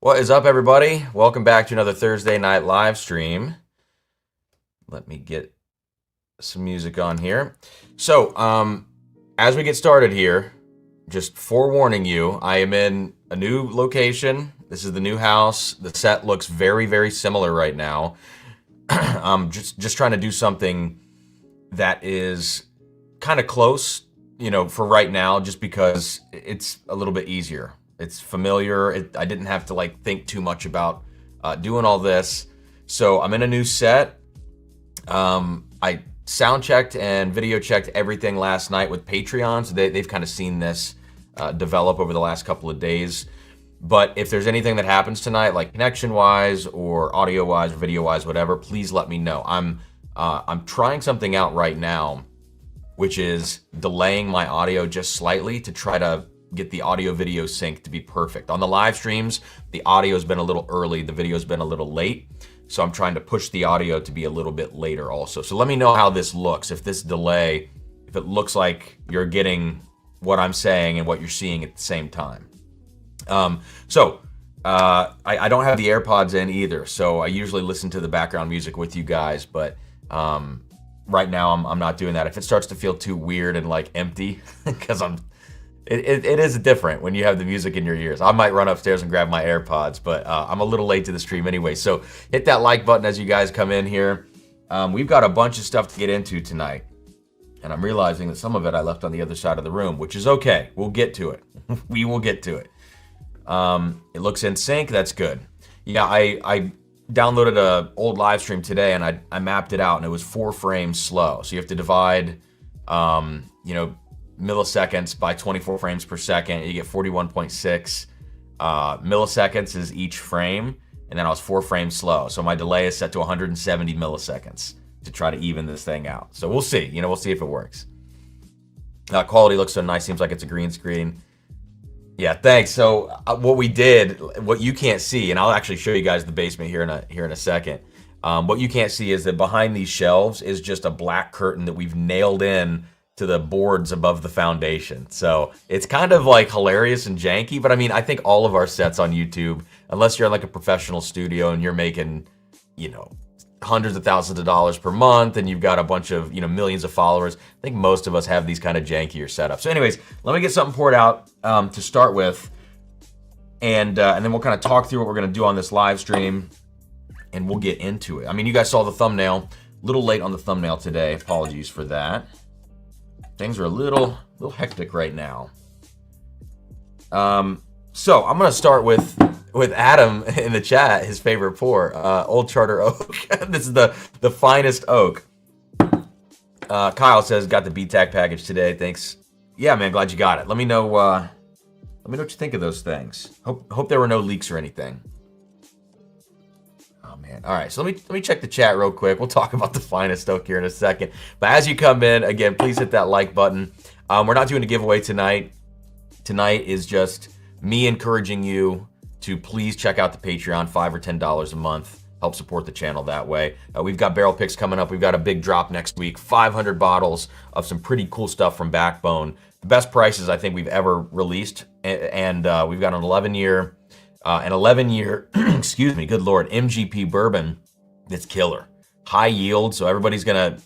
What is up, everybody? Welcome back to another Thursday night live stream. Let me get some music on here. So, as we get started here, just forewarning you, I am in a new location. This is the new house. The set looks very, very similar right now. I'm just trying to do something that is kind of close, for right now, just because it's a little bit easier. It's familiar. I didn't have to think too much about doing all this. So I'm in a new set. I sound checked and video checked everything last night with Patreon. So they've kind of seen this develop over the last couple of days. But if there's anything that happens tonight, like connection-wise or audio-wise or video-wise, whatever, please let me know. I'm trying something out right now, which is delaying my audio just slightly to try to get the audio video sync to be perfect. On the live streams, the audio's been a little early, the video's been a little late, so I'm trying to push the audio to be a little bit later also. So let me know how this looks, if this delay, if it looks like you're getting what I'm saying and what you're seeing at the same time. I don't have the AirPods in either, so I usually listen to the background music with you guys, but right now I'm not doing that. If it starts to feel too weird and empty, because It is different when you have the music in your ears. I might run upstairs and grab my AirPods, but I'm a little late to the stream anyway. So hit that like button as you guys come in here. We've got a bunch of stuff to get into tonight. And I'm realizing that some of it I left on the other side of the room, which is okay. We'll get to it. We will get to it. It looks in sync. That's good. Yeah, I downloaded an old live stream today, and I mapped it out, and it was 4 frames slow. So you have to divide, milliseconds by 24 frames per second. You get 41.6 milliseconds is each frame, and then I was 4 frames slow. So my delay is set to 170 milliseconds to try to even this thing out. So we'll see. We'll see if it works. Quality looks so nice. Seems like it's a green screen. Yeah, thanks. So what you can't see, and I'll actually show you guys the basement here in a second. What you can't see is that behind these shelves is just a black curtain that we've nailed in to the boards above the foundation. So it's kind of hilarious and janky, but I think all of our sets on YouTube, unless you're in a professional studio and you're making, hundreds of thousands of dollars per month and you've got a bunch of, millions of followers, I think most of us have these kind of jankier setups. So anyways, let me get something poured out to start with, and then we'll kind of talk through what we're gonna do on this live stream, and we'll get into it. You guys saw the thumbnail, a little late on the thumbnail today. Apologies for that. Things are a little hectic right now. So I'm gonna start with Adam in the chat. His favorite pour, Old Charter Oak. This is the finest oak. Kyle says got the BTAC package today. Thanks. Yeah, man, glad you got it. Let me know. Let me know what you think of those things. Hope there were no leaks or anything. Oh man. All right, so let me check the chat real quick. We'll talk about the finest oak here in a second. But as you come in, again, please hit that like button. We're not doing a giveaway tonight. Tonight is just me encouraging you to please check out the Patreon, $5 or $10 a month. Help support the channel that way. We've got barrel picks coming up. We've got a big drop next week. 500 bottles of some pretty cool stuff from Backbone. The best prices I think we've ever released, and we've got an 11-year. Excuse me, good Lord, MGP bourbon that's killer. High yield, so everybody's gonna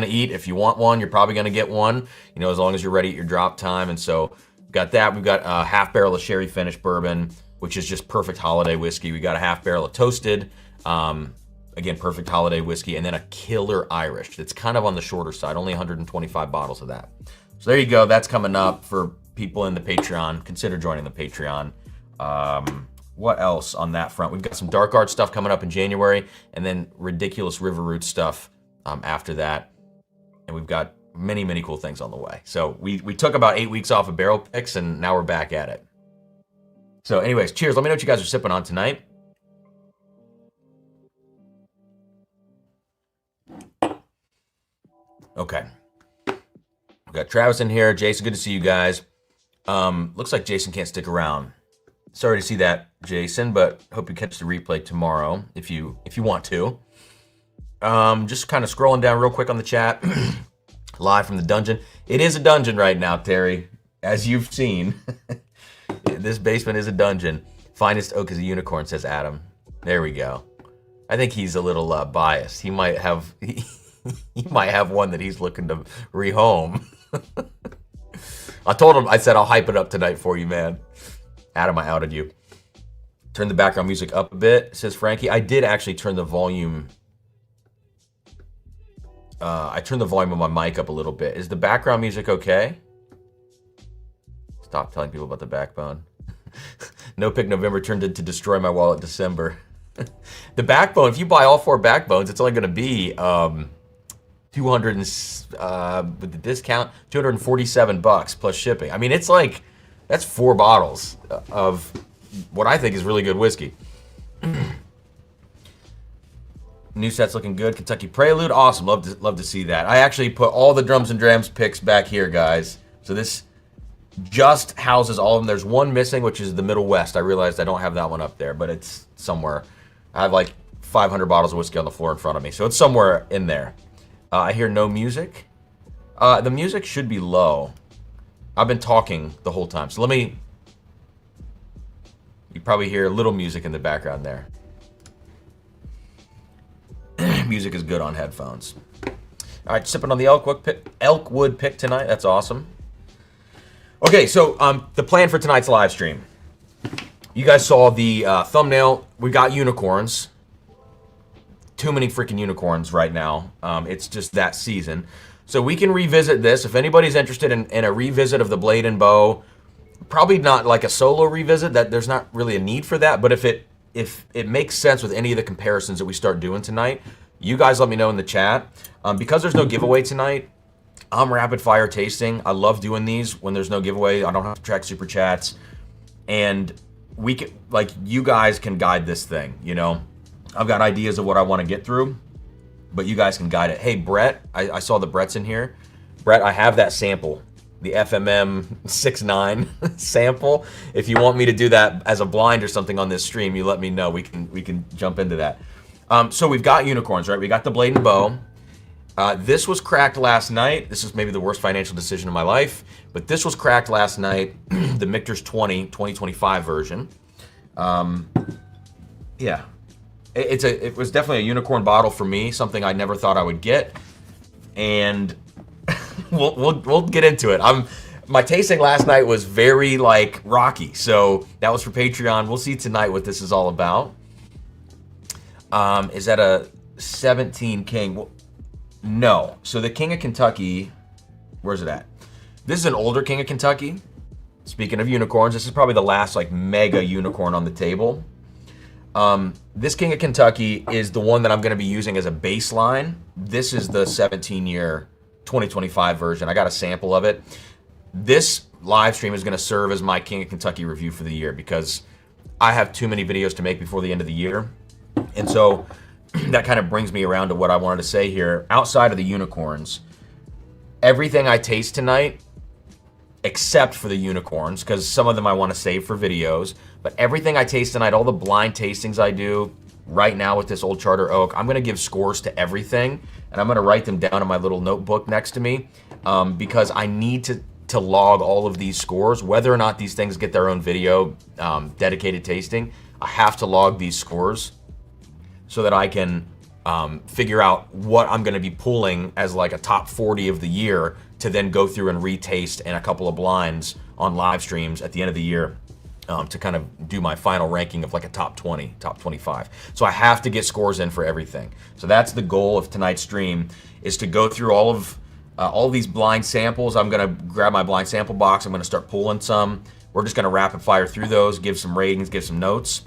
eat. If you want one, you're probably gonna get one, as long as you're ready at your drop time. And so we've got that. We've got a half barrel of sherry finish bourbon, which is just perfect holiday whiskey. We got a half barrel of toasted, again, perfect holiday whiskey, and then a killer Irish that's kind of on the shorter side, only 125 bottles of that. So there you go. That's coming up for people in the Patreon. Consider joining the Patreon. What else on that front? We've got some dark art stuff coming up in January, and then ridiculous river root stuff after that. And we've got many, many cool things on the way. So we took about 8 weeks off of barrel picks, and now we're back at it. So anyways, cheers. Let me know what you guys are sipping on tonight. Okay. We've got Travis in here. Jason, good to see you guys. Looks like Jason can't stick around. Sorry to see that, Jason, but hope you catch the replay tomorrow if you want to. Just kind of scrolling down real quick on the chat. Live from the dungeon. It is a dungeon right now, Terry, as you've seen. This basement is a dungeon. Finest oak is a unicorn, says Adam. There we go. I think he's a little biased. He might have he might have one that he's looking to rehome. I told him, I said, I'll hype it up tonight for you, man. Adam, I outed you. Turn the background music up a bit, says Frankie. I did actually turn the volume. I turned the volume of my mic up a little bit. Is the background music okay? Stop telling people about the backbone. No Pick November turned into Destroy My Wallet December. The backbone, if you buy all 4 backbones, it's only going to be 200 with the discount, $247 plus shipping. I mean, it's like, that's 4 bottles of what I think is really good whiskey. New set's looking good. Kentucky Prelude, awesome. Love to see that. I actually put all the Drums and Drams picks back here, guys. So this just houses all of them. There's one missing, which is the Middle West. I realized I don't have that one up there, but it's somewhere. I have like 500 bottles of whiskey on the floor in front of me, so it's somewhere in there. I hear no music. The music should be low. I've been talking the whole time, so let me... You probably hear a little music in the background there. Music is good on headphones. All right, sipping on the Elkwood pick tonight. That's awesome. Okay, so the plan for tonight's live stream. You guys saw the thumbnail. We got unicorns. Too many freaking unicorns right now. It's just that season. So we can revisit this. If anybody's interested in a revisit of the Blade and Bow, probably not like a solo revisit. That there's not really a need for that. But if it makes sense with any of the comparisons that we start doing tonight, you guys let me know in the chat. Because there's no giveaway tonight, I'm rapid fire tasting. I love doing these when there's no giveaway. I don't have to track super chats, and we can, like, you guys can guide this thing. You know, I've got ideas of what I want to get through, but you guys can guide it. Hey, Brett, I saw the Brett's in here. Brett, I have that sample, the FMM 69 sample. If you want me to do that as a blind or something on this stream, you let me know. We can jump into that. So we've got unicorns, right? We got the Blade and Bow. This was cracked last night. This is maybe the worst financial decision of my life, but this was cracked last night. The Michter's 2025 version. Yeah, it was definitely a unicorn bottle for me, something I never thought I would get, and we'll get into it. My tasting last night was very like rocky, so that was for Patreon. We'll see tonight what this is all about. Is that a 17 King? Well, no. So the King of Kentucky, where's it at? This is an older King of Kentucky. Speaking of unicorns, this is probably the last like mega unicorn on the table. This King of Kentucky is the one that I'm going to be using as a baseline. This is the 17-year 2025 version. I got a sample of it. This live stream is going to serve as my King of Kentucky review for the year because I have too many videos to make before the end of the year. And so that kind of brings me around to what I wanted to say here. Outside of the unicorns, everything I taste tonight, except for the unicorns, because some of them I want to save for videos, but everything I taste tonight, all the blind tastings I do right now with this Old Charter Oak, I'm going to give scores to everything, and I'm going to write them down in my little notebook next to me, because I need to log all of these scores, whether or not these things get their own video, dedicated tasting. I have to log these scores so that I can figure out what I'm going to be pulling as like a top 40 of the year to then go through and retaste and a couple of blinds on live streams at the end of the year to kind of do my final ranking of like a top 20, top 25. So I have to get scores in for everything. So that's the goal of tonight's stream, is to go through all of these blind samples. I'm going to grab my blind sample box. I'm going to start pulling some. We're just going to rapid fire through those, give some ratings, give some notes.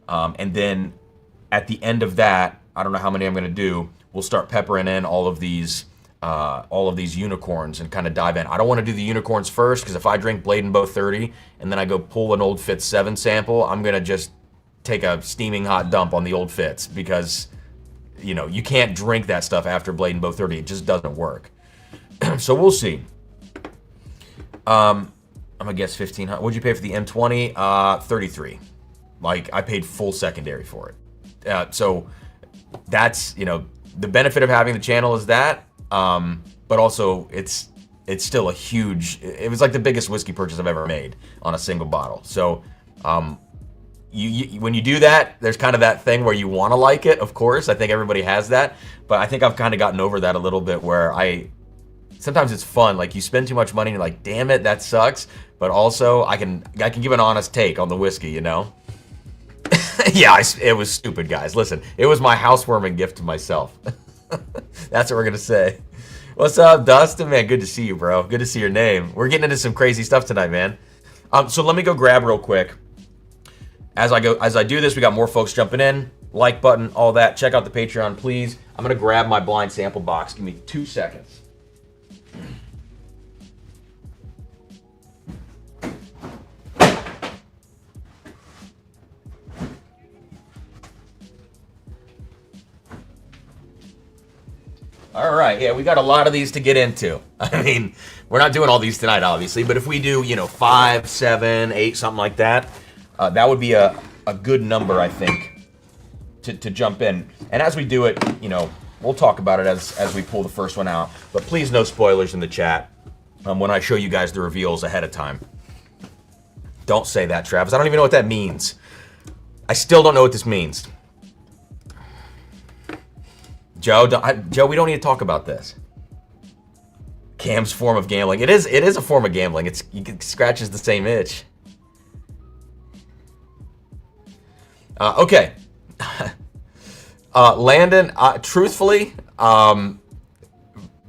And then at the end of that, I don't know how many I'm going to do, we'll start peppering in all of these unicorns and kind of dive in. I don't want to do the unicorns first, because if I drink Blade and Bow 30 and then I go pull an Old Fitz 7 sample, I'm going to just take a steaming hot dump on the Old Fitz, because, you know, you can't drink that stuff after Blade and Bow 30. It just doesn't work. So we'll see. I'm going to guess 1500. What'd you pay for the M20? 33. Like, I paid full secondary for it. So that's, you know, the benefit of having the channel is that, but also it's it's still a huge, it was like the biggest whiskey purchase I've ever made on a single bottle. So when you do that, there's kind of that thing where you want to like it, of course. I think everybody has that. But I think I've kind of gotten over that a little bit where sometimes it's fun. Like you spend too much money and you're like, damn it, that sucks. But also I can give an honest take on the whiskey, you know? Yeah, it was stupid, guys. Listen, it was my housewarming gift to myself. That's what we're going to say. What's up, Dustin? Man, good to see you, bro. Good to see your name. We're getting into some crazy stuff tonight, man. So let me go grab real quick. As I do this, we got more folks jumping in. Like button, all that. Check out the Patreon, please. I'm going to grab my blind sample box. Give me 2 seconds. All right, yeah, we got a lot of these to get into. I mean, we're not doing all these tonight, obviously, but if we do, 5, 7, 8, something like that, that would be a good number, I think, to jump in. And as we do it, we'll talk about it as we pull the first one out. But please, no spoilers in the chat when I show you guys the reveals ahead of time. Don't say that, Travis. I don't even know what that means. I still don't know what this means. Joe, we don't need to talk about this. Cam's form of gambling. It is a form of gambling. It scratches the same itch. Okay. Landon, truthfully,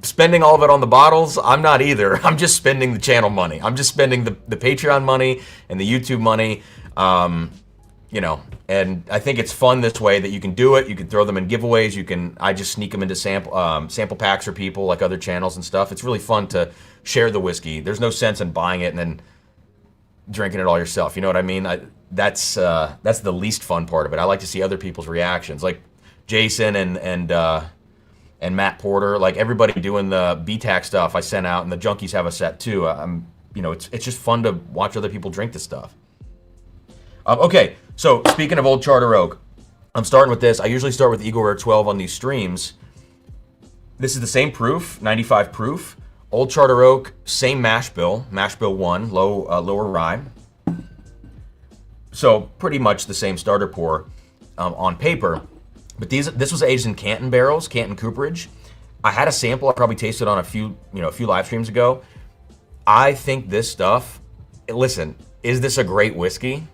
spending all of it on the bottles, I'm not either. I'm just spending the channel money. I'm just spending the Patreon money and the YouTube money. And I think it's fun this way that you can do it. You can throw them in giveaways. I just sneak them into sample packs for people like other channels and stuff. It's really fun to share the whiskey. There's no sense in buying it and then drinking it all yourself. You know what I mean? That's the least fun part of it. I like to see other people's reactions, like Jason and Matt Porter, like everybody doing the BTAC stuff I sent out, and the Junkies have a set too. It's just fun to watch other people drink this stuff. Okay, so speaking of Old Charter Oak, I'm starting with this. I usually start with Eagle Rare 12 on these streams. This is the same proof, 95 proof. Old Charter Oak, same mash bill 1, lower rye. So pretty much the same starter pour on paper. But this was aged in Canton barrels, Canton cooperage. I had a sample I probably tasted on a few live streams ago. I think this stuff, listen, is this a great whiskey?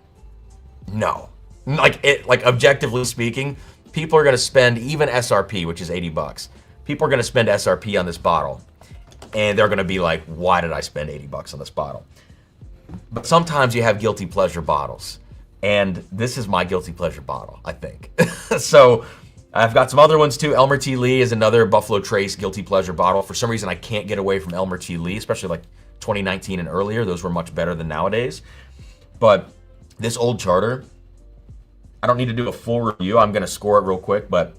No. Like objectively speaking, people are going to spend even SRP, which is $80. People are going to spend SRP on this bottle. And they're going to be like, why did I spend $80 on this bottle? But sometimes you have guilty pleasure bottles. And this is my guilty pleasure bottle, I think. So I've got some other ones too. Elmer T. Lee is another Buffalo Trace guilty pleasure bottle. For some reason, I can't get away from Elmer T. Lee, especially like 2019 and earlier. Those were much better than nowadays. But this Old Charter, I don't need to do a full review. I'm going to score it real quick. But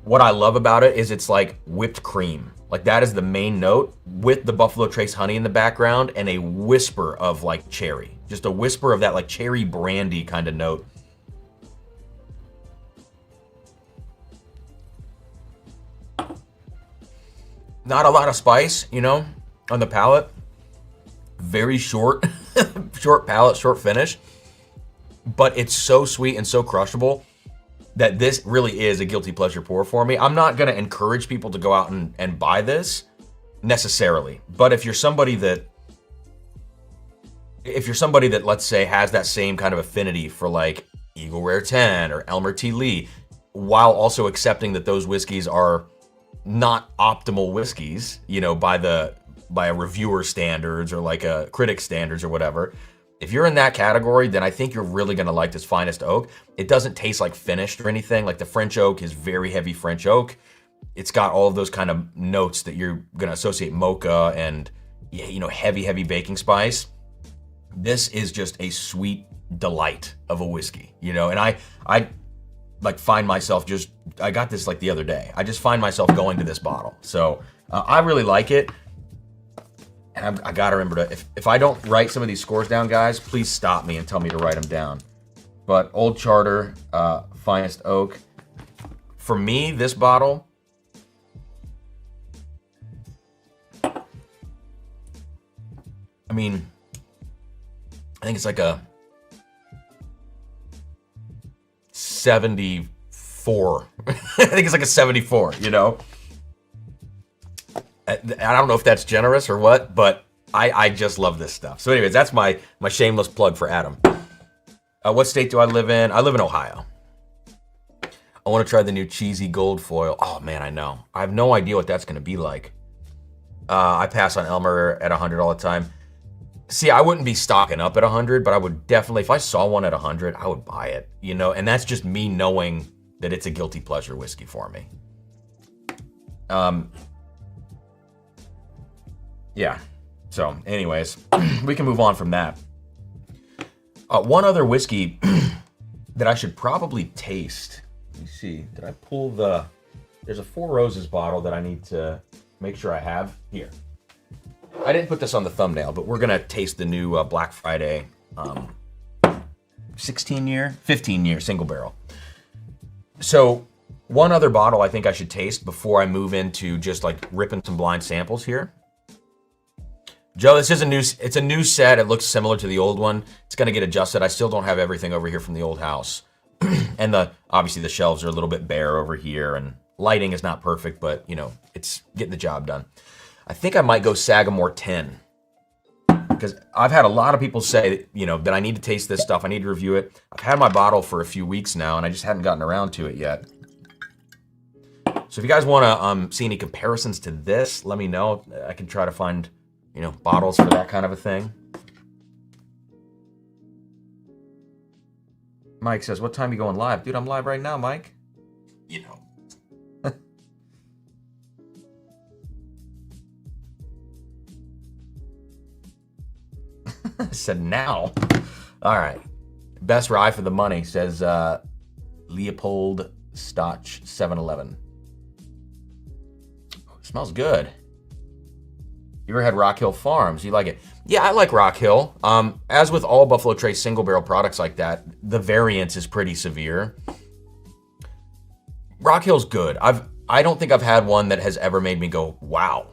what I love about it is it's like whipped cream. Like that is the main note with the Buffalo Trace honey in the background and a whisper of like cherry. Just a whisper of that like cherry brandy kind of note. Not a lot of spice, on the palate. Very short, short palate, short finish. But it's so sweet and so crushable that this really is a guilty pleasure pour for me. I'm not going to encourage people to go out and buy this necessarily. But if you're somebody that, let's say, has that same kind of affinity for like Eagle Rare 10 or Elmer T. Lee, while also accepting that those whiskeys are not optimal whiskeys, by a reviewer standards or like a critic standards or whatever. If you're in that category, then I think you're really going to like this Finest Oak. It doesn't taste like finished or anything. Like the French oak is very heavy French oak. It's got all of those kind of notes that you're going to associate mocha and, heavy baking spice. This is just a sweet delight of a whiskey, and I like find myself I got this like the other day. I just find myself going to this bottle. So I really like it. And I gotta remember to, if I don't write some of these scores down, guys, please stop me and tell me to write them down. But Old Charter, Finest Oak. For me, this bottle, mean, I think it's like a 74. I think it's like a 74, you know? I don't know if that's generous or what, but I just love this stuff. So anyways, that's my shameless plug for Adam. What state do I live in? I live in Ohio. I want to try the new cheesy gold foil. Oh man, I know. I have no idea what that's going to be like. I pass on Elmer at 100 all the time. See, I wouldn't be stocking up at 100, but I would definitely, if I saw one at 100, I would buy it, you know? And that's just me knowing that it's a guilty pleasure whiskey for me. Yeah. So, anyways, we can move on from that. One other whiskey that I should probably taste. Let me see. Did I pull the... There's a Four Roses bottle that I need to make sure I have here. I didn't put this on the thumbnail, but we're going to taste the new Black Friday 15-year single barrel. So one other bottle I think I should taste before I move into just like ripping some blind samples here. Joe, this is it's a new set. It looks similar to the old one. It's going to get adjusted. I still don't have everything over here from the old house. And obviously the shelves are a little bit bare over here, and lighting is not perfect, but you know, it's getting the job done. I think I might go Sagamore 10, because I've had a lot of people say, you know, that I need to taste this stuff. I need to review it. I've had my bottle for a few weeks now, and I just hadn't gotten around to it yet. So if you guys want to see any comparisons to this, let me know. I can try to find, you know, bottles for that kind of a thing. Mike says, what time are you going live? Dude, I'm live right now, Mike. You know. Said now. All right. Best rye for the money, says Leopold Stotch 711. Smells good. You ever had Rock Hill Farms? You like it? Yeah, I like Rock Hill. As with all Buffalo Trace single barrel products like that, the variance is pretty severe. Rock Hill's good. I don't think I've had one that has ever made me go, wow.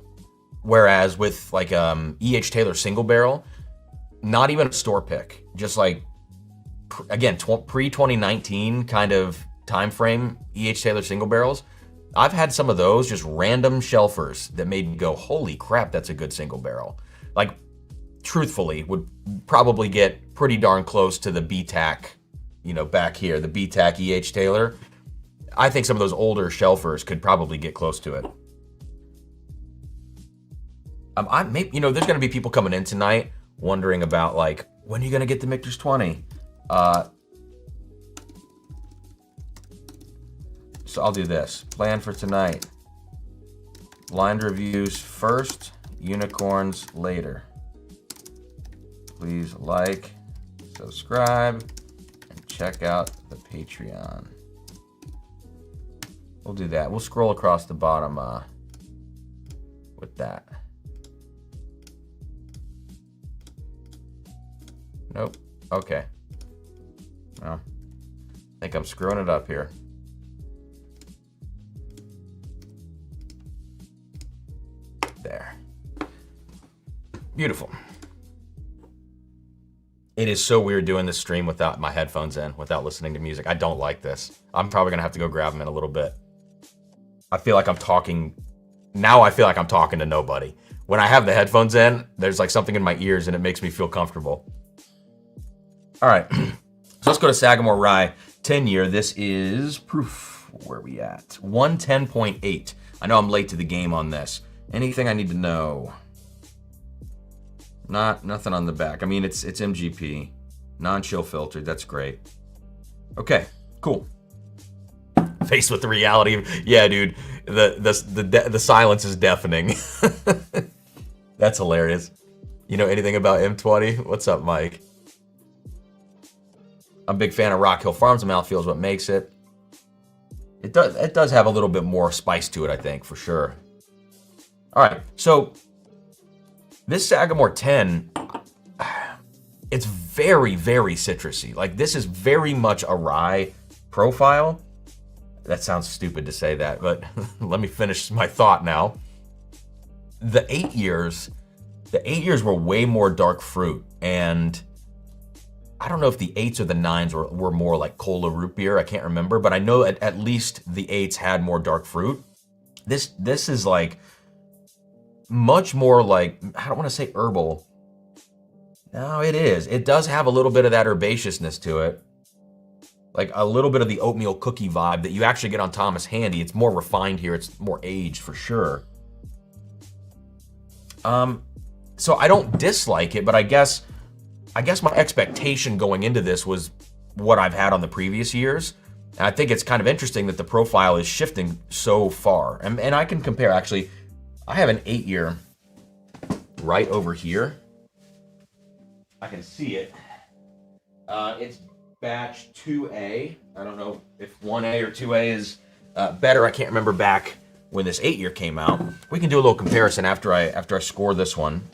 Whereas with like E.H. Taylor single barrel, not even a store pick, just like, again, pre-2019 kind of time frame E.H. Taylor single barrels. I've had some of those, just random shelfers that made me go, holy crap, that's a good single barrel. Like, truthfully, would probably get pretty darn close to the BTAC, you know, back here, the BTAC E.H. Taylor. I think some of those older shelfers could probably get close to it. You know, there's going to be people coming in tonight wondering about, like, when are you going to get the Michter's 20? So I'll do this. Plan for tonight. Blind reviews first, unicorns later. Please like, subscribe, and check out the Patreon. We'll do that. We'll scroll across the bottom with that. Nope. Okay. Well, I think I'm screwing it up here. There. Beautiful. It is so weird doing this stream without my headphones in, without listening to music. I don't like this. I'm probably going to have to go grab them in a little bit. I feel like I'm talking... Now I feel like I'm talking to nobody. When I have the headphones in, there's like something in my ears and it makes me feel comfortable. All right. So let's go to Sagamore Rye 10-year. This is proof. Where are we at? 110.8. I know I'm late to the game on this. Anything I need to know? Nothing on the back. I mean, it's MGP, non-chill filtered. That's great. Okay, cool. Faced with the reality. Yeah, dude. The silence is deafening. That's hilarious. You know anything about M20? What's up, Mike? I'm a big fan of Rock Hill Farms. The mouthfeel is what makes it. It does have a little bit more spice to it, I think, for sure. All right, so this Sagamore 10, it's very, very citrusy. Like, this is very much a rye profile. That sounds stupid to say that, but let me finish my thought now. The 8 years, The 8 years were way more dark fruit, and I don't know if the 8s or the 9s were more like cola root beer. I can't remember, but I know at least the 8s had more dark fruit. This is like much more like, I don't want to say herbal. No, it is. It does have a little bit of that herbaceousness to it. Like a little bit of the oatmeal cookie vibe that you actually get on Thomas Handy. It's more refined here. It's more aged for sure. So I don't dislike it, but I guess my expectation going into this was what I've had on the previous years. And I think it's kind of interesting that the profile is shifting so far. And I can compare, actually, I have an 8-year right over here. I can see it. It's batch 2A. I don't know if 1A or 2A is better. I can't remember back when this 8-year came out. We can do a little comparison after I score this one.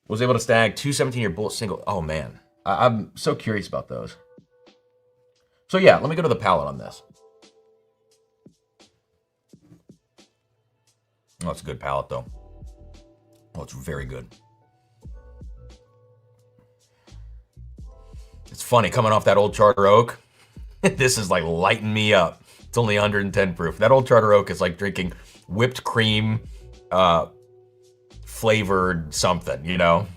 Was able to stag 2 17-year bullet single. Oh man, I'm so curious about those. So yeah, let me go to the palate on this. Oh, it's a good palate though. Oh, it's very good. It's funny, coming off that old Charter Oak, this is like lighting me up. It's only 110 proof. That old Charter Oak is like drinking whipped cream, flavored something, you know?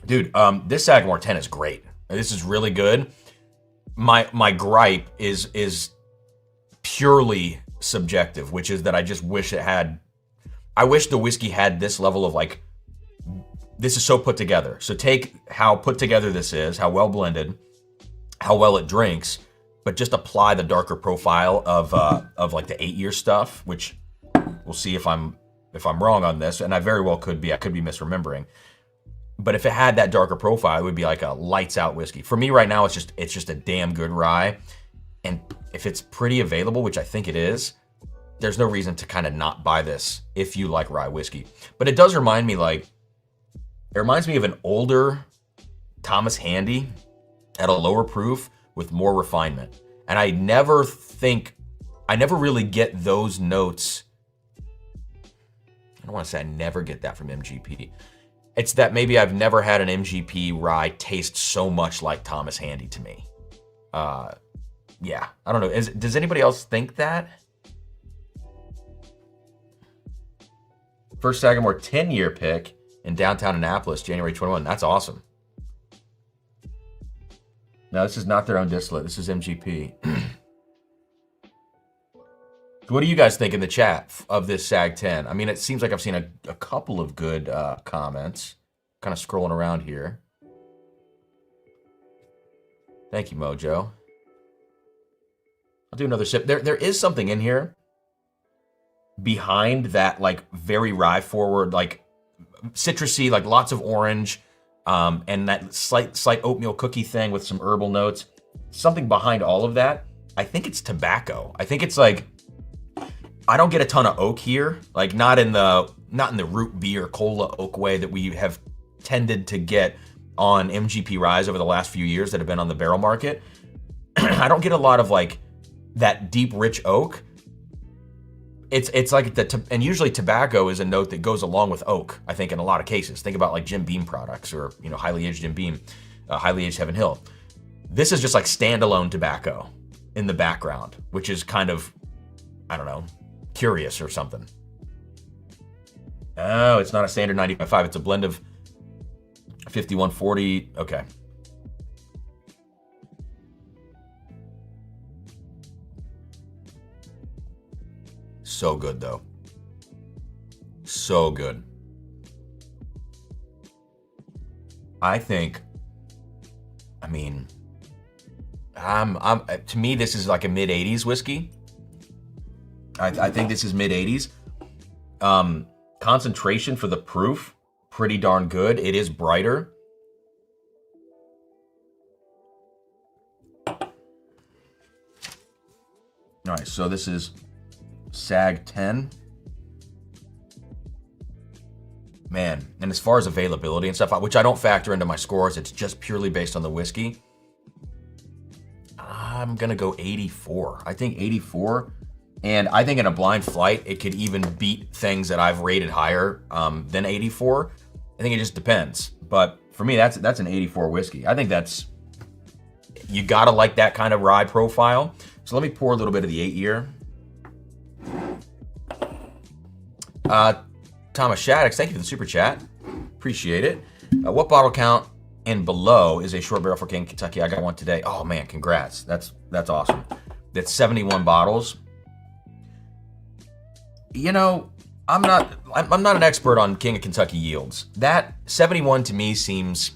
Dude, this Sagamore 10 is great. This is really good. My gripe is purely subjective, which is that I just wish I wish the whiskey had this level of like, this is so put together. So take how put together this is, how well blended, how well it drinks, but just apply the darker profile of like the 8-year stuff, which we'll see if I'm wrong on this, and I very well could be. I could be misremembering. But if it had that darker profile, it would be like a lights out whiskey. For me right now, it's just a damn good rye. And if it's pretty available, which I think it is, there's no reason to kind of not buy this if you like rye whiskey. But it does remind me it reminds me of an older Thomas Handy at a lower proof with more refinement. And I never really get those notes. I don't want to say I never get that from MGP. It's that maybe I've never had an MGP rye taste so much like Thomas Handy to me. Yeah, I don't know. Does anybody else think that? First Sagamore 10-year pick in downtown Annapolis, January 21. That's awesome. No, this is not their own distillate. This is MGP. So what do you guys think in the chat of this Sag 10? I mean, it seems like I've seen a couple of good comments. Kind of scrolling around here. Thank you, Mojo. I'll do another sip. There is something in here behind that, like, very rye forward, like, citrusy, like, lots of orange, and that slight oatmeal cookie thing with some herbal notes. Something behind all of that. I think it's tobacco. I think it's like, I don't get a ton of oak here, like not in the root beer cola oak way that we have tended to get on MGP ryes over the last few years that have been on the barrel market. I don't get a lot of like that deep rich oak. It's like and usually tobacco is a note that goes along with oak. I think in a lot of cases, think about like Jim Beam products or highly aged Jim Beam, highly aged Heaven Hill. This is just like standalone tobacco in the background, which is kind of, I don't know, curious or something. Oh, it's not a standard 95.5. It's a blend of 5140. Okay. So good though. So good. To me, this is like a mid-80s whiskey. I think this is mid-80s. Concentration for the proof, pretty darn good. It is brighter. All right, so this is Sag 10. Man, and as far as availability and stuff, which I don't factor into my scores, it's just purely based on the whiskey. I'm gonna go 84. I think 84 And I think in a blind flight, it could even beat things that I've rated higher than 84. I think it just depends. But for me, that's an 84 whiskey. I think that's, you gotta like that kind of rye profile. So let me pour a little bit of the 8-year. Thomas Shaddix, thank you for the super chat. Appreciate it. What bottle count and below is a short barrel for King Kentucky? I got one today. Oh man, congrats. That's awesome. That's 71 bottles. You know, I'm not an expert on King of Kentucky yields. That 71 to me seems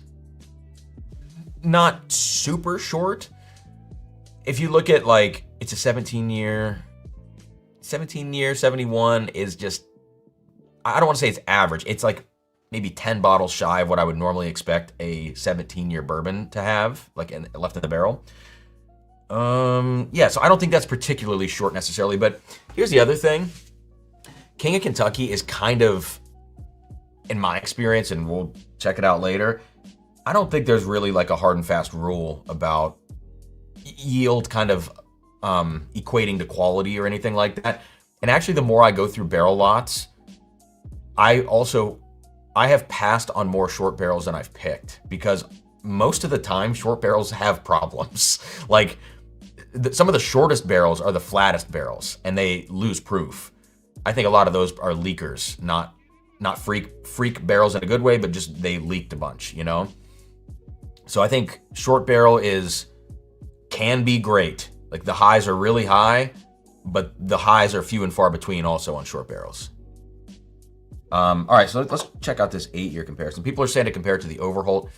not super short. If you look at like, it's a 17 year, 71 is just, I don't want to say it's average. It's like maybe 10 bottles shy of what I would normally expect a 17-year bourbon to have, like left in the barrel. Yeah, so I don't think that's particularly short necessarily, but here's the other thing. King of Kentucky is kind of, in my experience, and we'll check it out later, I don't think there's really like a hard and fast rule about yield kind of equating to quality or anything like that. And actually, the more I go through barrel lots, I have passed on more short barrels than I've picked, because most of the time short barrels have problems. Like some of the shortest barrels are the flattest barrels and they lose proof. I think a lot of those are leakers, not freak barrels in a good way, but just they leaked a bunch, you know? So I think short barrel can be great. Like the highs are really high, but the highs are few and far between also on short barrels. All right, so let's check out this 8-year comparison. People are saying to compare it to the Overholt.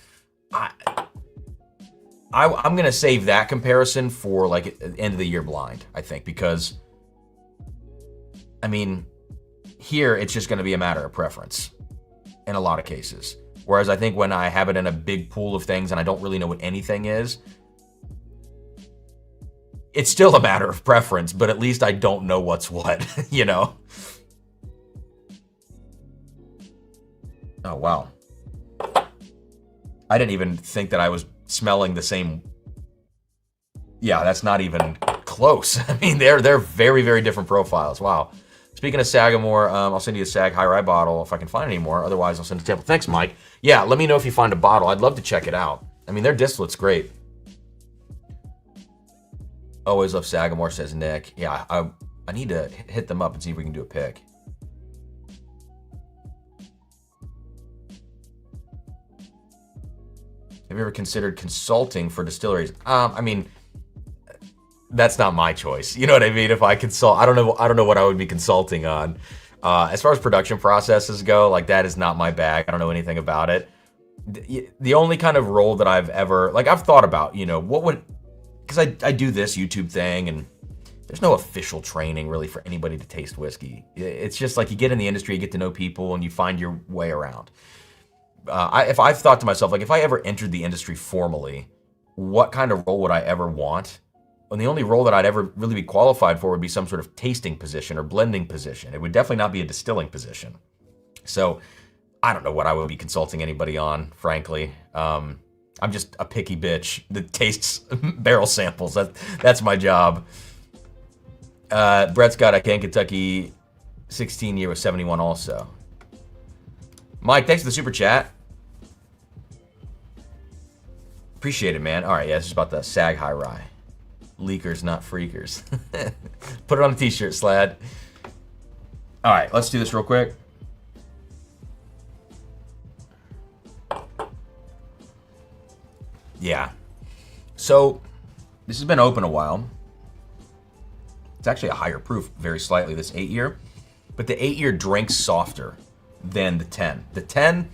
I'm gonna save that comparison for like end of the year blind, I think, because I mean, here it's just gonna be a matter of preference in a lot of cases. Whereas I think when I have it in a big pool of things and I don't really know what anything is, it's still a matter of preference, but at least I don't know what's what, you know? Oh, wow. I didn't even think that I was smelling the same. Yeah, that's not even close. I mean, they're very, very different profiles. Wow. Speaking of Sagamore, I'll send you a Sag High Rye bottle if I can find any more. Otherwise, I'll send it to you. Thanks, Mike. Yeah, let me know if you find a bottle. I'd love to check it out. I mean, their distillate's great. Always love Sagamore, says Nick. Yeah, I need to hit them up and see if we can do a pick. Have you ever considered consulting for distilleries? I mean, that's not my choice. You know what I mean? If I consult, I don't know what I would be consulting on. As far as production processes go, like that is not my bag. I don't know anything about it. The only kind of role that I've ever, like I've thought about, you know, what would, because I do this YouTube thing and there's no official training really for anybody to taste whiskey. It's just like you get in the industry, you get to know people and you find your way around. If I've thought to myself, like if I ever entered the industry formally, what kind of role would I ever want? And the only role that I'd ever really be qualified for would be some sort of tasting position or blending position. It would definitely not be a distilling position. So I don't know what I would be consulting anybody on, frankly. I'm just a picky bitch that tastes barrel samples. That's my job. Brett's got a Kentucky 16-year with 71 also. Mike, thanks for the super chat. Appreciate it, man. All right, yeah, this is about the Sag High Rye. Leakers, not freakers. Put it on a t-shirt, Slad. All right, let's do this real quick. Yeah. So, this has been open a while. It's actually a higher proof, very slightly, this 8-year. But the 8-year drinks softer than the 10. The 10,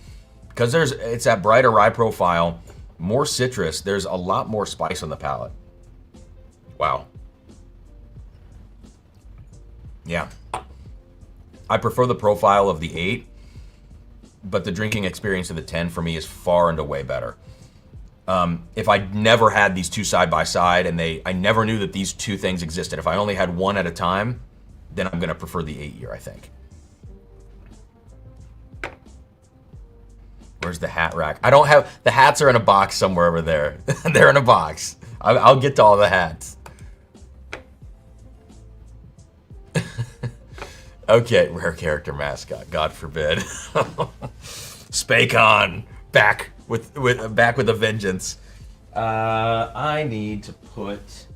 because it's that brighter rye profile, more citrus, there's a lot more spice on the palate. Wow. Yeah. I prefer the profile of the 8, but the drinking experience of the 10 for me is far and away better. If I never had these two side by side and I never knew that these two things existed, if I only had one at a time, then I'm going to prefer the 8-year, I think. Where's the hat rack? I don't have, the hats are in a box somewhere over there. They're in a box. I'll get to all the hats. Okay, rare character mascot. God forbid. Spacon back with a vengeance. I need to put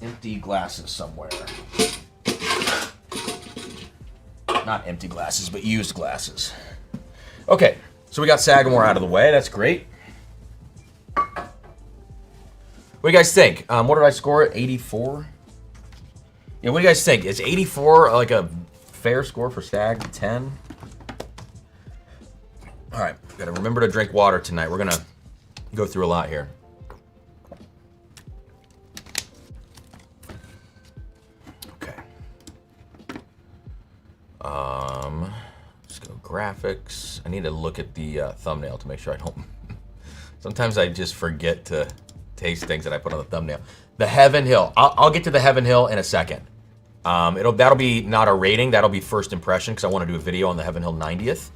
empty glasses somewhere. Not empty glasses, but used glasses. Okay, so we got Sagamore out of the way. That's great. What do you guys think? What did I score it? 84? Yeah, what do you guys think? Is 84 like a fair score for Sag? 10? All right, gotta remember to drink water tonight. We're gonna go through a lot here. Okay. Let's go graphics. I need to look at the thumbnail to make sure I don't. Sometimes I just forget to taste things that I put on the thumbnail. The Heaven Hill. I'll get to the Heaven Hill in a second. That'll be not a rating. That'll be first impression because I want to do a video on the Heaven Hill 90th.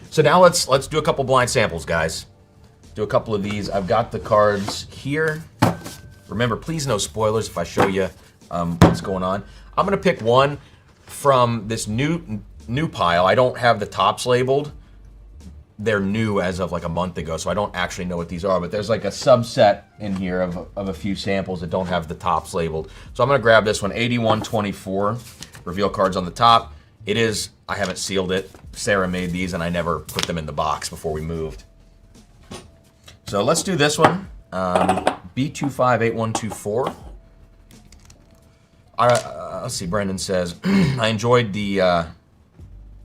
So now let's do a couple blind samples, guys. Do a couple of these. I've got the cards here. Remember, please no spoilers if I show you what's going on. I'm gonna pick one from this new pile. I don't have the tops labeled. They're new as of like a month ago, so I don't actually know what these are, but there's like a subset in here of a few samples that don't have the tops labeled. So I'm gonna grab this one, 8124, reveal cards on the top. It is, I haven't sealed it. Sarah made these and I never put them in the box before we moved. So let's do this one, B258124. Let's see, Brendan says, I enjoyed the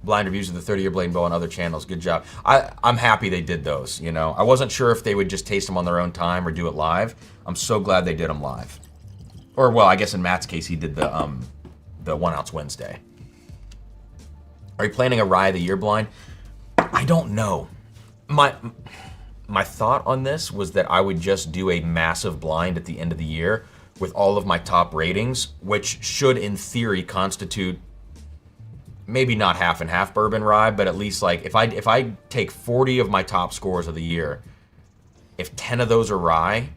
blind reviews of the 30-year Blade and Bow on other channels. Good job. I'm happy they did those, you know. I wasn't sure if they would just taste them on their own time or do it live. I'm so glad they did them live. Or, well, I guess in Matt's case, he did the 1 ounce Wednesday. Are you planning a Rye of the Year blind? I don't know. My thought on this was that I would just do a massive blind at the end of the year with all of my top ratings, which should, in theory, constitute maybe not half and half bourbon rye, but at least like if I take 40 of my top scores of the year, if 10 of those are rye,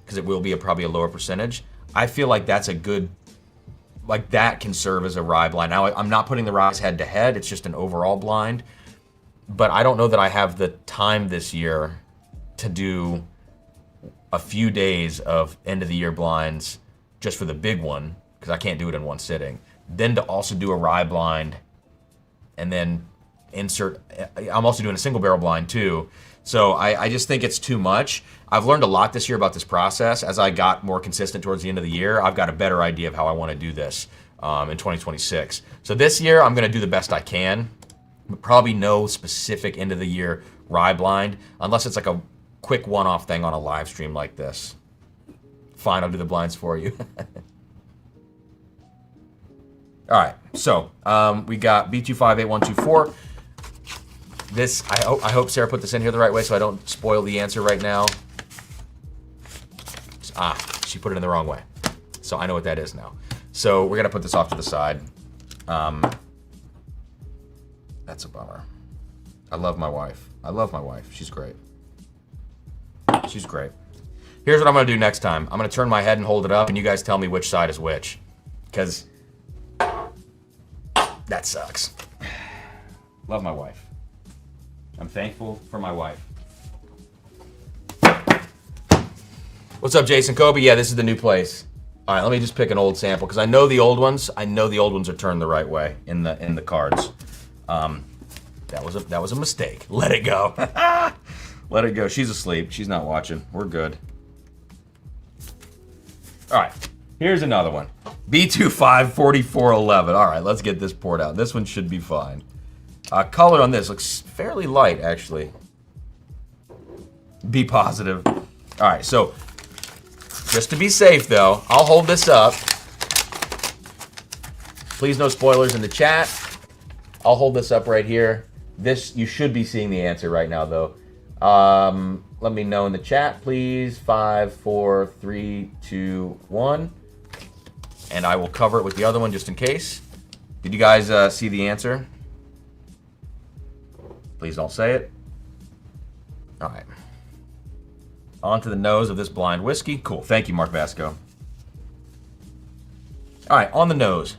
because it will be probably a lower percentage, I feel like that's a good, like that can serve as a rye blind. Now I'm not putting the ryes head to head, it's just an overall blind, but I don't know that I have the time this year to do a few days of end of the year blinds just for the big one, because I can't do it in one sitting. Then to also do a rye blind and then insert, I'm also doing a single barrel blind too. So I just think it's too much. I've learned a lot this year about this process. As I got more consistent towards the end of the year, I've got a better idea of how I want to do this in 2026. So this year, I'm going to do the best I can. Probably no specific end of the year rye blind, unless it's like a quick one-off thing on a live stream like this. Fine, I'll do the blinds for you. All right, so we got B258124. This, I hope Sarah put this in here the right way so I don't spoil the answer right now. She put it in the wrong way. So I know what that is now. So we're gonna put this off to the side. That's a bummer. I love my wife. She's great. She's great. Here's what I'm gonna do next time. I'm gonna turn my head and hold it up and you guys tell me which side is which. Because that sucks. Love my wife. I'm thankful for my wife. What's up, Jason Kobe? Yeah, this is the new place. All right, let me just pick an old sample because I know the old ones. I know the old ones are turned the right way in the cards. That was a mistake. Let it go. Let it go. She's asleep. She's not watching. We're good. All right, here's another one. B254411. All right, let's get this poured out. This one should be fine. Color on this looks fairly light, actually. Be positive. All right, so just to be safe, though, I'll hold this up. Please no spoilers in the chat. I'll hold this up right here. This, you should be seeing the answer right now, though. Let me know in the chat, please. 5, 4, 3, 2, 1. And I will cover it with the other one just in case. Did you guys see the answer? Please don't say it. All right. On to the nose of this blind whiskey. Cool. Thank you, Mark Vasco. All right, on the nose.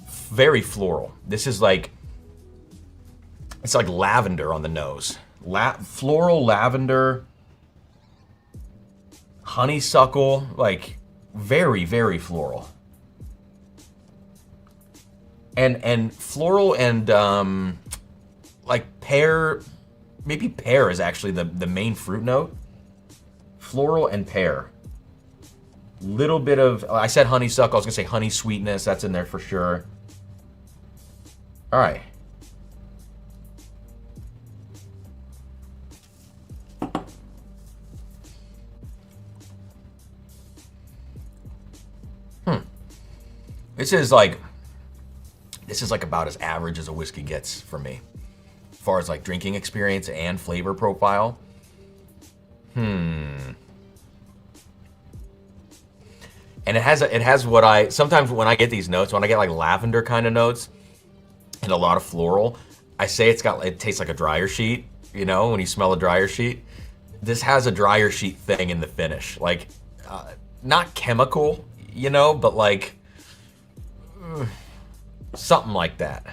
Very floral. This is like, it's like lavender on the nose. Floral lavender, honeysuckle, like very, very floral. And floral and like pear, maybe pear is actually the main fruit note. Floral and pear. Little bit of, I said honeysuckle, I was gonna say honey sweetness, that's in there for sure. All right. This is like about as average as a whiskey gets for me, as far as like drinking experience and flavor profile. And it has what I sometimes when I get these notes, when I get like lavender kind of notes and a lot of floral, I say it tastes like a dryer sheet. You know, when you smell a dryer sheet, this has a dryer sheet thing in the finish, like not chemical, you know, but like. Something like that.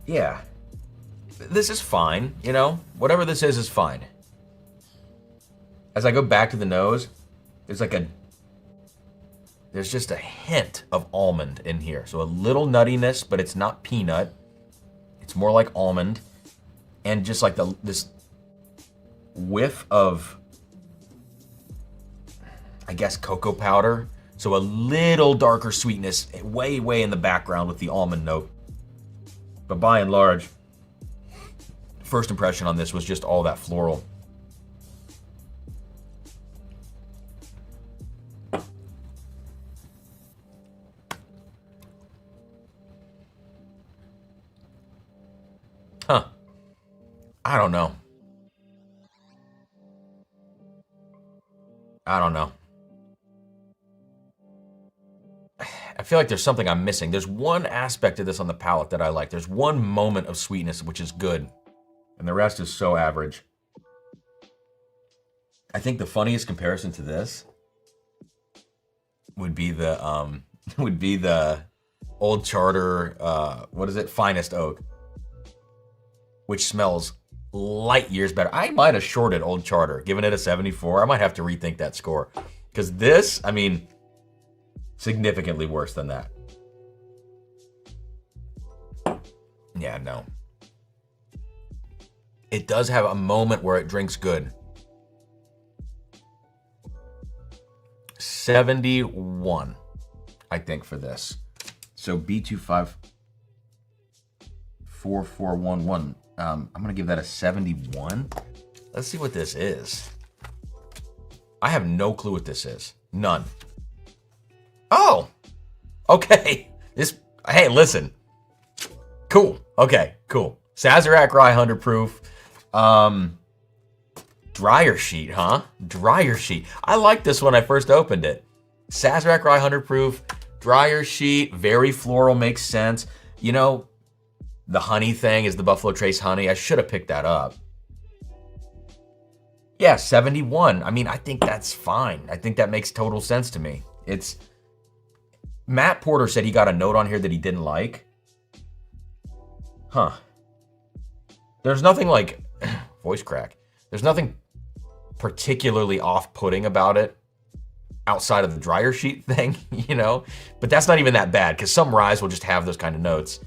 Yeah. This is fine, you know? Whatever this is fine. As I go back to the nose, there's just a hint of almond in here. So a little nuttiness, but it's not peanut. It's more like almond. And just like this whiff of, I guess, cocoa powder. So a little darker sweetness way, way in the background with the almond note. But by and large, first impression on this was just all that floral. Huh. I don't know. I feel like there's something I'm missing. There's one aspect of this on the palate that I like. There's one moment of sweetness which is good, and the rest is so average. I think the funniest comparison to this would be the Old Charter, what is it? Finest Oak, which smells light years better. I might have shorted Old Charter, given it a 74. I might have to rethink that score, because this, I mean, significantly worse than that. Yeah, no. It does have a moment where it drinks good. 71, I think, for this. So B254411. I'm gonna give that a 71. Let's see what this is. I have no clue what this is. None. Oh, okay. Hey, listen. Cool. Okay, cool. Sazerac Rye 100 proof. Dryer sheet, huh? Dryer sheet. I liked this when I first opened it. Sazerac Rye 100 proof, dryer sheet, very floral, makes sense. You know, the honey thing is the Buffalo Trace honey. I should have picked that up. Yeah, 71. I mean, I think that's fine. I think that makes total sense to me. Matt Porter said he got a note on here that he didn't like. Huh. There's nothing like, voice crack. There's nothing particularly off-putting about it outside of the dryer sheet thing, you know? But that's not even that bad, because some ryes will just have those kind of notes.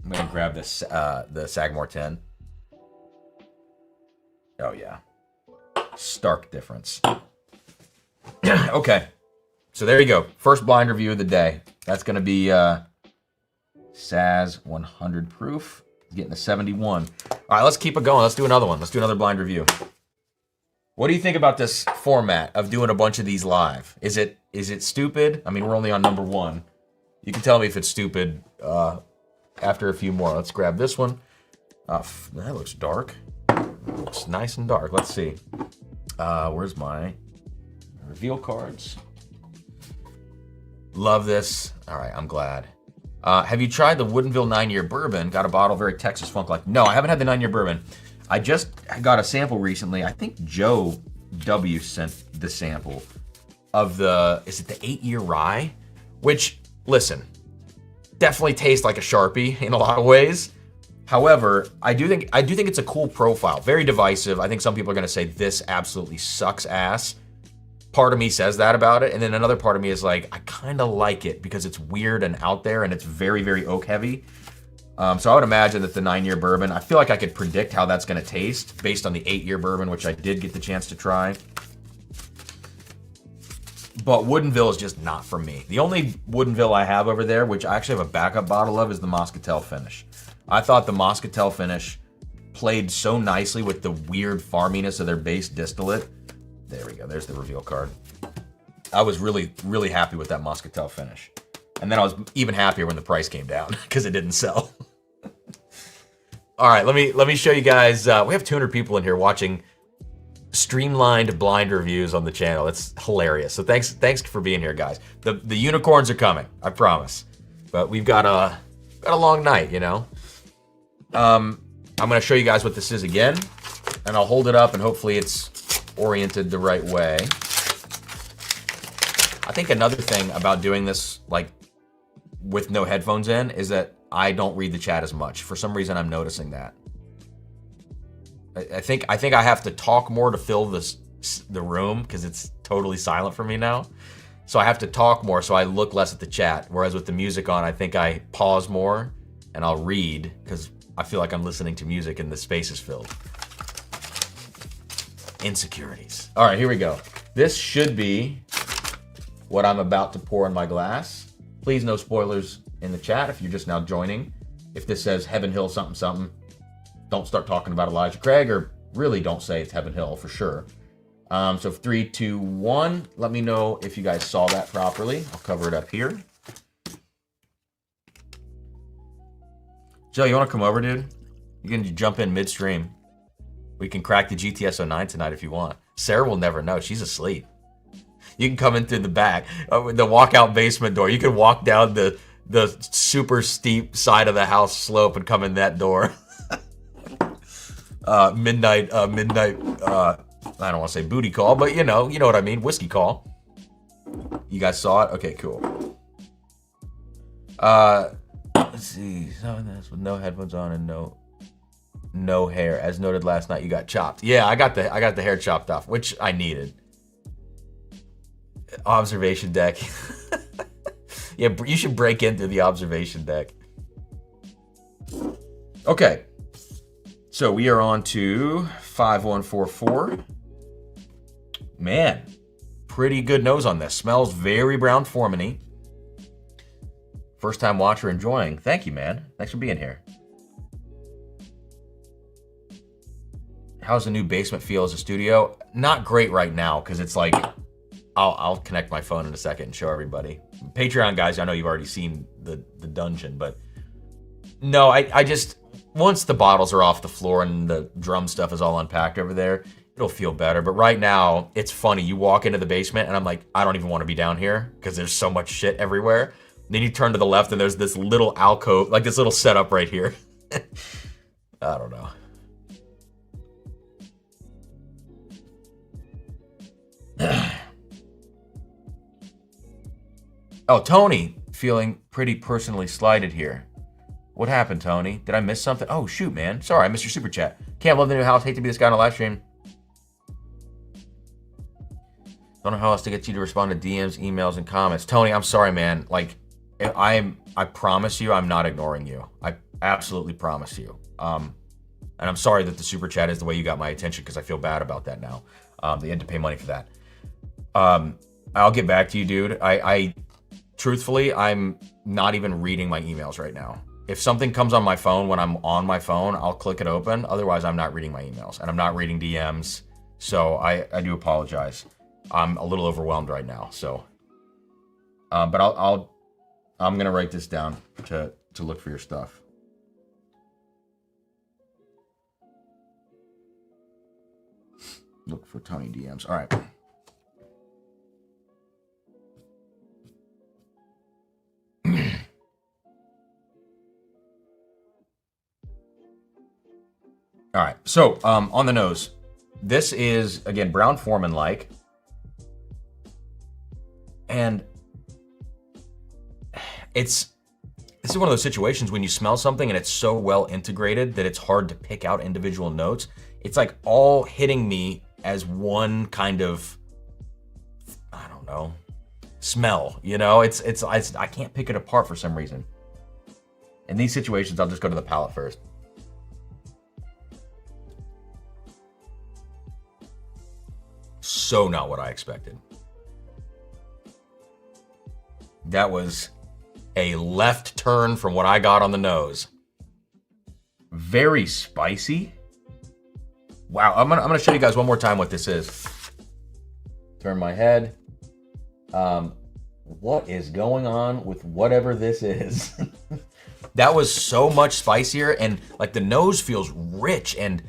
I'm gonna grab this, the Sagamore 10. Oh yeah. Stark difference. Okay, so there you go. First blind review of the day. That's gonna be Saz 100 proof. Getting a 71. All right, let's keep it going. Let's do another one. Let's do another blind review. What do you think about this format of doing a bunch of these live? Is it stupid? I mean, we're only on number 1. You can tell me if it's stupid after a few more. Let's grab this one. That looks dark. That looks nice and dark. Let's see. Where's my reveal cards? Love this. All right, I'm glad. Have you tried the Woodinville 9-year bourbon? Got a bottle, very Texas funk-like. No, I haven't had the 9-year bourbon. I just got a sample recently. I think Joe W. sent the sample of the, is it the 8-year rye? Which, listen, definitely tastes like a Sharpie in a lot of ways. However, I do think it's a cool profile. Very divisive. I think some people are going to say this absolutely sucks ass. Part of me says that about it, and then another part of me is like, I kind of like it because it's weird and out there, and it's very, very oak heavy. So I would imagine that the 9-year bourbon, I feel like I could predict how that's going to taste based on the 8-year bourbon, which I did get the chance to try. But Woodinville is just not for me. The only Woodinville I have over there, which I actually have a backup bottle of, is the Moscatel finish. I thought the Moscatel finish played so nicely with the weird farminess of their base distillate. There we go. There's the reveal card. I was really, really happy with that Moscatel finish. And then I was even happier when the price came down because it didn't sell. All right, let me show you guys. We have 200 people in here watching streamlined blind reviews on the channel. It's hilarious. So thanks for being here, guys. The unicorns are coming, I promise. But we've got a long night, you know. I'm gonna show you guys what this is again, and I'll hold it up and hopefully it's oriented the right way. I think another thing about doing this like with no headphones in is that I don't read the chat as much. For some reason, I'm noticing that. I think I have to talk more to fill the room because it's totally silent for me now. So I have to talk more so I look less at the chat. Whereas with the music on, I think I pause more and I'll read because I feel like I'm listening to music and the space is filled. Insecurities. All right, here we go. This should be what I'm about to pour in my glass. Please no spoilers in the chat if you're just now joining. If this says Heaven Hill something something, don't start talking about Elijah Craig, or really don't say it's Heaven Hill for sure. So 3, 2, 1. Let me know if you guys saw that properly. I'll cover it up here. Joe, you want to come over, dude? You can jump in midstream. We can crack the GTS 09 tonight if you want. Sarah will never know. She's asleep. You can come in through the back, the walkout basement door. You can walk down the super steep side of the house slope and come in that door. Midnight, I don't want to say booty call, but you know what I mean, whiskey call. You guys saw it? Okay, cool. Let's see, with no headphones on and no hair. As noted last night, you got chopped. Yeah, I got the hair chopped off, which I needed. Observation deck. Yeah, you should break into the observation deck. Okay. So we are on to 5144. Man, pretty good nose on this. Smells very brown formany. First time watcher enjoying. Thank you, man. Thanks for being here. How's the new basement feel as a studio? Not great right now because it's like, I'll connect my phone in a second and show everybody. Patreon guys, I know you've already seen the dungeon, but no, I just, once the bottles are off the floor and the drum stuff is all unpacked over there, it'll feel better. But right now, it's funny. You walk into the basement and I'm like, I don't even want to be down here because there's so much shit everywhere. Then you turn to the left and there's this little alcove, like this little setup right here. I don't know. Oh, Tony, feeling pretty personally slighted here. What happened, Tony? Did I miss something? Oh, shoot, man. Sorry, I missed your super chat. Can't love the new house. Hate to be this guy on a live stream. Don't know how else to get you to respond to DMs, emails, and comments. Tony, I'm sorry, man. Like, I promise you I'm not ignoring you. I absolutely promise you. And I'm sorry that the super chat is the way you got my attention because I feel bad about that now. They had to pay money for that. I'll get back to you, dude. Truthfully, I'm not even reading my emails right now. If something comes on my phone when I'm on my phone, I'll click it open. Otherwise, I'm not reading my emails and I'm not reading DMs. So I do apologize. I'm a little overwhelmed right now. So, but I'm gonna write this down to look for your stuff. Look for Tony DMs. All right. All right, so on the nose, this is, again, Brown Forman-like. And this is one of those situations when you smell something and it's so well integrated that it's hard to pick out individual notes. It's like all hitting me as one kind of, I don't know, smell, you know? It's I can't pick it apart for some reason. In these situations, I'll just go to the palate first. So not what I expected. That was a left turn from what I got on the nose. Very spicy. Wow, I'm gonna show you guys one more time what this is. Turn my head. What is going on with whatever this is? That was so much spicier, and like the nose feels rich and,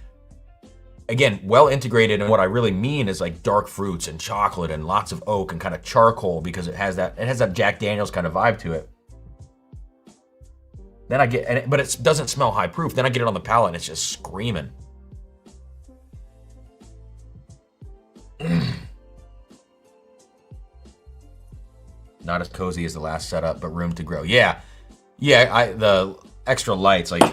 again, well integrated. And what I really mean is like dark fruits and chocolate and lots of oak and kind of charcoal, because it has that Jack Daniels kind of vibe to it. Then I get, but it doesn't smell high proof. Then I get it on the palate and it's just screaming. Not as cozy as the last setup, but room to grow. Yeah, the extra lights, like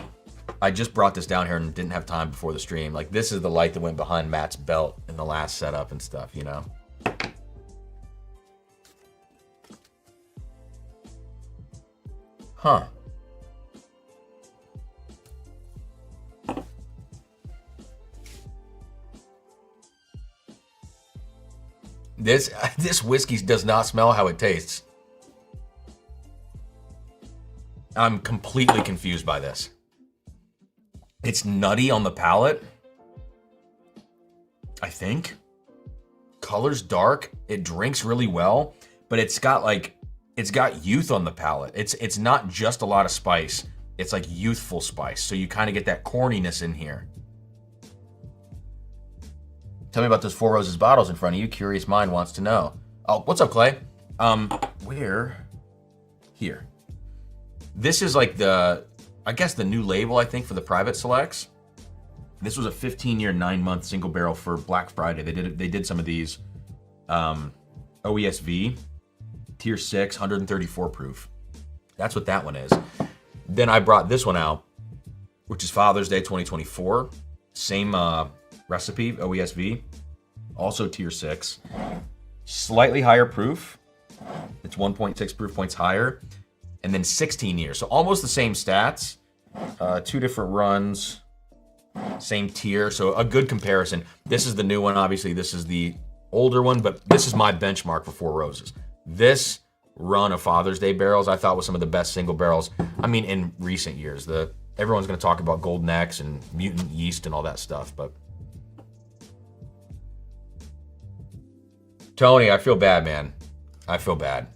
I just brought this down here and didn't have time before the stream. Like this is the light that went behind Matt's belt in the last setup and stuff, you know? Huh. This whiskey does not smell how it tastes. I'm completely confused by this. It's nutty on the palate, I think. Color's dark. It drinks really well, but it's got youth on the palate. It's not just a lot of spice. It's like youthful spice. So you kind of get that corniness in here. Tell me about those Four Roses bottles in front of you. Curious mind wants to know. Oh, what's up, Clay? Where? Here. This is like I guess the new label, I think, for the private selects. This was a 15-year, 9-month single barrel for Black Friday. They did some of these OESV, tier 6, 134 proof. That's what that one is. Then I brought this one out, which is Father's Day 2024. Same recipe, OESV, also tier 6. Slightly higher proof. It's 1.6 proof points higher. And then 16 years. So almost the same stats. 2 different runs. Same tier. So a good comparison. This is the new one. Obviously, this is the older one. But this is my benchmark for Four Roses. This run of Father's Day barrels I thought was some of the best single barrels. I mean, in recent years. Everyone's going to talk about Golden X and Mutant Yeast and all that stuff. But Tony, I feel bad, man. I feel bad.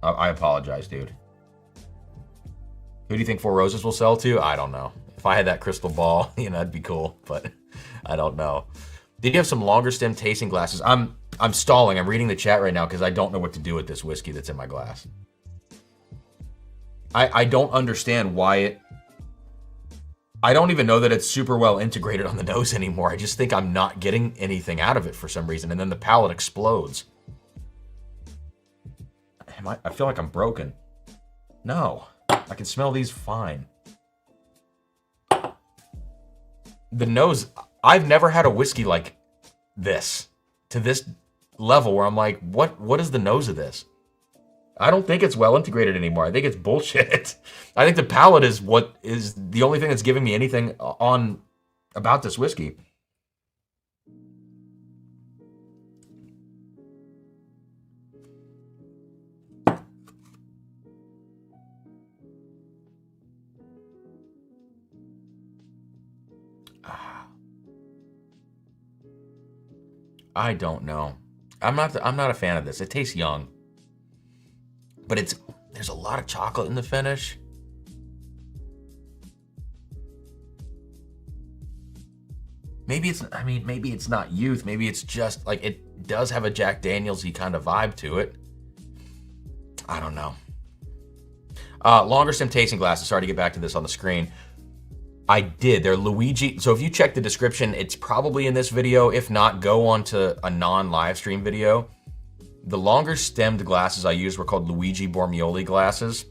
I apologize, dude. Who do you think Four Roses will sell to? I don't know. If I had that crystal ball, that'd be cool, but I don't know. Did you have some longer stem tasting glasses? I'm stalling. I'm reading the chat right now because I don't know what to do with this whiskey that's in my glass. I don't understand why I don't even know that it's super well integrated on the nose anymore. I just think I'm not getting anything out of it for some reason, and then the palate explodes. I feel like I'm broken. No, I can smell these fine. The nose, I've never had a whiskey like this, to this level where I'm like, what is the nose of this? I don't think it's well integrated anymore. I think it's bullshit. I think the palate is what is the only thing that's giving me anything on about this whiskey. I don't know. I'm not a fan of this. It tastes young. But there's a lot of chocolate in the finish. Maybe it's not youth. Maybe it's just like it does have a Jack Daniels-y kind of vibe to it. I don't know. Longer stem tasting glasses. Sorry to get back to this on the screen. I did. They're Luigi. So if you check the description, it's probably in this video. If not, go on to a non-live stream video. The longer stemmed glasses I used were called Luigi Bormioli glasses,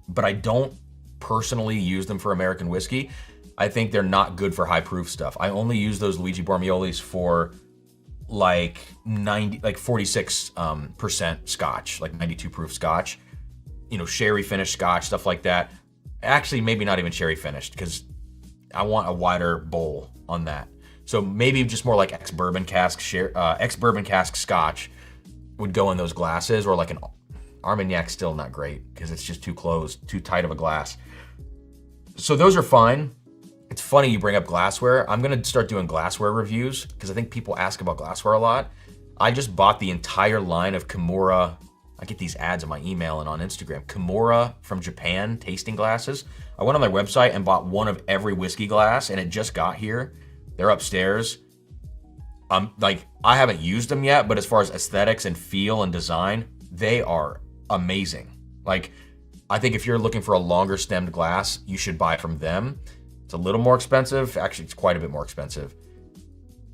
but I don't personally use them for American whiskey. I think they're not good for high proof stuff. I only use those Luigi Bormiolis for like 46% Scotch, like 92 proof Scotch, you know, sherry finished Scotch, stuff like that. Actually, maybe not even sherry finished, because I want a wider bowl on that. So maybe just more like ex-bourbon cask Scotch would go in those glasses, or like an Armagnac's still not great because it's just too closed, too tight of a glass. So those are fine. It's funny you bring up glassware. I'm gonna start doing glassware reviews because I think people ask about glassware a lot. I just bought the entire line of Kimura. I get these ads on my email and on Instagram. Kimura from Japan tasting glasses. I went on their website and bought one of every whiskey glass, and it just got here. They're upstairs. Like, I haven't used them yet, but as far as aesthetics and feel and design, they are amazing. Like, I think if you're looking for a longer stemmed glass, you should buy from them. It's a little more expensive. Actually, it's quite a bit more expensive.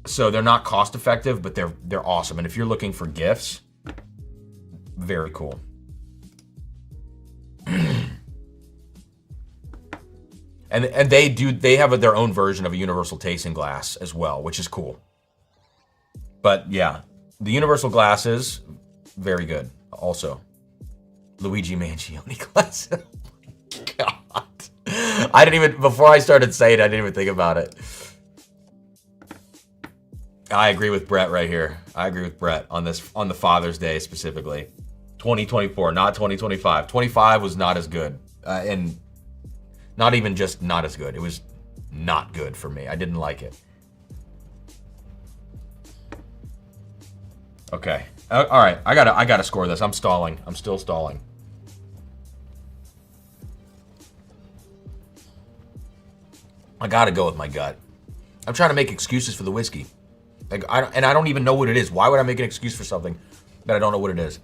So they're not cost effective, but they're awesome. And if you're looking for gifts, very cool. and they have their own version of a universal tasting glass as well, which is cool. But yeah, the universal glasses, very good. Also, Luigi Mangione glass. Oh my God. I didn't even, before I started saying it, I didn't even think about it. I agree with Brett right here. I agree with Brett on this, on the Father's Day specifically. 2024, not 2025. 25 was not as good. And not even just not as good. It was not good for me. I didn't like it. Okay. All right. I gotta score this. I'm stalling. I'm still stalling. I gotta go with my gut. I'm trying to make excuses for the whiskey. Like, I don't even know what it is. Why would I make an excuse for something that I don't know what it is?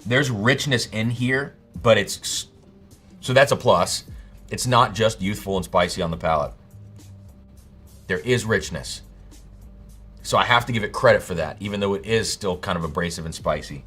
There's richness in here, but it's, so that's a plus. It's not just youthful and spicy on the palate. There is richness. So I have to give it credit for that, even though it is still kind of abrasive and spicy.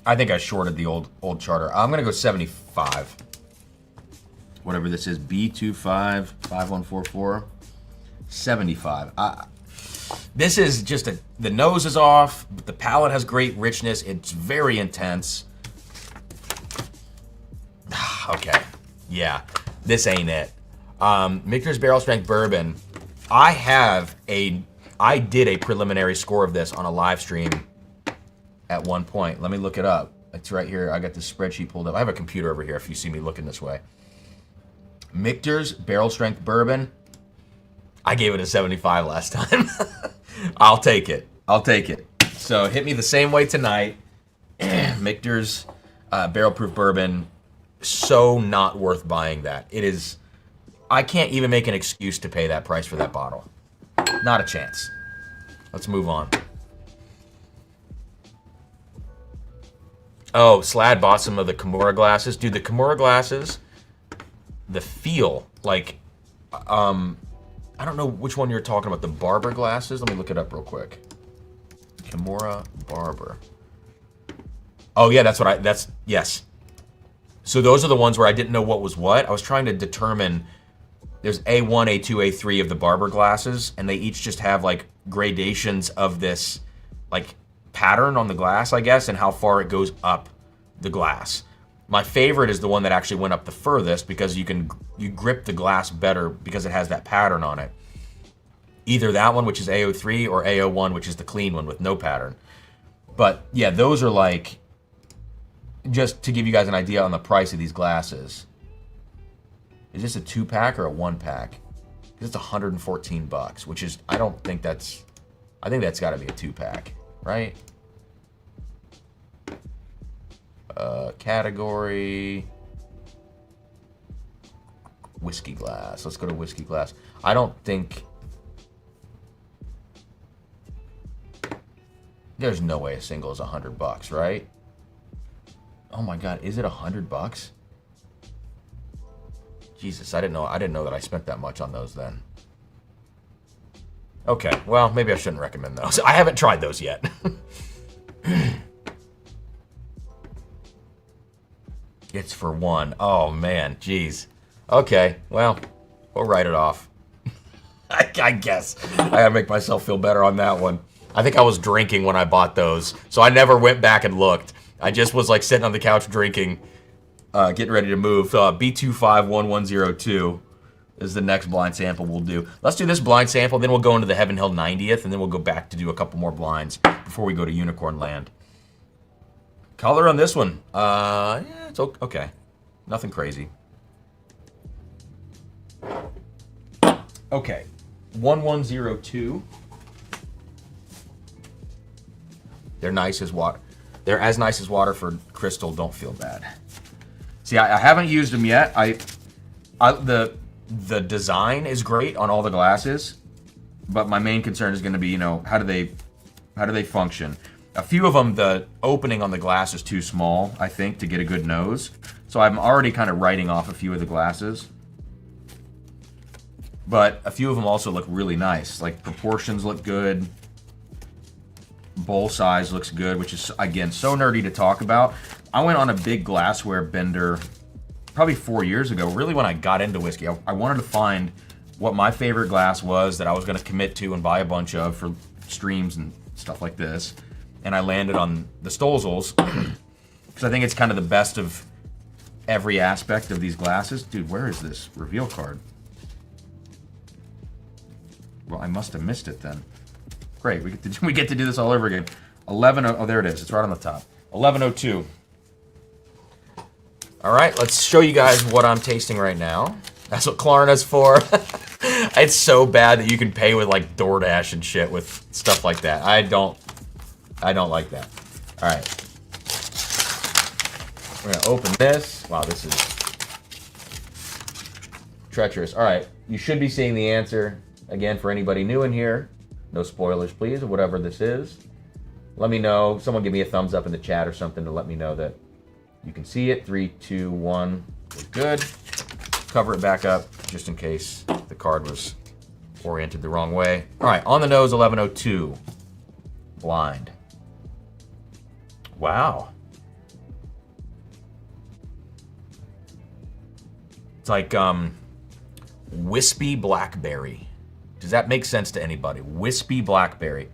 I think I shorted the old charter. I'm gonna go 75. Whatever this is, B255144. 75. This is just the nose is off, but the palate has great richness. It's very intense. Okay, yeah, this ain't it. Michter's Barrel Strength Bourbon. I did a preliminary score of this on a live stream at one point. Let me look it up. It's right here. I got the spreadsheet pulled up. I have a computer over here if you see me looking this way. Michter's Barrel Strength Bourbon. I gave it a 75 last time. I'll take it. I'll take it. So hit me the same way tonight. Michter's Barrel Proof Bourbon. So not worth buying that. It is. I can't even make an excuse to pay that price for that bottle. Not a chance. Let's move on. Oh, Slad bought some of the Kimura glasses. Dude, the Kimura glasses, the feel, like, I don't know which one you're talking about. The Barber glasses? Let me look it up real quick. Kimura Barber. Oh, yeah, yes. So those are the ones where I didn't know what was what. I was trying to determine, there's A1, A2, A3 of the Barber glasses, and they each just have, like, gradations of this, like, pattern on the glass, I guess, and how far it goes up the glass. My favorite is the one that actually went up the furthest because you grip the glass better because it has that pattern on it. Either that one, which is AO3, or AO1, which is the clean one with no pattern. But yeah, those are like, just to give you guys an idea on the price of these glasses. Is this a 2-pack or a 1-pack? Because it's 114 bucks, which is, I think that's gotta be a 2-pack. Right? Category. Whiskey glass. Let's go to whiskey glass. I don't think... There's no way a single is $100, right? Oh my God, is it $100? Jesus, I didn't know that I spent that much on those then. Okay, well, maybe I shouldn't recommend those. I haven't tried those yet. It's for one. Oh man, jeez. Okay, well, we'll write it off. I guess. I gotta make myself feel better on that one. I think I was drinking when I bought those, so I never went back and looked. I just was like sitting on the couch drinking, getting ready to move. B251102 is the next blind sample we'll do. Let's do this blind sample, then we'll go into the Heaven Hill 90th, and then we'll go back to do a couple more blinds before we go to Unicorn Land. Color on this one, yeah, it's okay. Nothing crazy. Okay, 1102. They're nice as water. They're as nice as water for crystal. Don't feel bad. See, I haven't used them yet. The design is great on all the glasses, but my main concern is going to be, you know, how do they function? A few of them, the opening on the glass is too small, I think, to get a good nose. So I'm already kind of writing off a few of the glasses. But a few of them also look really nice. Like proportions look good. Bowl size looks good, which is, again, so nerdy to talk about. I went on a big glassware bender probably 4 years ago, really when I got into whiskey. I wanted to find what my favorite glass was that I was going to commit to and buy a bunch of for streams and stuff like this. And I landed on the Stolzles because I think it's kind of the best of every aspect of these glasses. Dude, where is this reveal card? Well, I must have missed it then. Great, we get to do this all over again. 11, oh, there it is. It's right on the top. 1102. All right, let's show you guys what I'm tasting right now. That's what Klarna's for. It's so bad that you can pay with like DoorDash and shit with stuff like that. I don't like that. All right. We're gonna open this. Wow, this is treacherous. All right, you should be seeing the answer. Again, for anybody new in here, no spoilers, please, or whatever this is. Let me know. Someone give me a thumbs up in the chat or something to let me know that you can see it. 3, 2, 1. We're good. Cover it back up just in case the card was oriented the wrong way. All right, on the nose, 1102. Blind. Wow. It's like wispy blackberry. Does that make sense to anybody? Wispy blackberry.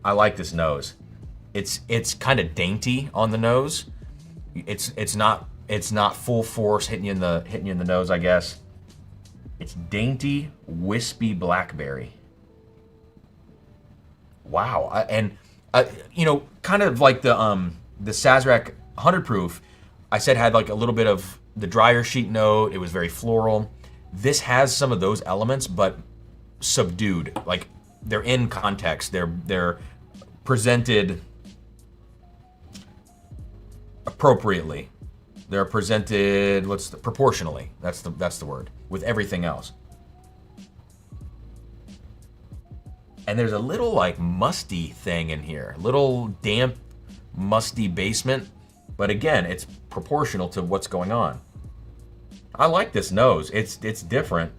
I like this nose. It's kind of dainty on the nose. It's not full force hitting you in the nose, I guess. It's dainty, wispy blackberry. Wow. You know, kind of like the Sazerac 100 proof, I said had like a little bit of the drier sheet note. It was very floral. This has some of those elements, but subdued. Like they're in context. They're presented appropriately. They're presented proportionally. That's the word with everything else. And there's a little like musty thing in here, little damp, musty basement. But again, it's proportional to what's going on. I like this nose. It's different.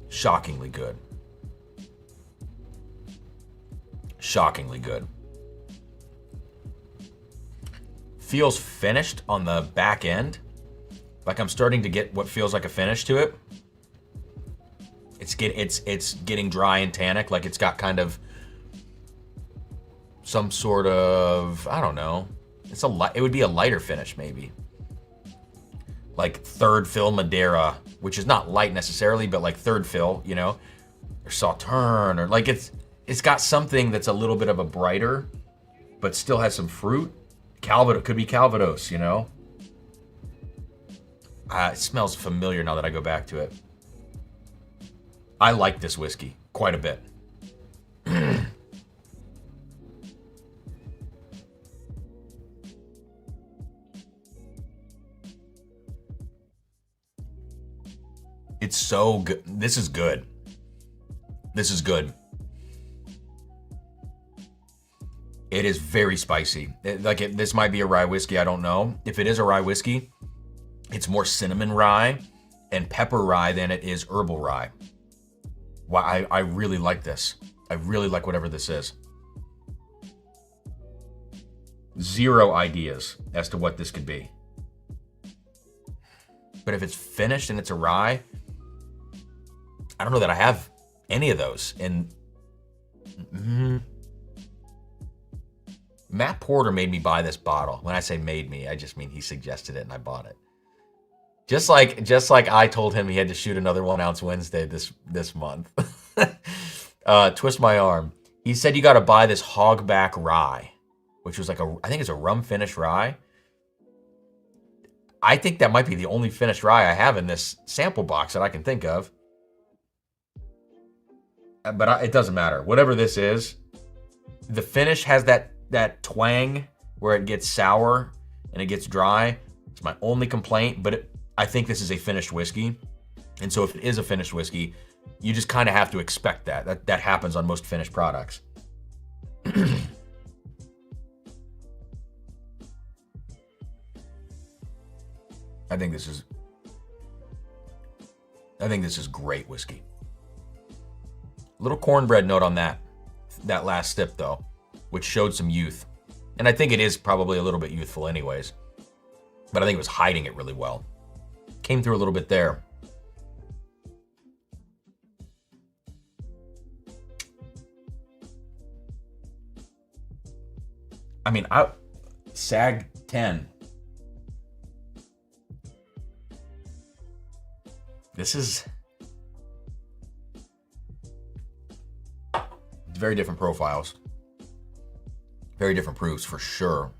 Shockingly good. Shockingly good. Feels finished on the back end. Like I'm starting to get what feels like a finish to it. It's getting dry and tannic, like it's got kind of some sort of, I don't know. It would be a lighter finish maybe. Like third fill Madeira, which is not light necessarily, but like third fill, you know, or Sauterne, or like it's got something that's a little bit of a brighter, but still has some fruit. Calvados, could be Calvados, you know. It smells familiar now that I go back to it. I like this whiskey quite a bit. It's so good. This is good. This is good. It is very spicy. This might be a rye whiskey, I don't know. If it is a rye whiskey, it's more cinnamon rye and pepper rye than it is herbal rye. Wow, I really like this. I really like whatever this is. Zero ideas as to what this could be. But if it's finished and it's a rye, I don't know that I have any of those. And Matt Porter made me buy this bottle. When I say made me, I just mean he suggested it and I bought it. Just like I told him he had to shoot another 1 ounce Wednesday this month. Twist my arm. He said you got to buy this Hogback Rye, which was like I think it's a rum finished rye. I think that might be the only finished rye I have in this sample box that I can think of. But it doesn't matter. Whatever this is, the finish has that twang where it gets sour and it gets dry. It's my only complaint, but I think this is a finished whiskey. And so if it is a finished whiskey, you just kind of have to expect that. That happens on most finished products. I think this is great whiskey. Little cornbread note on that last sip though, which showed some youth. And I think it is probably a little bit youthful anyways. But I think it was hiding it really well. Came through a little bit there. I mean, SAG 10. This is very different profiles. Very different proofs for sure.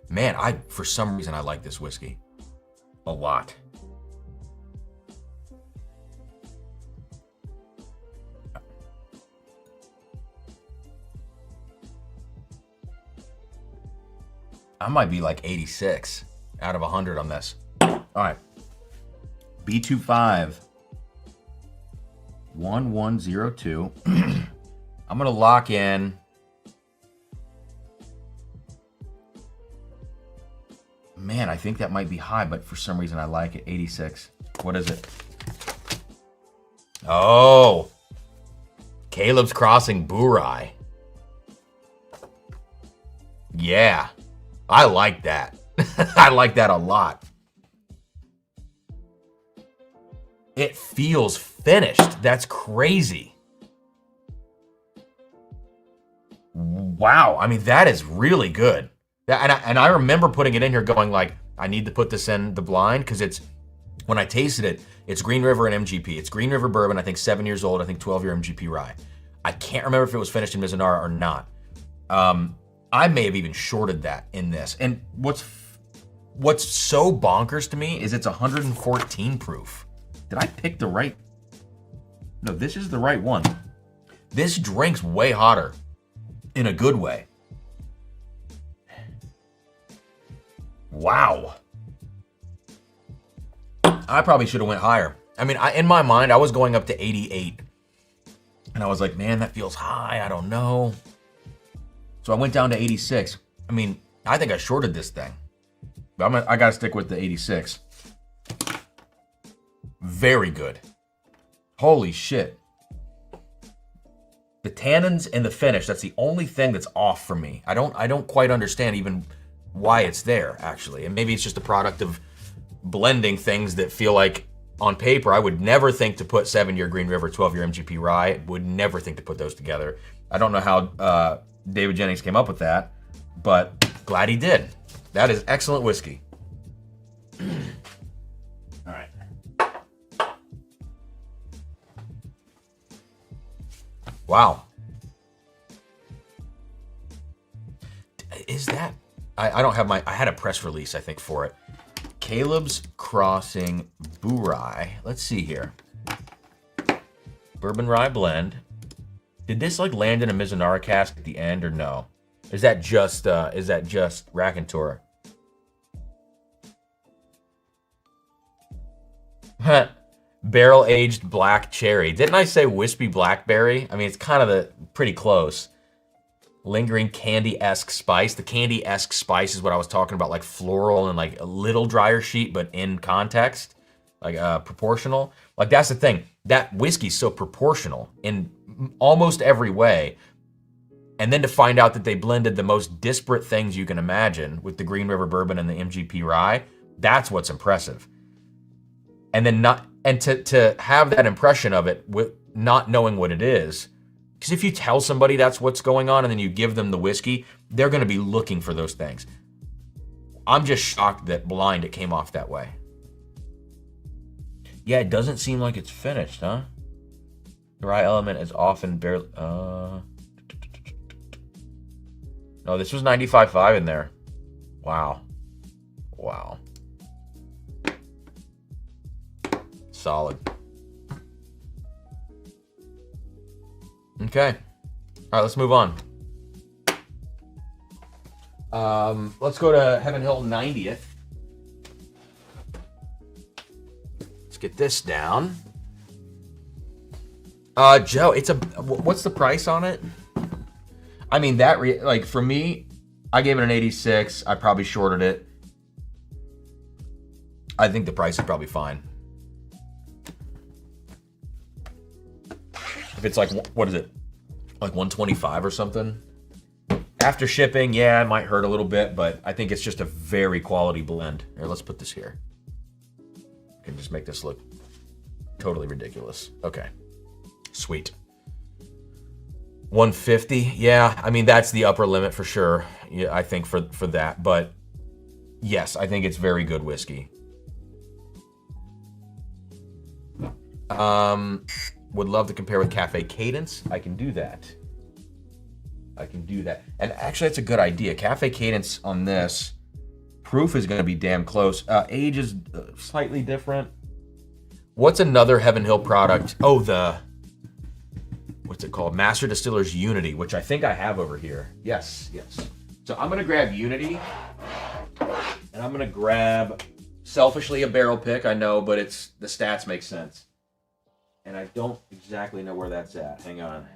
Man, for some reason I like this whiskey a lot. I might be like 86 out of 100 on this. All right. B25 1102. I'm gonna lock in. Man, I think that might be high, but for some reason I like it. 86. What is it? Oh, Caleb's Crossing Burai. Yeah, I like that. I like that a lot. It feels finished. That's crazy. Wow. I mean, that is really good. And I remember putting it in here going like, I need to put this in the blind because when I tasted it, it's Green River and MGP. It's Green River bourbon, I think 7 years old, I think 12-year MGP rye. I can't remember if it was finished in Mizunara or not. I may have even shorted that in this. And what's so bonkers to me is it's 114 proof. Did I pick the right? No, this is the right one. This drinks way hotter in a good way. Wow. I probably should have went higher. I mean, in my mind, I was going up to 88. And I was like, man, that feels high. I don't know. So I went down to 86. I mean, I think I shorted this thing. But I got to stick with the 86. Very good. Holy shit. The tannins and the finish, that's the only thing that's off for me. I don't quite understand even why it's there, actually. And maybe it's just a product of blending things that feel like, on paper, I would never think to put 7-year Green River, 12-year MGP Rye. Would never think to put those together. I don't know how David Jennings came up with that, but glad he did. That is excellent whiskey. All right. Wow. I don't have I had a press release, I think, for it. Caleb's Crossing Boo Rye. Let's see here. Bourbon Rye blend. Did this like land in a Mizunara cask at the end or no? Is that just Raconteur? Barrel aged black cherry. Didn't I say wispy blackberry? I mean, it's kind of pretty close. Lingering candy-esque spice. The candy-esque spice is what I was talking about, like floral and like a little drier sheet, but in context, like proportional. Like that's the thing. That whiskey's so proportional in almost every way. And then to find out that they blended the most disparate things you can imagine with the Green River Bourbon and the MGP Rye, that's what's impressive. And then to have that impression of it with not knowing what it is, because if you tell somebody that's what's going on and then you give them the whiskey, they're going to be looking for those things. I'm just shocked that blind it came off that way. Yeah, it doesn't seem like it's finished, huh? The rye element is often barely... No, this was 95.5 in there. Wow. Wow. Solid. Okay. All right, let's move on. Let's go to Heaven Hill 90th. Let's get this down. Joe, what's the price on it? I mean, like for me, I gave it an 86. I probably shorted it. I think the price is probably fine. If it's like, what is it? Like 125 or something? After shipping, yeah, it might hurt a little bit, but I think it's just a very quality blend. Here, let's put this here. I can just make this look totally ridiculous. Okay. Sweet. 150, yeah. I mean, that's the upper limit for sure. Yeah, I think for that. But yes, I think it's very good whiskey. Would love to compare with Cafe Cadence. I can do that. And actually, that's a good idea. Cafe Cadence on this, proof is going to be damn close. Age is slightly different. What's another Heaven Hill product? Oh, what's it called? Master Distiller's Unity, which I think I have over here. Yes. So I'm going to grab Unity, and I'm going to grab, selfishly, a barrel pick. I know, but the stats make sense. And I don't exactly know where that's at. Hang on.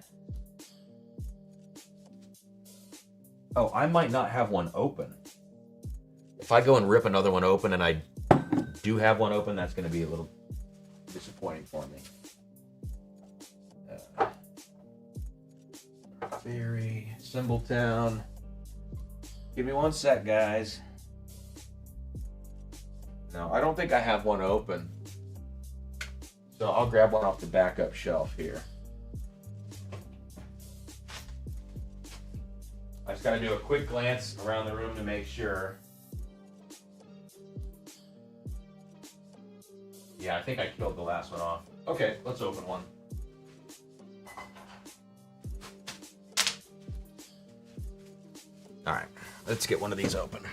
Oh, I might not have one open. If I go and rip another one open and I do have one open, that's going to be a little disappointing for me. Berry, Symboltown. Give me one sec, guys. No, I don't think I have one open. So I'll grab one off the backup shelf here. I just got to do a quick glance around the room to make sure. Yeah, I think I killed the last one off. Okay, let's open one. All right, let's get one of these open.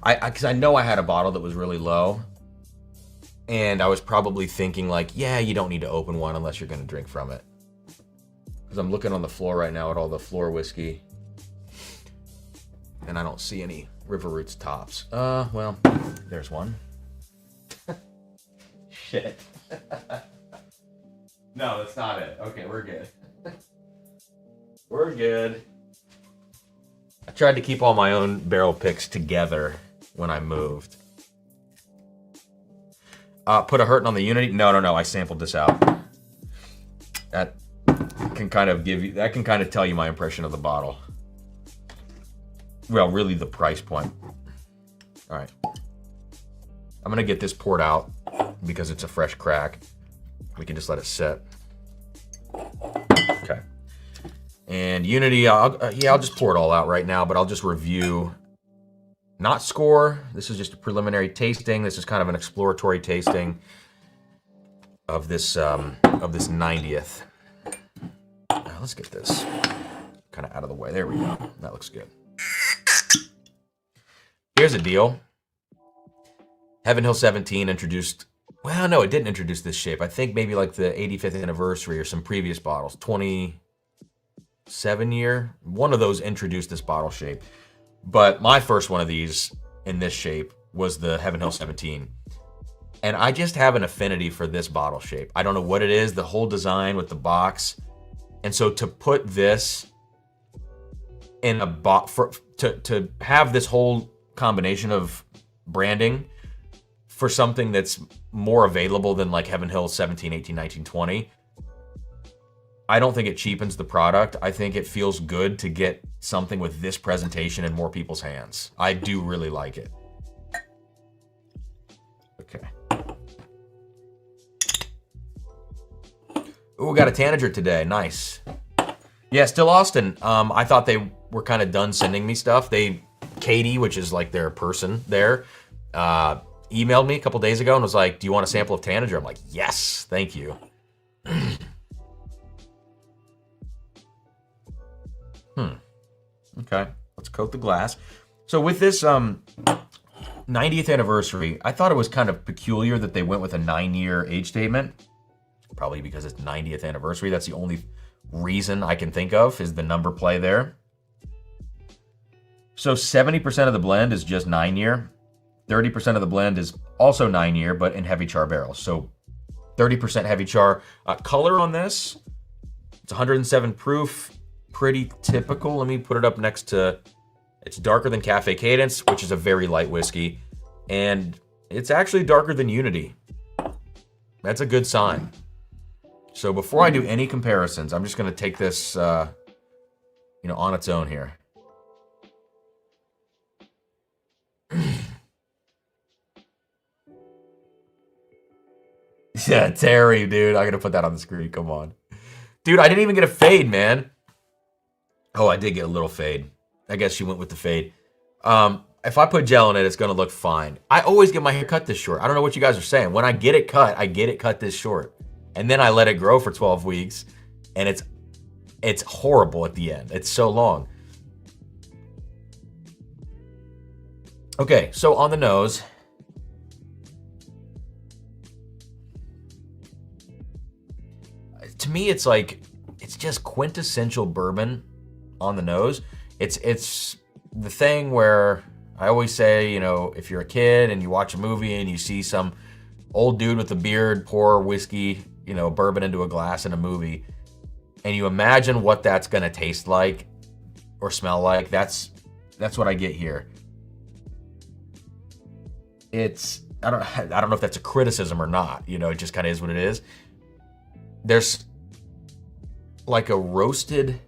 Because I know I had a bottle that was really low, and I was probably thinking like, yeah, you don't need to open one unless you're going to drink from it. Because I'm looking on the floor right now at all the floor whiskey, and I don't see any River Roots tops. Well, there's one. Shit. No, that's not it. Okay, we're good. We're good. I tried to keep all my own barrel picks together when I moved. Put a hurtin' on the Unity? No. I sampled this out. That can kind of tell you my impression of the bottle. Well, really the price point. All right. I'm gonna get this poured out because it's a fresh crack. We can just let it sit. Okay. And Unity, I'll just pour it all out right now, but I'll just review, not score. This is just a preliminary tasting. This is kind of an exploratory tasting of this 90th. let's get this kind of out of the way. There we go. That looks good. Here's the deal. Heaven Hill 17 introduced, well, no, it didn't introduce this shape. I think maybe like the 85th anniversary or some previous bottles, 27 year. One of those introduced this bottle shape. But my first one of these in this shape was the Heaven Hill 17. And I just have an affinity for this bottle shape. I don't know what it is, the whole design with the box. And so to put this in a box, to have this whole combination of branding for something that's more available than like Heaven Hill 17, 18, 19, 20, I don't think it cheapens the product. I think it feels good to get something with this presentation in more people's hands. I do really like it. Okay. Ooh, we got a tanager today. Nice. Yeah, still Austin. I thought they were kind of done sending me stuff. Katie, which is like their person there, emailed me a couple days ago and was like, do you want a sample of tanager? I'm like, yes, thank you. Okay, let's coat the glass. So with this 90th anniversary, I thought it was kind of peculiar that they went with a 9-year age statement. Probably because it's 90th anniversary. That's the only reason I can think of, is the number play there. So 70% of the blend is just 9-year. 30% of the blend is also 9-year, but in heavy char barrels. So 30% heavy char. Color on this, it's 107 proof. Pretty typical. Let me put it up next to, it's darker than Cafe Cadence, which is a very light whiskey. And it's actually darker than Unity. That's a good sign. So before I do any comparisons, I'm just going to take this, on its own here. Yeah, Terry, dude. I got to put that on the screen. Come on. Dude, I didn't even get a fade, man. Oh, I did get a little fade. I guess she went with the fade. If I put gel in it, it's going to look fine. I always get my hair cut this short. I don't know what you guys are saying. When I get it cut, I get it cut this short. And then I let it grow for 12 weeks. And it's horrible at the end. It's so long. Okay, so on the nose. To me, it's just quintessential bourbon on the nose. It's the thing where I always say, if you're a kid and you watch a movie and you see some old dude with a beard pour whiskey, bourbon into a glass in a movie, and you imagine what that's gonna taste like or smell like, that's what I get here. I don't know if that's a criticism or not. It just kind of is what it is. There's like a roasted,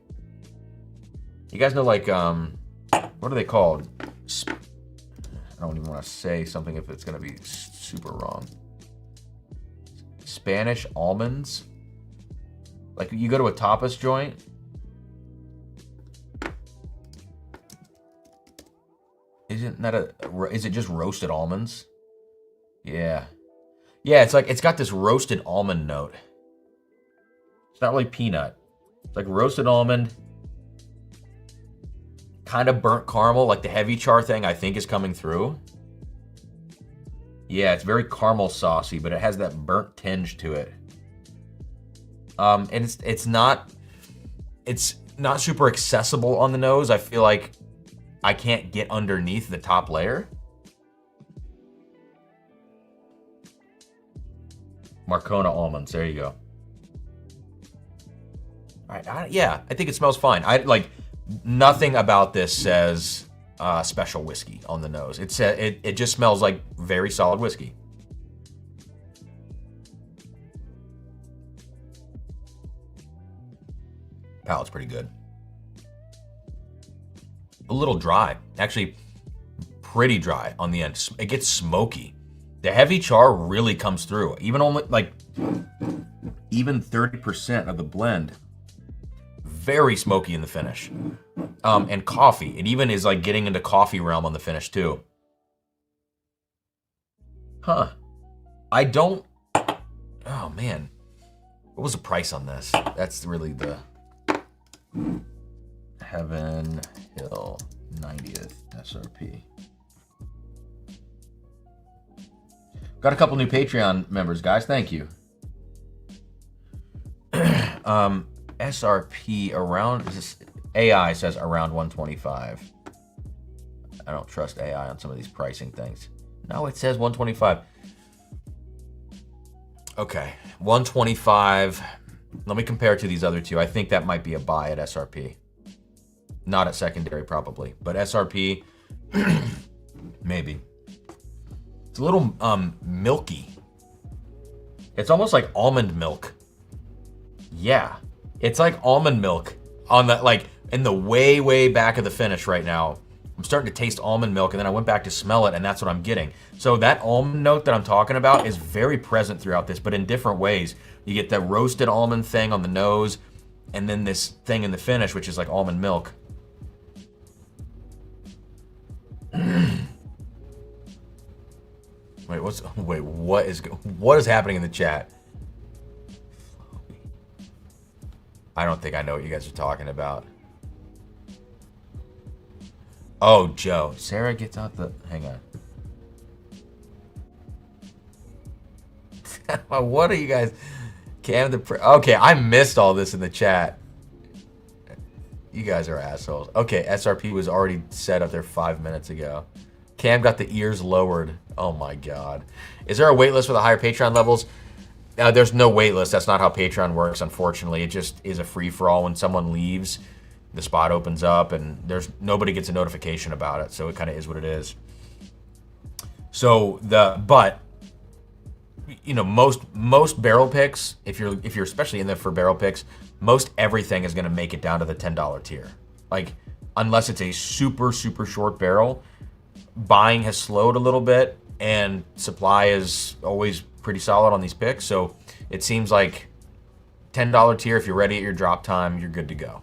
you guys know, like, what are they called? I don't even want to say something if it's going to be super wrong. Spanish almonds. Like, you go to a tapas joint. Is it just roasted almonds? Yeah. Yeah, it's got this roasted almond note. It's not really peanut. It's like roasted almond, kind of burnt caramel, like the heavy char thing I think is coming through. Yeah, it's very caramel saucy, but it has that burnt tinge to it. And it's not super accessible on the nose. I feel like I can't get underneath the top layer. Marcona almonds, there you go. All right, I think it smells fine. Nothing about this says special whiskey on the nose. It just smells like very solid whiskey. Palate's pretty good. A little dry, actually pretty dry on the end. It gets smoky. The heavy char really comes through. Even 30% of the blend, very smoky in the finish. And coffee. It even is like getting into coffee realm on the finish too. Huh. Oh man. What was the price on this? That's really the Heaven Hill 90th SRP. Got a couple new Patreon members, guys. Thank you. SRP around, AI says around 125. I don't trust AI on some of these pricing things. No, it says 125. Okay, 125. Let me compare it to these other two. I think that might be a buy at SRP. Not at secondary, probably. But SRP, maybe. It's a little milky. It's almost like almond milk. Yeah, it's like almond milk on the, like, in the way, way back of the finish right now. I'm starting to taste almond milk, and then I went back to smell it, and that's what I'm getting. So that almond note that I'm talking about is very present throughout this, but in different ways. You get that roasted almond thing on the nose, and then this thing in the finish, which is like almond milk. What is happening in the chat? I don't think I know what you guys are talking about. Oh, Joe. Sarah gets out the... Hang on. What are you guys... Okay, I missed all this in the chat. You guys are assholes. Okay, SRP was already set up there 5 minutes ago. Cam got the ears lowered. Oh my God. Is there a wait list for the higher Patreon levels? There's no wait list. That's not how Patreon works, unfortunately. It just is a free-for-all. When someone leaves, the spot opens up, and nobody gets a notification about it, so it kind of is what it is. So but you know, most barrel picks, if you're especially in there for barrel picks, most everything is going to make it down to the $10 tier. Like, unless it's a super short barrel, buying has slowed a little bit, and supply is always pretty solid on these picks. So it seems like $10 tier, if you're ready at your drop time, you're good to go.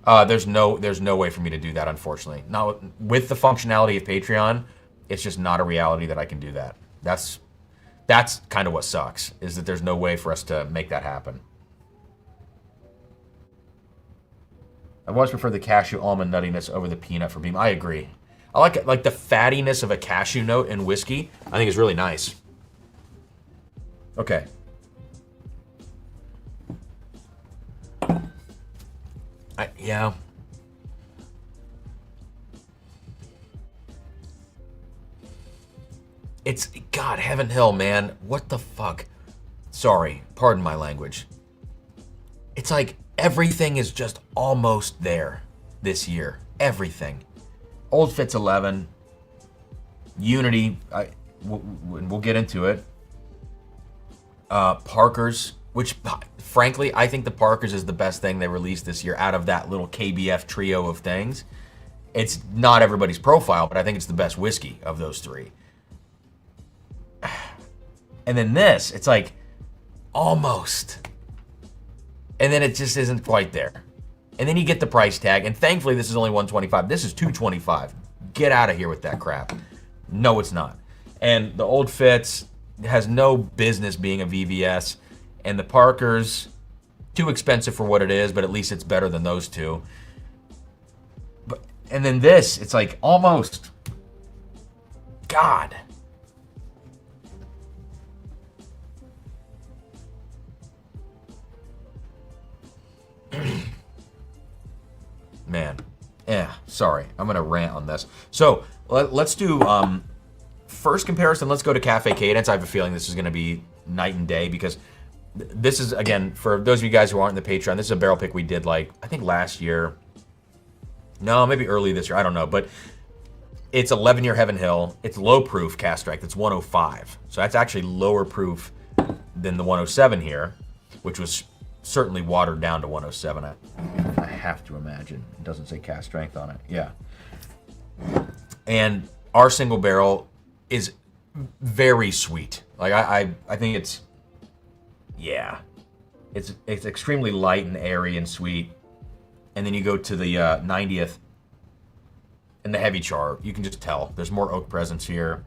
There's no way for me to do that, unfortunately. Not with the functionality of Patreon. It's just not a reality that I can do that. That's kind of what sucks, is that there's no way for us to make that happen. I always prefer the cashew almond nuttiness over the peanut for beam. I agree. I like it, like the fattiness of a cashew note in whiskey. I think is really nice. Okay. Yeah. It's, God, Heaven Hill, man. What the fuck? Sorry, pardon my language. It's like everything is just almost there this year. Everything. Old Fitz 11. Unity. We'll get into it. Parker's, which, frankly, I think the Parker's is the best thing they released this year out of that little KBF trio of things. It's not everybody's profile, but I think it's the best whiskey of those three. And then this, it's like almost. And then it just isn't quite there. And then you get the price tag, and thankfully this is only $125. This is $225. Get out of here with that crap. No, it's not. And the Old Fitz has no business being a VVS, and the Parker's too expensive for what it is, but at least it's better than those two. And then this, it's like almost. God. Man, sorry. I'm going to rant on this. So, let's do first comparison. Let's go to Cafe Cadence. I have a feeling this is going to be night and day, because this is, again, for those of you guys who aren't in the Patreon, this is a barrel pick we did, like, I think last year. No, maybe early this year. I don't know. But it's 11-year Heaven Hill. It's low proof cast strength. It's 105. So that's actually lower proof than the 107 here, which was certainly watered down to 107. I have to imagine. It doesn't say cast strength on it. Yeah. And our single barrel is very sweet. Like, I think it's, yeah. It's extremely light and airy and sweet. And then you go to the 90th and the heavy char. You can just tell. There's more oak presence here.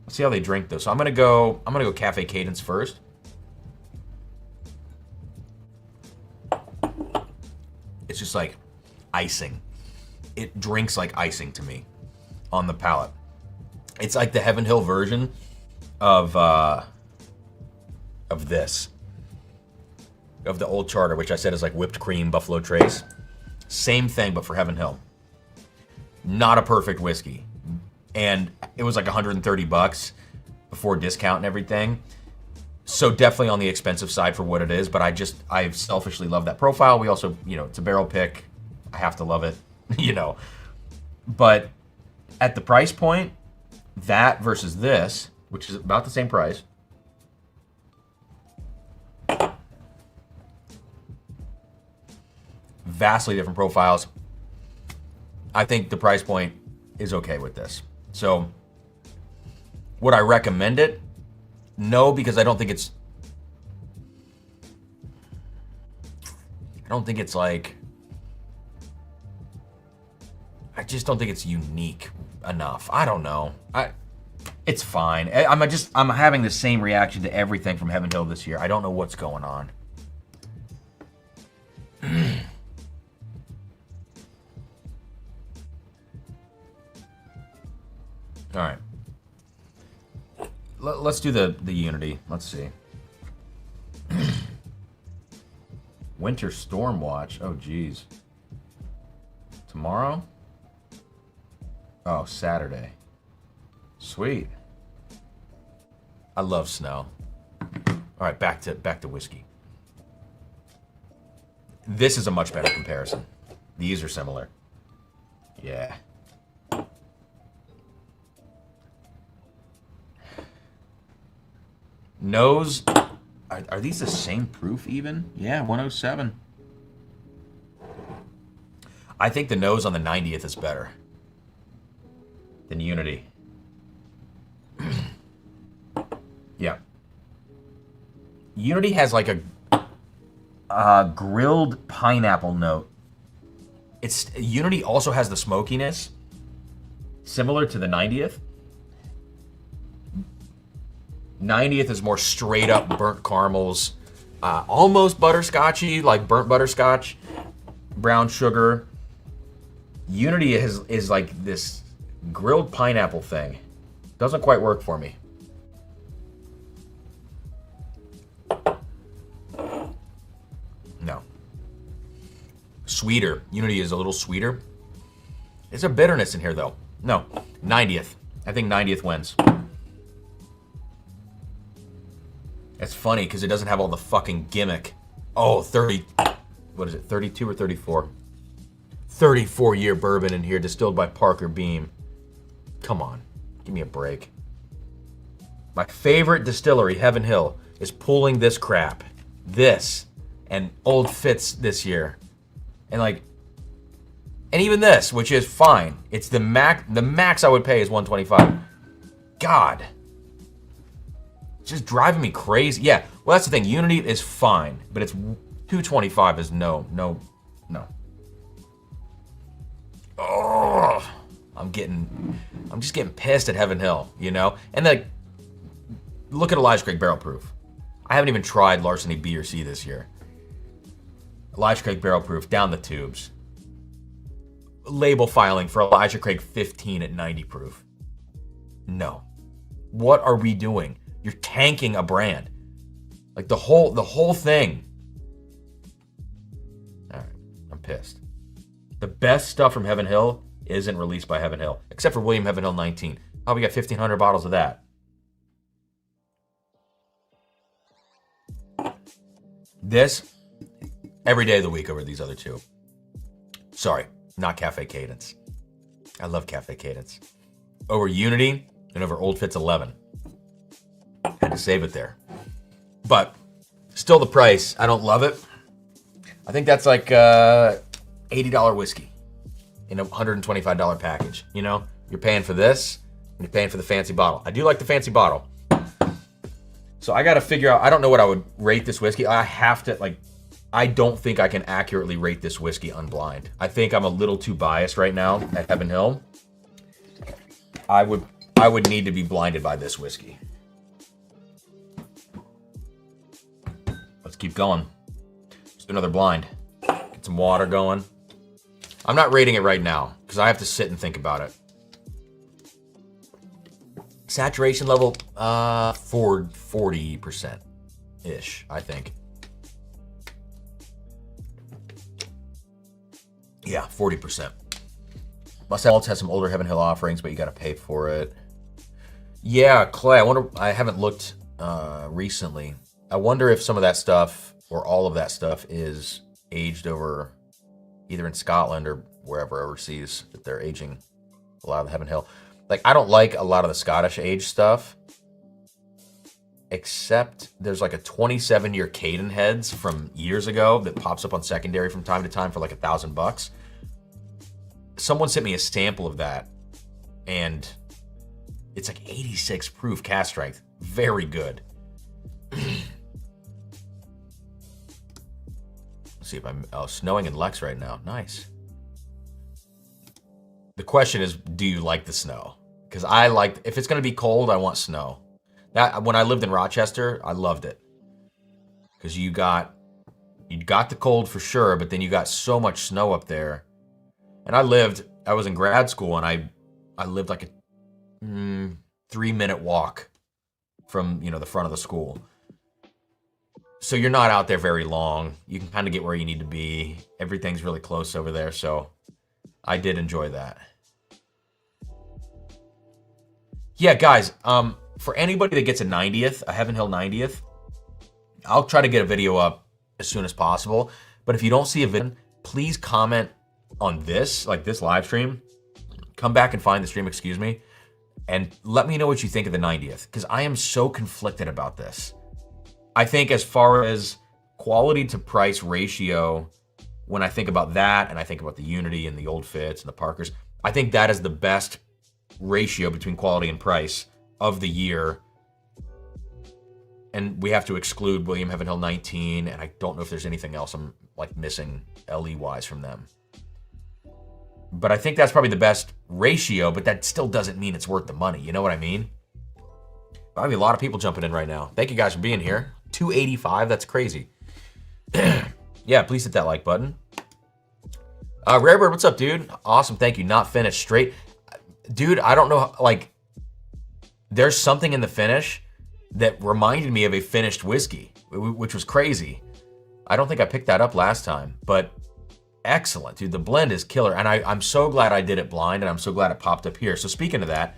Let's see how they drink, though. So I'm gonna go Cafe Cadence first. It's just like icing. It drinks like icing to me on the palate. It's like the Heaven Hill version of this. Of the Old Charter, which I said is like whipped cream, Buffalo Trace. Same thing, but for Heaven Hill. Not a perfect whiskey. And it was like 130 bucks before discount and everything. So definitely on the expensive side for what it is, but I selfishly love that profile. We also, you know, it's a barrel pick. I have to love it, you know. But at the price point, that versus this, which is about the same price. Vastly different profiles. I think the price point is okay with this. So, would I recommend it? No, because I don't think it's like, I just don't think it's unique enough. I don't know. It's fine. I'm having the same reaction to everything from Heaven Hill this year. I don't know what's going on. All right. Let's do the Unity. Let's see. Winter Storm Watch. Oh, geez. Tomorrow? Oh, Saturday. Sweet. I love snow. All right, back to whiskey. This is a much better comparison. These are similar. Yeah. Nose, are these the same proof even? Yeah, 107. I think the nose on the 90th is better than Unity. Yeah. Unity has like a grilled pineapple note. Unity also has the smokiness, similar to the 90th. 90th is more straight up burnt caramels, almost butterscotchy, like burnt butterscotch, brown sugar. Unity is like this grilled pineapple thing. Doesn't quite work for me. No. Sweeter. Unity is a little sweeter. There's a bitterness in here though. No. 90th. I think 90th wins. It's funny because it doesn't have all the fucking gimmick. Oh, 30, what is it, 32 or 34? 34-year bourbon in here, distilled by Parker Beam. Come on, give me a break. My favorite distillery, Heaven Hill, is pulling this crap. This, and Old Fitz this year. And even this, which is fine. It's the max I would pay is 125. God. Just driving me crazy. Yeah, well, that's the thing. Unity is fine, but it's 225 is no. Oh, I'm just getting pissed at Heaven Hill, you know? And look at Elijah Craig Barrel Proof. I haven't even tried Larceny B or C this year. Elijah Craig Barrel Proof, down the tubes. Label filing for Elijah Craig 15 at 90 proof. No. What are we doing? You're tanking a brand. Like the whole thing. All right, I'm pissed. The best stuff from Heaven Hill isn't released by Heaven Hill, except for William Heaven Hill 19. Oh, we got 1,500 bottles of that. This, every day of the week over these other two. Sorry, not Cafe Cadence. I love Cafe Cadence. Over Unity and over Old Fitz 11. Had to save it there. But still the price, I don't love it. I think that's like $80 whiskey in a $125 package. You know, you're paying for this and you're paying for the fancy bottle. I do like the fancy bottle. So I got to figure out, I don't know what I would rate this whiskey. I have to, I don't think I can accurately rate this whiskey unblind. I think I'm a little too biased right now at Heaven Hill. I would need to be blinded by this whiskey. Let's keep going. Just another blind. Get some water going. I'm not rating it right now because I have to sit and think about it. Saturation level, 40%-ish, I think. Yeah, 40%. Must have has some older Heaven Hill offerings, but you got to pay for it. Yeah, Clay. I wonder. I haven't looked recently. I wonder if some of that stuff or all of that stuff is aged over, either in Scotland or wherever overseas that they're aging a lot of the Heaven Hill. Like, I don't like a lot of the Scottish age stuff, except there's like a 27-year Caden Heads from years ago that pops up on secondary from time to time for like $1,000. Someone sent me a sample of that, and it's like 86 proof cast strength. Very good. Let's see if I'm snowing in Lex right now. Nice. The question is, do you like the snow? Because I like, if it's going to be cold, I want snow. That when I lived in Rochester, I loved it. Because you got the cold for sure, but then you got so much snow up there. And I was in grad school, and I lived like a 3-minute walk from, the front of the school. So you're not out there very long. You can kind of get where you need to be. Everything's really close over there, so I did enjoy that. Yeah, guys, for anybody that gets a 90th, a Heaven Hill 90th, I'll try to get a video up as soon as possible. But if you don't see a video, please comment on this, like this live stream. Come back and find the stream, excuse me, and let me know what you think of the 90th, because I am so conflicted about this. I think as far as quality to price ratio, when I think about that and I think about the Unity and the Old Fits and the Parkers, I think that is the best ratio between quality and price of the year. And we have to exclude William Heaven Hill 19, and I don't know if there's anything else I'm like missing LE-wise from them. But I think that's probably the best ratio, but that still doesn't mean it's worth the money. You know what I mean? Probably a lot of people jumping in right now. Thank you guys for being here. 285, that's crazy. Yeah, please hit that like button. Rarebird, what's up, dude? Awesome, thank you. Not finished, straight. Dude, I don't know, like, there's something in the finish that reminded me of a finished whiskey, which was crazy. I don't think I picked that up last time, but excellent, dude. The blend is killer, and I'm so glad I did it blind, and I'm so glad it popped up here. So speaking of that,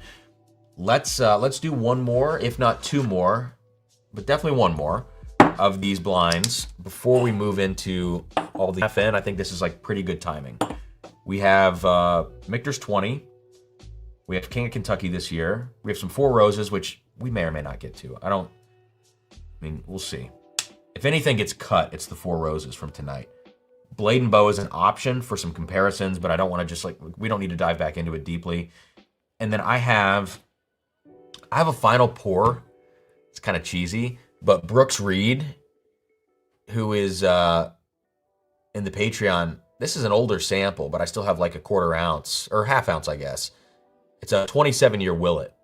let's do one more, if not two more, but definitely one more of these blinds before we move into all the FN. I think this is like pretty good timing. We have Michter's 20. We have King of Kentucky this year. We have some Four Roses, which we may or may not get to. I mean, we'll see. If anything gets cut, it's the Four Roses from tonight. Blade and Bow is an option for some comparisons, but I don't want to just we don't need to dive back into it deeply. And then I have a final pour. It's kind of cheesy, but Brooks Reed, who is in the Patreon, this is an older sample, but I still have like a 1/4 ounce, or half ounce, I guess. It's a 27-year Willet,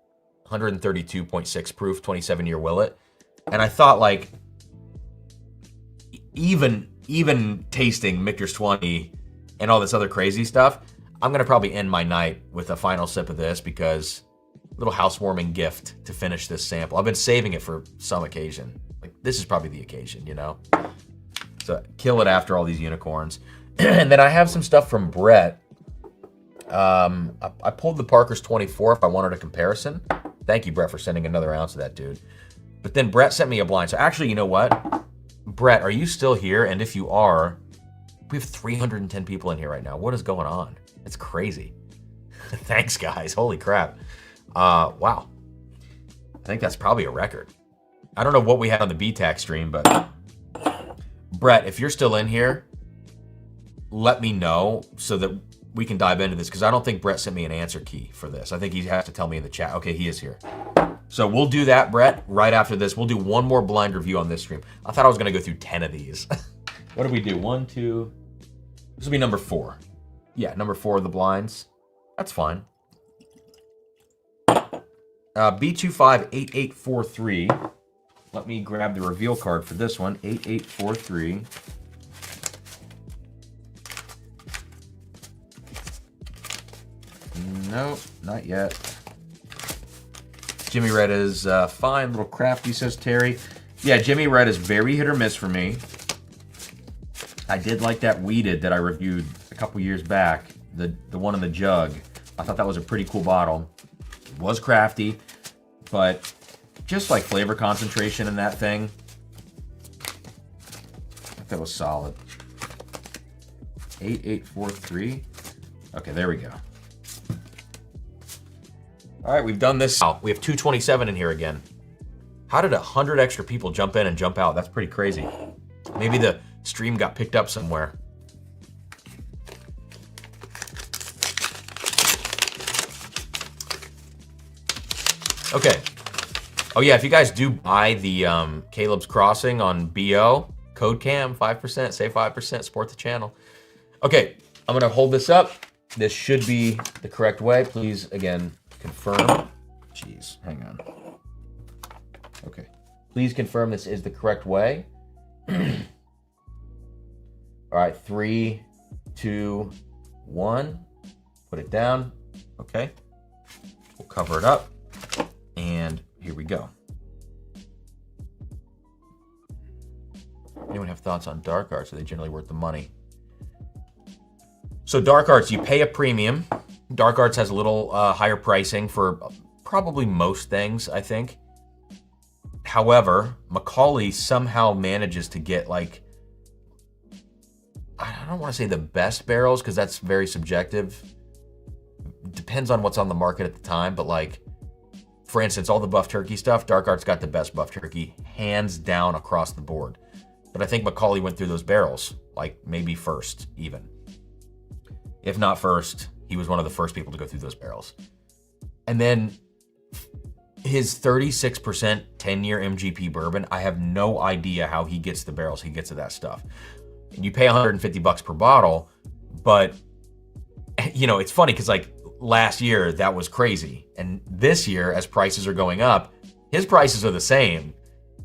132.6 proof, 27-year Willet. And I thought, like, even tasting Michter's 20 and all this other crazy stuff, I'm going to probably end my night with a final sip of this, because little housewarming gift to finish this sample. I've been saving it for some occasion. Like, this is probably the occasion, you know? So kill it after all these unicorns. And then I have some stuff from Brett. I pulled the Parker's 24 if I wanted a comparison. Thank you, Brett, for sending another ounce of that, dude. But then Brett sent me a blind. So actually, you know what? Brett, are you still here? And if you are, we have 310 people in here right now. What is going on? It's crazy. Thanks, guys. Holy crap. Wow. I think that's probably a record. I don't know what we had on the BTAC stream, but Brett, if you're still in here, let me know so that we can dive into this, because I don't think Brett sent me an answer key for this. I think he has to tell me in the chat. Okay, he is here. So we'll do that, Brett, right after this. We'll do one more blind review on this stream. I thought I was going to go through 10 of these. What did we do? 1, 2. This will be number 4. Yeah, number 4 of the blinds. That's fine. B258843. Let me grab the reveal card for this one. 8843. No, not yet. Jimmy Red is fine, little crafty, says Terry. Yeah, Jimmy Red is very hit or miss for me. I did like that weeded that I reviewed a couple years back, the one in the jug. I thought that was a pretty cool bottle. It was crafty, but just like flavor concentration in that thing, I thought that was solid. 8843. Okay, there we go. All right, we've done this. We have 227 in here again. How did 100 extra people jump in and jump out? That's pretty crazy. Maybe the stream got picked up somewhere. Okay. Oh yeah, if you guys do buy the Caleb's Crossing on BO, code CAM, 5%, save 5%, support the channel. Okay, I'm gonna hold this up. This should be the correct way. Please, again, confirm. Jeez, hang on. Okay, please confirm this is the correct way. All right, 3, 2, 1. Put it down. Okay, we'll cover it up. And here we go. Anyone have thoughts on dark arts? Are they generally worth the money? So dark arts, you pay a premium. Dark arts has a little higher pricing for probably most things, I think. However, Macaulay somehow manages to get like, I don't want to say the best barrels because that's very subjective. Depends on what's on the market at the time, but like, for instance, all the buff turkey stuff, Dark Art's got the best buff turkey, hands down across the board. But I think Macaulay went through those barrels, like maybe first even. If not first, he was one of the first people to go through those barrels. And then his 36% 10-year MGP bourbon, I have no idea how he gets the barrels he gets of that stuff. And you pay $150 per bottle, but you know, it's funny because like last year that was crazy. And this year, as prices are going up, his prices are the same.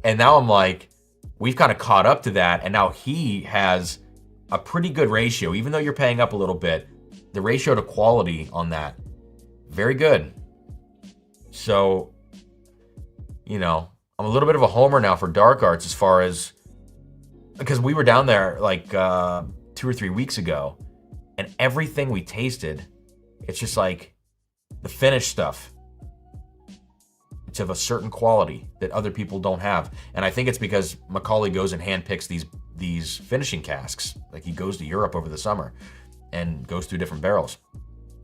And now I'm like, we've kind of caught up to that. And now he has a pretty good ratio, even though you're paying up a little bit, the ratio to quality on that, very good. So, you know, I'm a little bit of a homer now for Dark Arts as far as, because we were down there like 2 or 3 weeks ago, and everything we tasted, it's just like the finished stuff. It's of a certain quality that other people don't have. And I think it's because Macaulay goes and handpicks these finishing casks. Like he goes to Europe over the summer and goes through different barrels.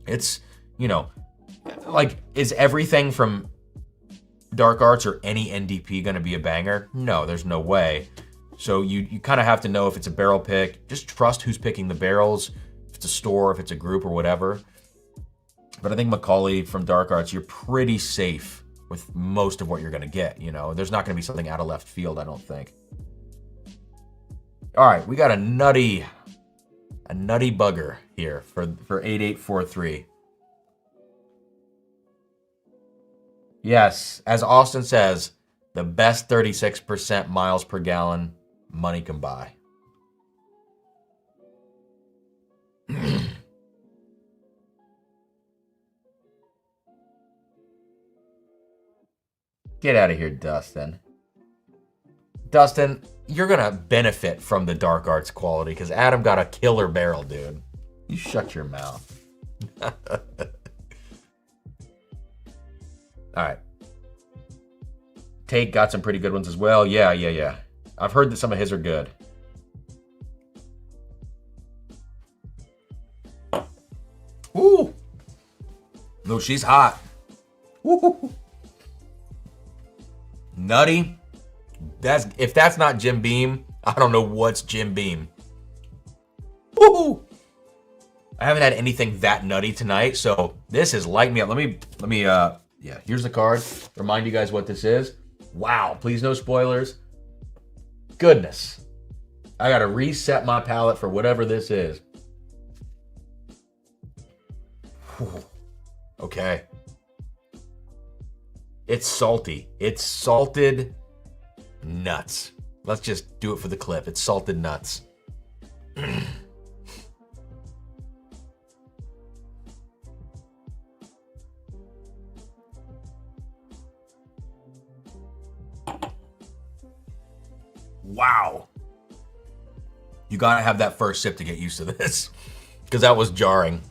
It's, you know, like, is everything from Dark Arts or any NDP gonna be a banger? No, there's no way. So you kind of have to know if it's a barrel pick. Just trust who's picking the barrels. If it's a store, if it's a group or whatever. But I think Macaulay from Dark Arts, you're pretty safe with most of what you're gonna get, you know? There's not gonna be something out of left field, I don't think. All right, we got a nutty bugger here for 8843. Yes, as Austin says, the best 36% miles per gallon money can buy. Get out of here, Dustin. Dustin, you're gonna benefit from the Dark Arts quality because Adam got a killer barrel, dude. You shut your mouth. All right. Tate got some pretty good ones as well. Yeah. I've heard that some of his are good. Ooh. No, she's hot. Woo. Nutty. If that's not Jim Beam, I don't know what's Jim Beam. Woo! I haven't had anything that nutty tonight, so this is lighting me up. Let me yeah, here's the card. Remind you guys what this is. Wow, please no spoilers. Goodness. I gotta reset my palate for whatever this is. Whew. Okay. It's salty. It's salted nuts. Let's just do it for the clip. It's salted nuts. Wow. You gotta have that first sip to get used to this, because that was jarring.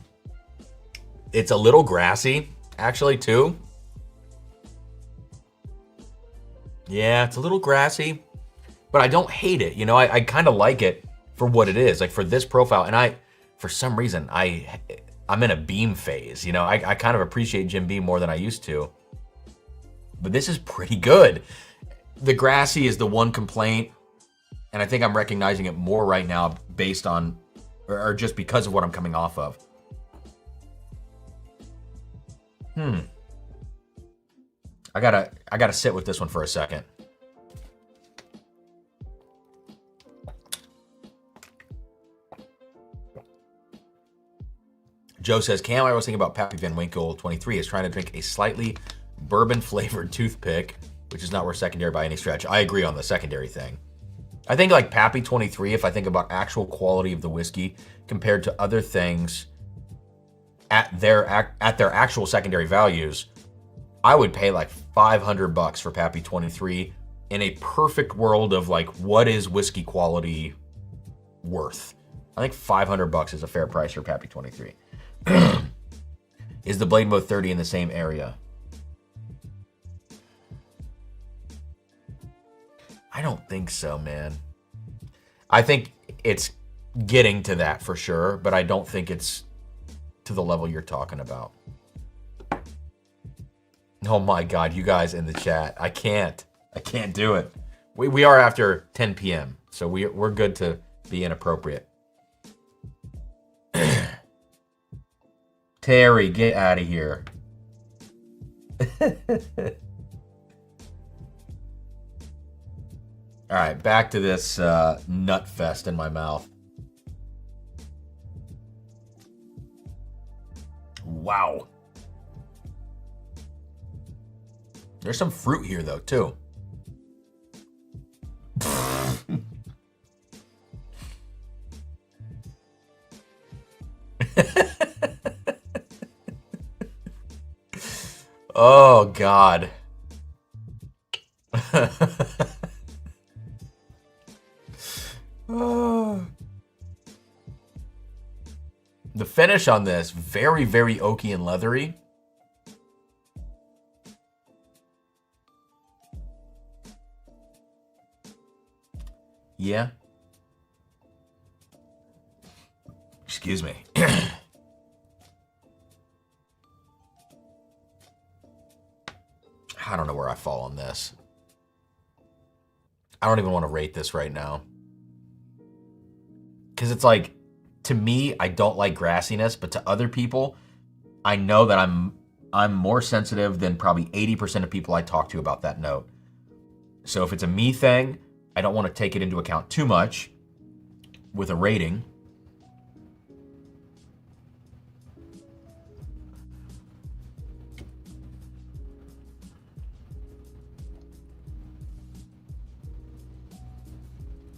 It's a little grassy, actually, too. Yeah, it's a little grassy, but I don't hate it. You know, I kind of like it for what it is, like for this profile. And for some reason, I'm in a Beam phase. You know, I kind of appreciate Jim Beam more than I used to. But this is pretty good. The grassy is the one complaint. And I think I'm recognizing it more right now based on, or just because of what I'm coming off of. I gotta sit with this one for a second. Joe says, Cam, I was thinking about Pappy Van Winkle 23 is trying to drink a slightly bourbon-flavored toothpick, which is not worth secondary by any stretch. I agree on the secondary thing. I think like Pappy 23, if I think about actual quality of the whiskey compared to other things at their actual secondary values, I would pay like $500 for Pappy 23 in a perfect world of like, what is whiskey quality worth? I think $500 is a fair price for Pappy 23. Is the Blade Mode 30 in the same area? I don't think so, man. I think it's getting to that for sure, but I don't think it's to the level you're talking about. Oh my God, you guys in the chat. I can't do it. We are after 10 p.m., so we're good to be inappropriate. Terry, get out of here. All right, back to this nut fest in my mouth. Wow. There's some fruit here, though, too. Oh, God. The finish on this, very, very oaky and leathery. Yeah. Excuse me. I don't know where I fall on this. I don't even want to rate this right now. Because it's like, to me, I don't like grassiness, but to other people, I know that I'm more sensitive than probably 80% of people I talk to about that note. So if it's a me thing, I don't want to take it into account too much with a rating.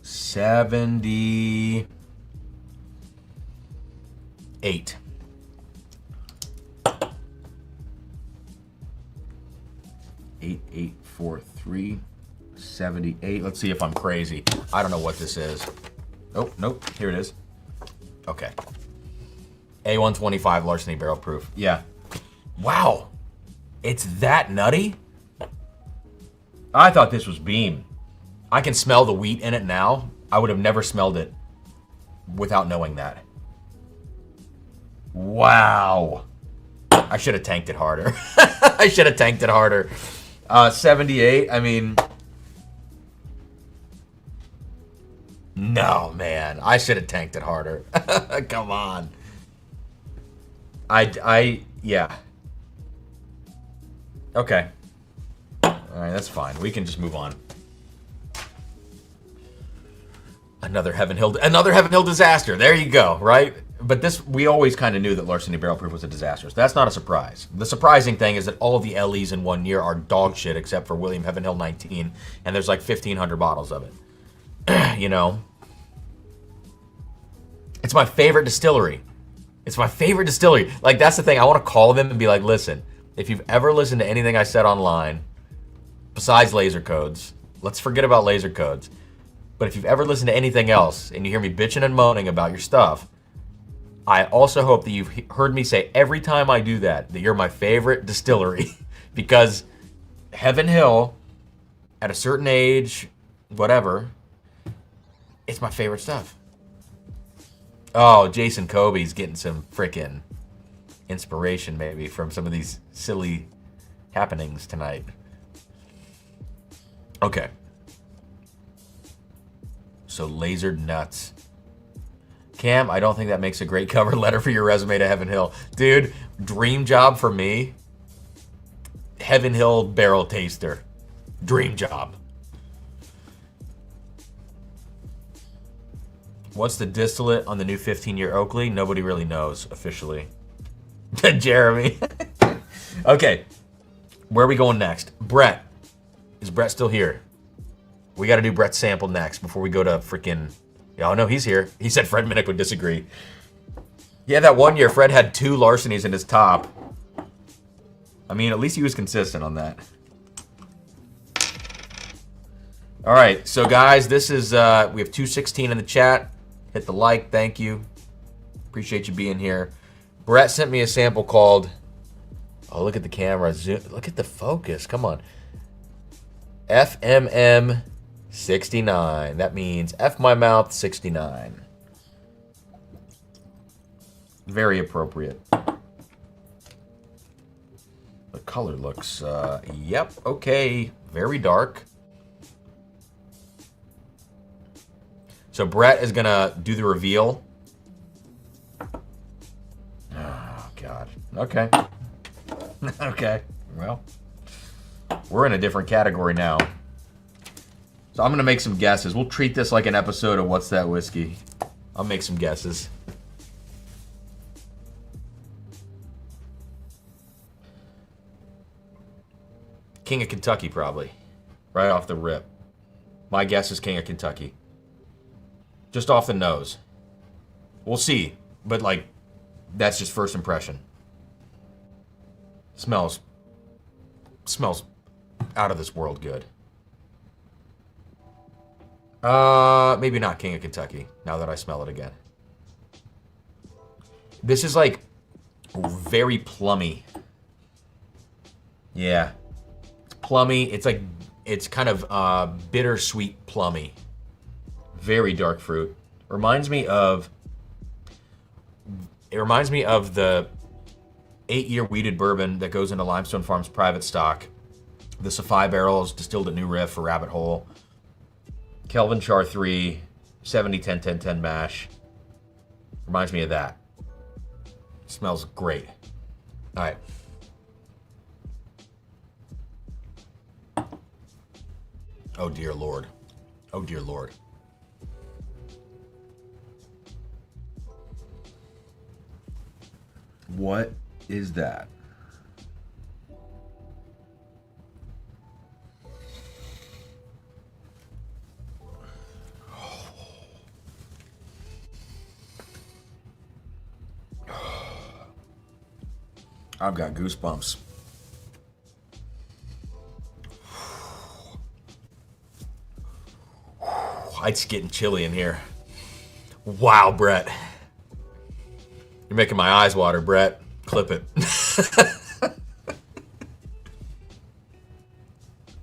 $78. 8843 78. Let's see if I'm crazy. I don't know what this is. Oh, nope. Here it is. Okay. A125 Larceny barrel proof. Yeah. Wow. It's that nutty? I thought this was Beam. I can smell the wheat in it now. I would have never smelled it without knowing that. Wow. I should have tanked it harder. I should have tanked it harder. 78, I mean... No, man. I should have tanked it harder. Come on. Yeah. Okay. All right, that's fine. We can just move on. Another Heaven Hill disaster. There you go, right? But this, we always kind of knew that Larceny Barrel Proof was a disaster. So that's not a surprise. The surprising thing is that all of the LEs in 1 year are dog shit except for William Heaven Hill 19, and there's like 1,500 bottles of it. You know? It's my favorite distillery. It's my favorite distillery. Like, that's the thing. I want to call them and be like, listen, if you've ever listened to anything I said online, besides laser codes, let's forget about laser codes. But if you've ever listened to anything else and you hear me bitching and moaning about your stuff, I also hope that you've heard me say every time I do that you're my favorite distillery. Because Heaven Hill, at a certain age, whatever, it's my favorite stuff. Oh, Jason Kobe's getting some frickin' inspiration maybe from some of these silly happenings tonight. Okay. So lasered nuts. Cam, I don't think that makes a great cover letter for your resume to Heaven Hill. Dude, dream job for me. Heaven Hill barrel taster. Dream job. What's the distillate on the new 15-year Oakley? Nobody really knows officially. Jeremy. Okay. Where are we going next? Brett. Is Brett still here? We got to do Brett's sample next before we go to freaking... Oh, no, he's here. He said Fred Minnick would disagree. Yeah, that one year Fred had 2 Larcenys in his top. I mean, at least he was consistent on that. All right, so guys, this is... we have 216 in the chat. Hit the like, thank you. Appreciate you being here. Brett sent me a sample called... Oh, look at the camera. Zoom. Look at the focus. Come on. FMM 69. That means F my mouth 69. Very appropriate. The color looks, yep, okay. Very dark. So Brett is gonna do the reveal. Oh, God. Okay. Okay. Well, we're in a different category now. So I'm going to make some guesses. We'll treat this like an episode of What's That Whiskey? I'll make some guesses. King of Kentucky, probably. Right off the rip. My guess is King of Kentucky. Just off the nose. We'll see. But, like, that's just first impression. Smells out of this world good. Maybe not King of Kentucky, now that I smell it again. This is like very plummy. Yeah. It's plummy. It's like, it's kind of bittersweet plummy. Very dark fruit. Reminds me of the 8-year weeded bourbon that goes into Limestone Farms private stock. The Safai barrels distilled at New Riff for Rabbit Hole. Kelvin Char 3, 70-10-10-10 mash. Reminds me of that. Smells great. All right. Oh, dear Lord. Oh, dear Lord. What is that? I've got goosebumps. It's getting chilly in here. Wow, Brett. You're making my eyes water, Brett. Clip it.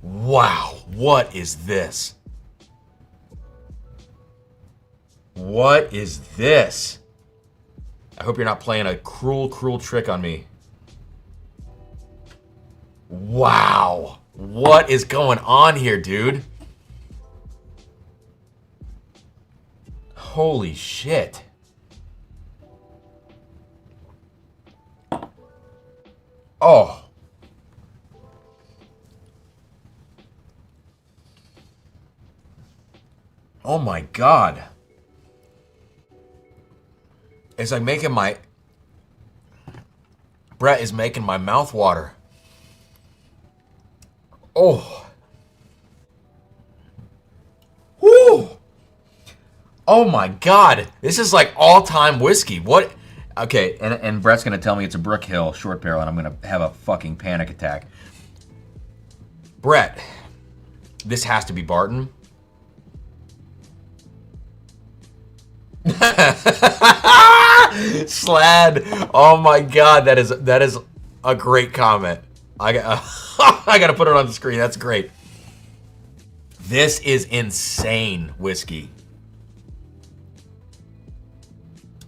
Wow, what is this? What is this? I hope you're not playing a cruel, cruel trick on me. Wow. What is going on here, dude? Holy shit. Oh. Oh my God. It's like making my... Brett is making my mouth water. Oh. Woo. Oh my God. This is like all-time whiskey. What? Okay, and Brett's going to tell me it's a Brook Hill short barrel, and I'm going to have a fucking panic attack. Brett, this has to be Barton. Slad. Oh my god, that is a great comment. I got I got to put it on the screen. That's great. This is insane whiskey.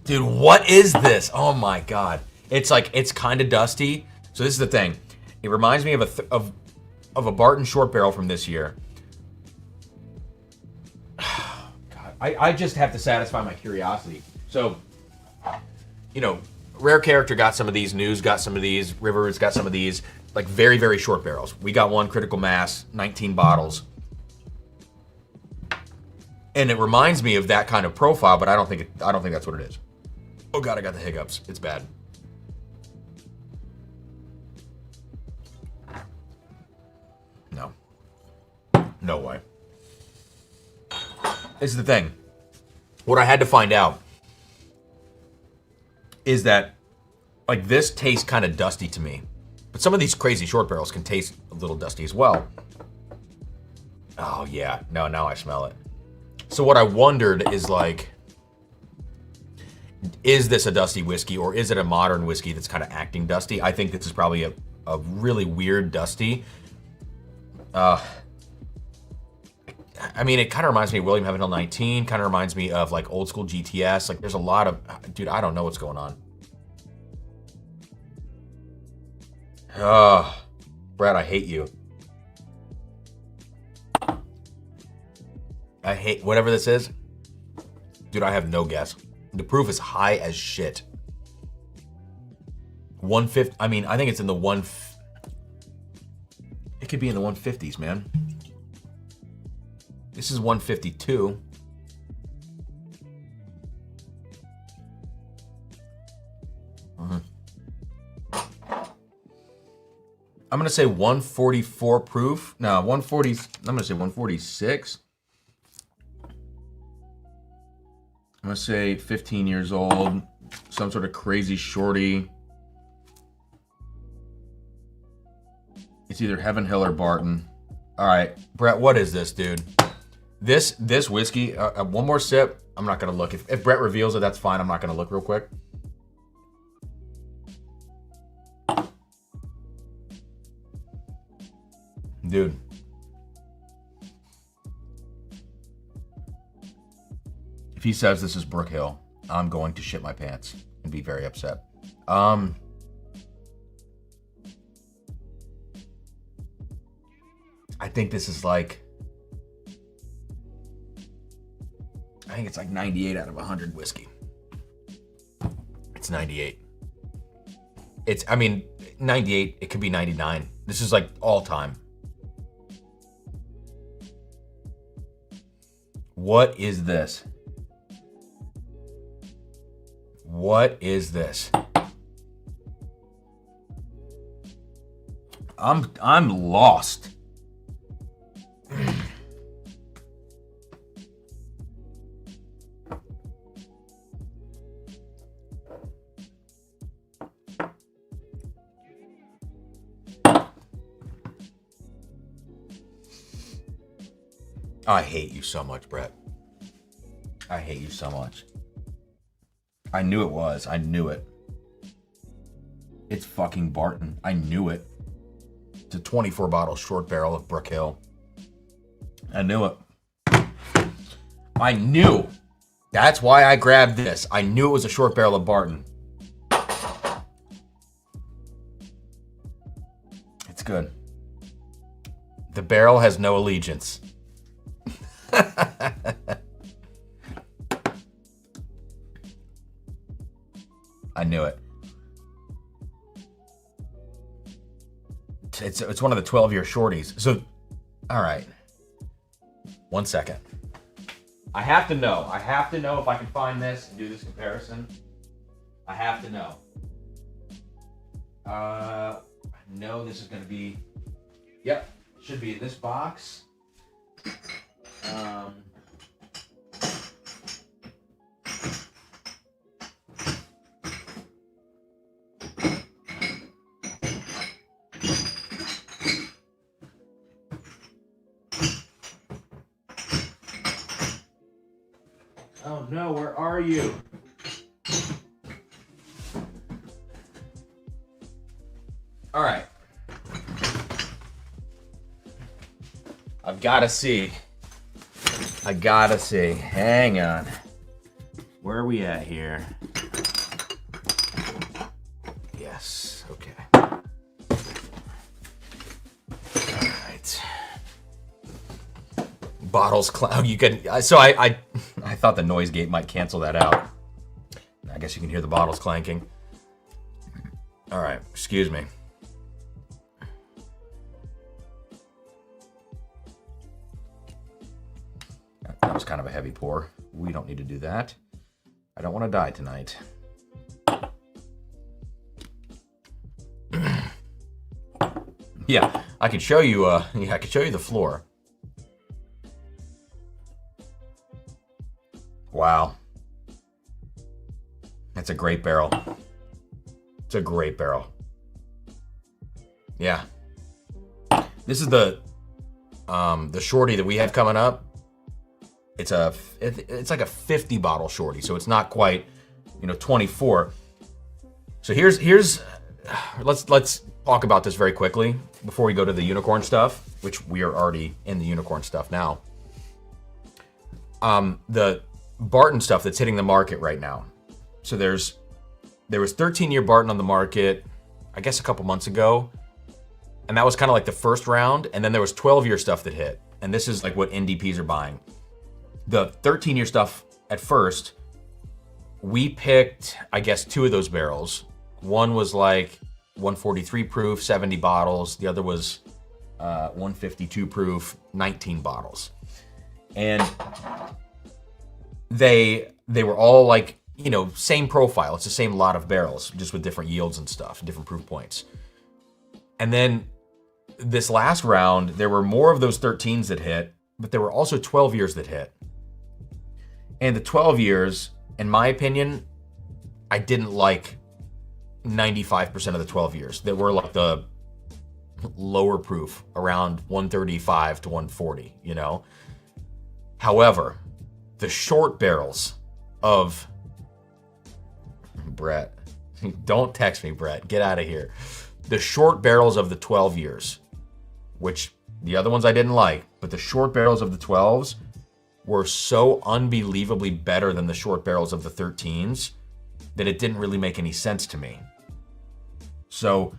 Dude, what is this? Oh my god. It's like, it's kind of dusty. So this is the thing. It reminds me of a Barton short barrel from this year. God, I just have to satisfy my curiosity. So, you know, Rare Character got some of these, News got some of these, Rivers got some of these, like very, very short barrels. We got one Critical Mass, 19 bottles. And it reminds me of that kind of profile, but I don't think that's what it is. Oh god, I got the hiccups. It's bad. No. No way. This is the thing. What I had to find out is that, like, this tastes kind of dusty to me. But some of these crazy short barrels can taste a little dusty as well. Oh yeah, no, now I smell it. So what I wondered is, like, is this a dusty whiskey or is it a modern whiskey that's kind of acting dusty? I think this is probably a really weird dusty. I mean, it kind of reminds me of William Heaven Hill 19, kind of reminds me of like old school GTS. Like there's a lot of, dude, I don't know what's going on. Brad, I hate you. I hate whatever this is. Dude, I have no guess. The proof is high as shit. 150, I mean, I think it's in the it could be in the 150s, man. This is 152. I'm gonna say 144 proof. No, 140, I'm gonna say 146. I'm gonna say 15 years old, some sort of crazy shorty. It's either Heaven Hill or Barton. All right, Brett, what is this, dude? This whiskey, one more sip. I'm not gonna look. If Brett reveals it, that's fine. I'm not gonna look real quick. Dude. If he says this is Brook Hill, I'm going to shit my pants and be very upset. I think this is like, I think it's like 98 out of 100 whiskey. It's 98. It's, I mean, 98, it could be 99. This is like all time. What is this? What is this? I'm lost. I hate you so much, Brett. I hate you so much. I knew it was. I knew it. It's fucking Barton. I knew it. It's a 24 bottle short barrel of Brook Hill. I knew it. I knew. That's why I grabbed this. I knew it was a short barrel of Barton. It's good. The barrel has no allegiance. I knew it. It's one of the 12-year shorties. So, all right. 1 second. I have to know. I have to know if I can find this and do this comparison. I have to know. I know this is going to be... Yep. Should be in this box. Oh No, no, where are you? All right. I've got to see. I gotta see. Hang on. Where are we at here? Yes. Okay. All right. Bottles cloud. You can. So I thought the noise gate might cancel that out. I guess you can hear the bottles clanking. All right. Excuse me. That was kind of a heavy pour. We don't need to do that. I don't want to die tonight. Yeah, I could show you. I could show you the floor. Wow, that's a great barrel. It's a great barrel. Yeah, this is the shorty that we have coming up. It's like a 50 bottle shorty, so it's not quite, 24. So here's let's talk about this very quickly before we go to the unicorn stuff, which we are already in the unicorn stuff now. The Barton stuff that's hitting the market right now. So there was 13-year Barton on the market, I guess a couple months ago, and that was kind of like the first round, and then there was 12-year stuff that hit, and this is like what NDPs are buying. The 13-year stuff at first, we picked, I guess, 2 of those barrels. One was like 143 proof, 70 bottles. The other was 152 proof, 19 bottles. And they were all like, same profile. It's the same lot of barrels, just with different yields and stuff, different proof points. And then this last round, there were more of those 13s that hit, but there were also 12 years that hit. And the 12 years, in my opinion, I didn't like 95% of the 12 years. They were like the lower proof, around 135 to 140, However, the short barrels of Brett, don't text me, Brett, get out of here. The short barrels of the 12 years, which the other ones I didn't like, but the short barrels of the 12s were so unbelievably better than the short barrels of the 13s that it didn't really make any sense to me. So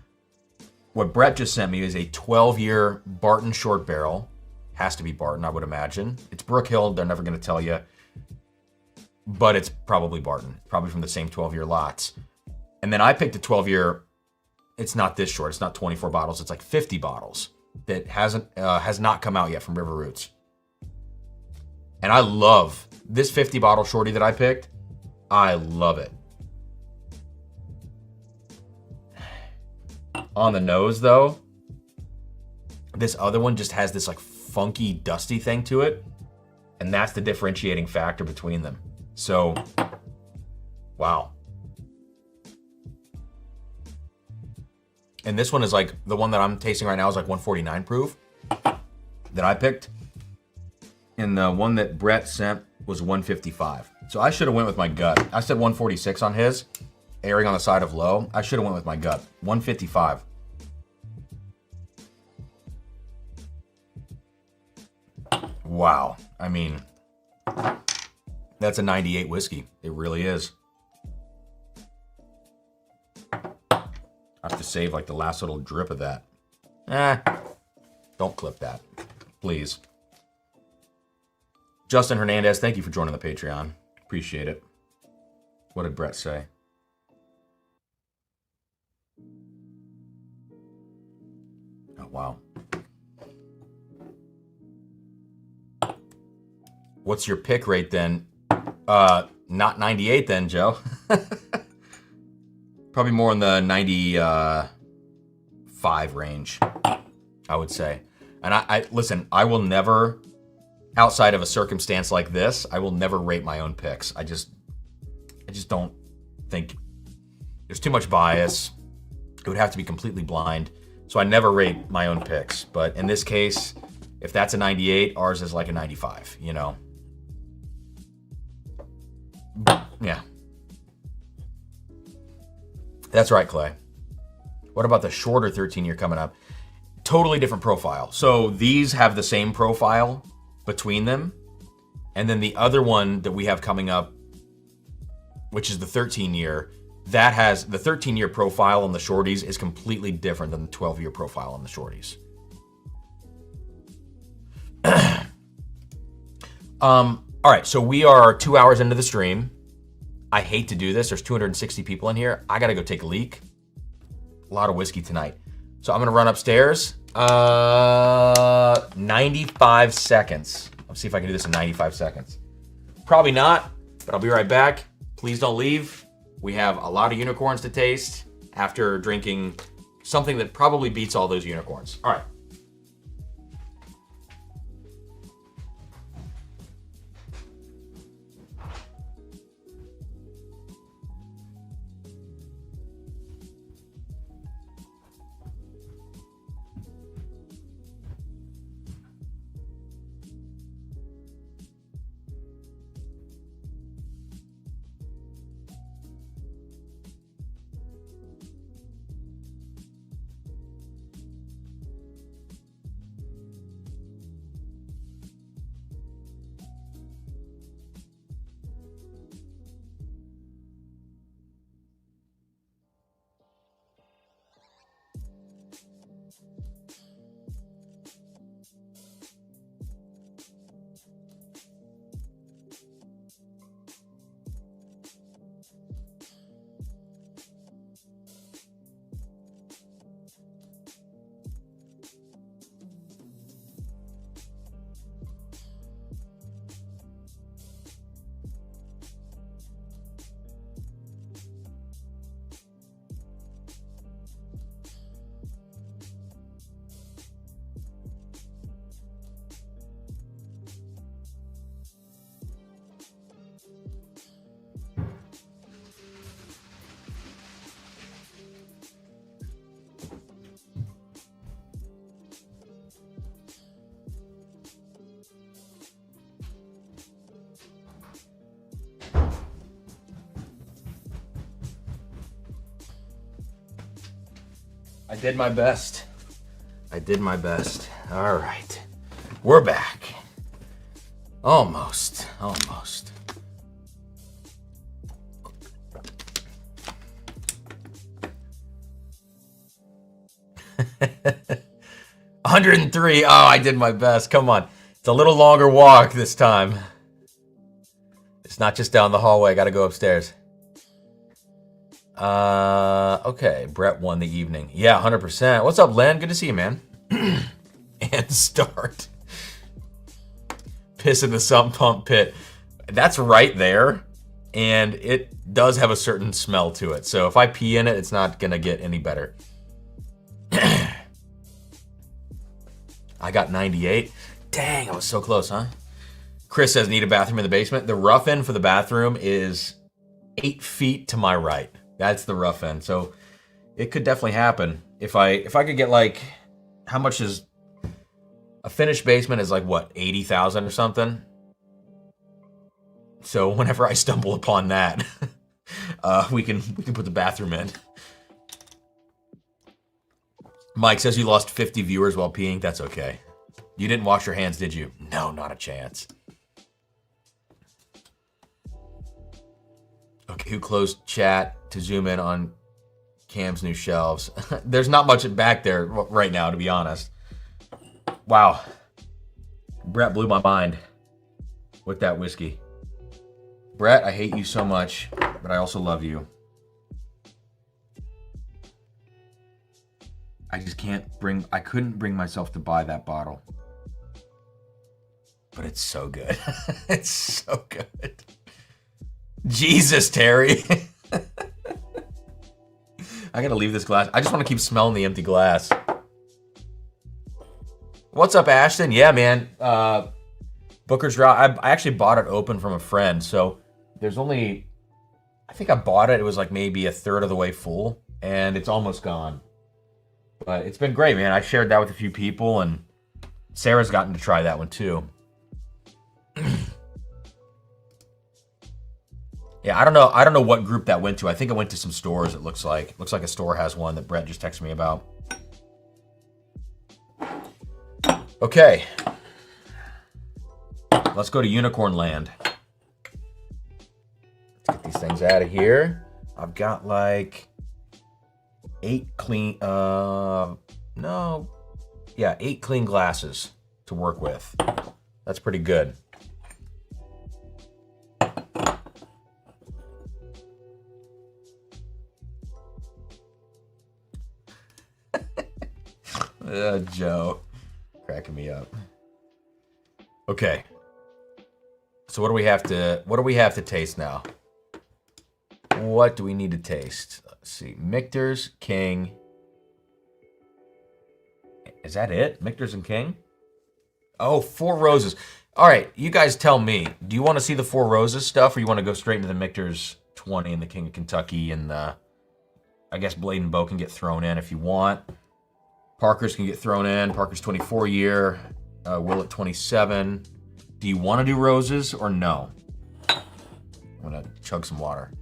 what Brett just sent me is a 12-year Barton short barrel. Has to be Barton, I would imagine. It's Brook Hill, they're never going to tell you. But it's probably Barton, probably from the same 12-year lots. And then I picked a 12-year, it's not this short, it's not 24 bottles, it's like 50 bottles that has not come out yet from River Roots. And I love this 50 bottle shorty that I picked. I love it. On the nose though, this other one just has this like funky, dusty thing to it. And that's the differentiating factor between them. So, wow. And this one is like, the one that I'm tasting right now is like 149 proof that I picked. And the one that Brett sent was 155. So I should have went with my gut. I said 146 on his, erring on the side of low. I should have went with my gut. 155. Wow. I mean, that's a 98 whiskey. It really is. I have to save like the last little drip of that. Don't clip that, please. Justin Hernandez, thank you for joining the Patreon. Appreciate it. What did Brett say? Oh, wow. What's your pick rate then? Not 98 then, Joe. Probably more in the 95 range, I would say. And I listen, I will never, outside of a circumstance like this, I will never rate my own picks. I just don't think there's too much bias. It would have to be completely blind. So I never rate my own picks. But in this case, if that's a 98, ours is like a 95, Yeah. That's right, Clay. What about the shorter 13-year coming up? Totally different profile. So these have the same profile between them. And then the other one that we have coming up, which is the 13-year, that has the 13-year profile on the shorties is completely different than the 12-year profile on the shorties. All right, so we are 2 hours into the stream. I hate to do this. There's 260 people in here. I gotta go take a leak. A lot of whiskey tonight. So I'm gonna run upstairs. 95 seconds. Let's see if I can do this in 95 seconds. Probably not, but I'll be right back. Please don't leave. We have a lot of unicorns to taste after drinking something that probably beats all those unicorns. All right. I did my best. I did my best. All right. We're back. Almost. Almost. $103. Oh, I did my best. Come on. It's a little longer walk this time. It's not just down the hallway. I got to go upstairs. Okay. Brett won the evening. Yeah, 100%. What's up, Len? Good to see you, man. And start. Piss in the sump pump pit. That's right there. And it does have a certain smell to it. So if I pee in it, it's not going to get any better. I got 98. Dang, I was so close, huh? Chris says, need a bathroom in the basement. The rough end for the bathroom is 8 feet to my right. That's the rough end. So it could definitely happen. If I could get like, how much is a finished basement is like what, 80,000 or something? So whenever I stumble upon that, we can put the bathroom in. Mike says you lost 50 viewers while peeing. That's okay. You didn't wash your hands, did you? No, not a chance. Okay, who closed chat to zoom in on Cam's new shelves? There's not much back there right now, to be honest. Wow. Brett blew my mind with that whiskey. Brett, I hate you so much, but I also love you. I couldn't bring myself to buy that bottle. But it's so good. It's so good. Jesus, Terry. I gotta leave this glass. I just want to keep smelling the empty glass. What's up, Ashton? Yeah, man. Booker's Draw. I actually bought it open from a friend. So there's only, I think I bought it. It was like maybe a third of the way full. And it's almost gone. But it's been great, man. I shared that with a few people. And Sarah's gotten to try that one, too. Yeah, I don't know. I don't know what group that went to. I think it went to some stores. It looks like. Looks like a store has one that Brett just texted me about. Okay. Let's go to Unicorn Land. Let's get these things out of here. I've got like 8 clean. No. Yeah, 8 clean glasses to work with. That's pretty good. Joe, cracking me up. Okay. So what do we have to taste now? What do we need to taste? Let's see. Michter's King. Is that it? Michter's and King? Oh, Four Roses. All right, you guys tell me. Do you want to see the Four Roses stuff, or you want to go straight into the Michter's 20 and the King of Kentucky, and the, I guess Blade and Bow can get thrown in if you want. Parker's can get thrown in. Parker's 24 year. Will at 27. Do you want to do roses or no? I'm gonna chug some water.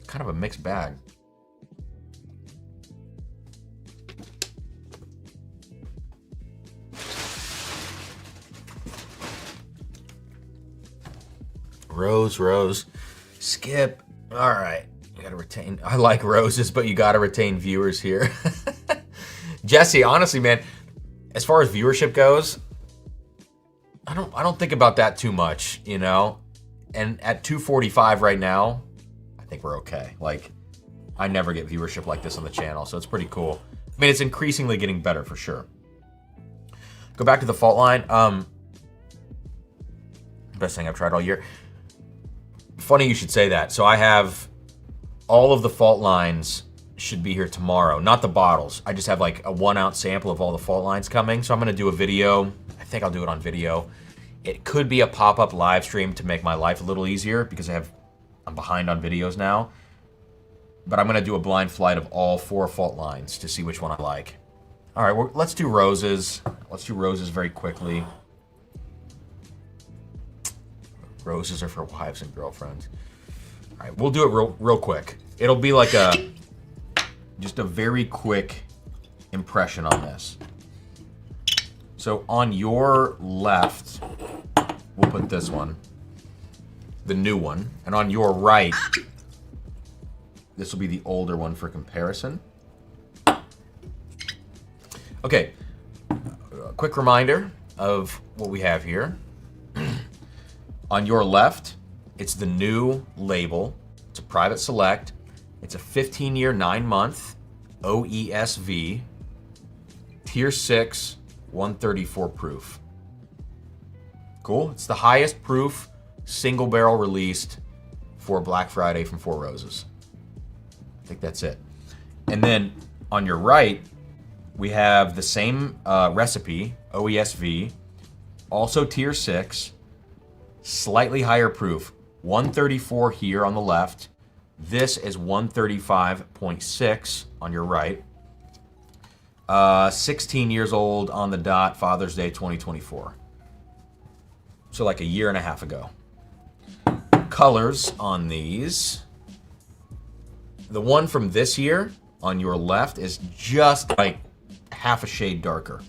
Kind of a mixed bag. Rose. Skip. All right. You gotta retain. I like roses, but you gotta retain viewers here. Jesse, honestly, man, as far as viewership goes, I don't think about that too much, you know? And at 245 right now, I think we're okay. Like, I never get viewership like this on the channel, so it's pretty cool. I mean, it's increasingly getting better for sure. Go back to the fault line. Best thing I've tried all year. Funny you should say that. So I have all of the fault lines should be here tomorrow. Not the bottles. I just have like a 1 ounce sample of all the fault lines coming. So I'm going to do a video. I think I'll do it on video. It could be a pop-up live stream to make my life a little easier because I'm behind on videos now. But I'm going to do a blind flight of all 4 fault lines to see which one I like. All right, well, let's do roses. Let's do roses very quickly. Roses are for wives and girlfriends. All right, we'll do it real quick. It'll be like just a very quick impression on this. So on your left, we'll put this one, the new one, and on your right, this will be the older one for comparison. Okay, a quick reminder of what we have here. On your left, it's the new label. It's a private select. It's a 15-year, 9-month OESV, Tier 6, 134 proof. Cool. It's the highest proof single barrel released for Black Friday from Four Roses. I think that's it. And then on your right, we have the same recipe, OESV, also Tier 6, slightly higher proof, 134 here on the left. This is 135.6 on your right. 16 years old on the dot, Father's Day 2024. So like a year and a half ago. Colors on these. The one from this year on your left is just like half a shade darker.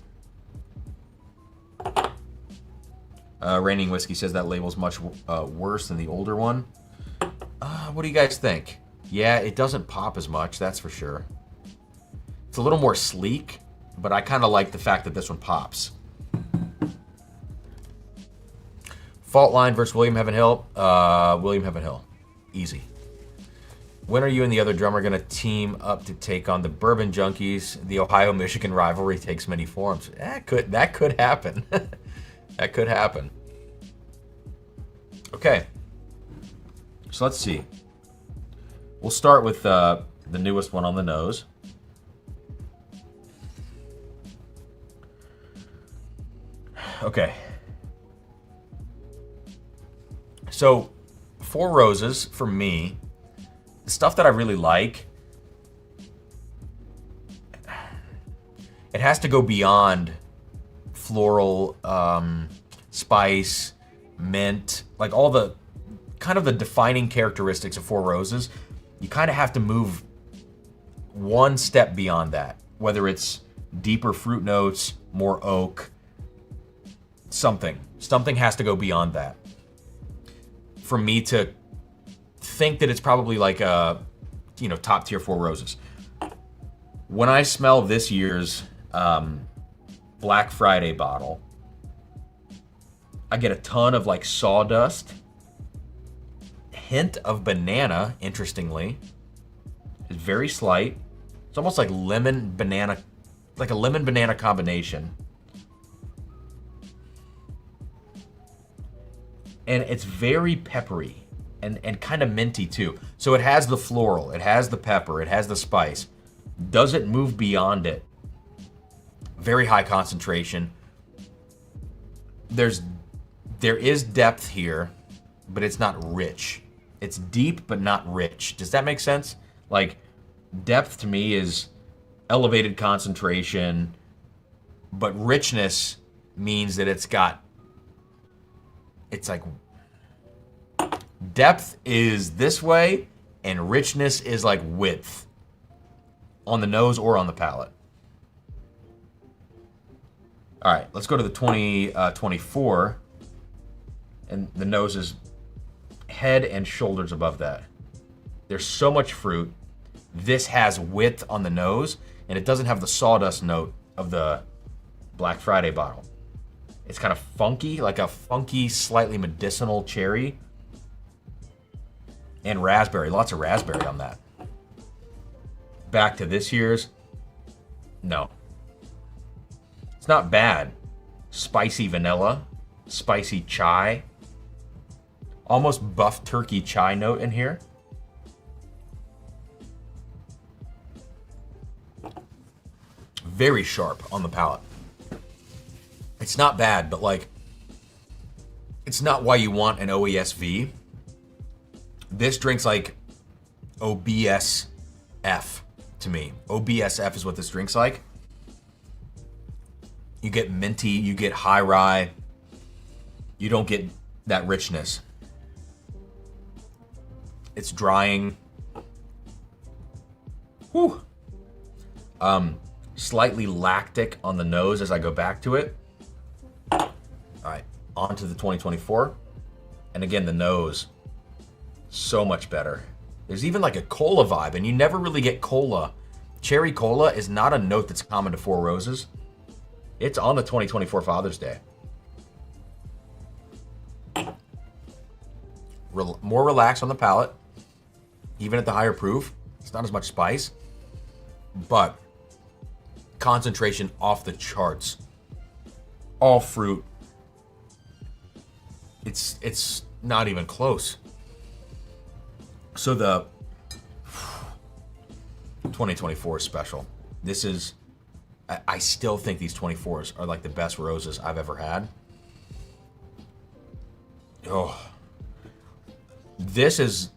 Reigning Whiskey says that label's much worse than the older one. What do you guys think? Yeah, it doesn't pop as much, that's for sure. It's a little more sleek, but I kind of like the fact that this one pops. Fault Line versus William Heaven Hill. William Heaven Hill. Easy. When are you and the other drummer going to team up to take on the Bourbon Junkies? The Ohio-Michigan rivalry takes many forms. That could happen. That could happen. Okay. So let's see. We'll start with the newest one on the nose. Okay. So, Four Roses, for me, the stuff that I really like, it has to go beyond floral, spice, mint, like all the kind of the defining characteristics of Four Roses. You kind of have to move one step beyond that, whether it's deeper fruit notes, more oak, something has to go beyond that for me to think that it's probably like a, you know, top tier Four Roses. When I smell this year's Black Friday bottle, I get a ton of like sawdust, hint of banana, interestingly. It's very slight. It's almost like lemon banana, like a lemon banana combination. And it's very peppery and kind of minty too. So it has the floral, it has the pepper, it has the spice. Doesn't move beyond it. Very high concentration. There is depth here, but it's not rich. It's deep, but not rich. Does that make sense? Like, depth to me is elevated concentration, but richness means that it's like, depth is this way, and richness is like width on the nose or on the palate. All right, let's go to the 2024, and the nose is head and shoulders above that. There's so much fruit. This has width on the nose, and it doesn't have the sawdust note of the Black Friday bottle. It's kind of funky, like a funky, slightly medicinal cherry. And raspberry, lots of raspberry on that. Back to this year's, no. It's not bad. Spicy vanilla, spicy chai. Almost buff turkey chai note in here. Very sharp on the palate. It's not bad, but like, it's not why you want an OESV. This drink's like OBSF to me. OBSF is what this drink's like. You get minty, you get high rye. You don't get that richness. It's drying. Whew. Slightly lactic on the nose as I go back to it. All right, on to the 2024. And again, the nose, so much better. There's even like a cola vibe, and you never really get cola. Cherry cola is not a note that's common to Four Roses. It's on the 2024 Father's Day. More relaxed on the palate, even at the higher proof. It's not as much spice, but concentration off the charts. All fruit. It's not even close. So the 2024 is special. This is, I still think these 24s are like the best roses I've ever had. Oh, this is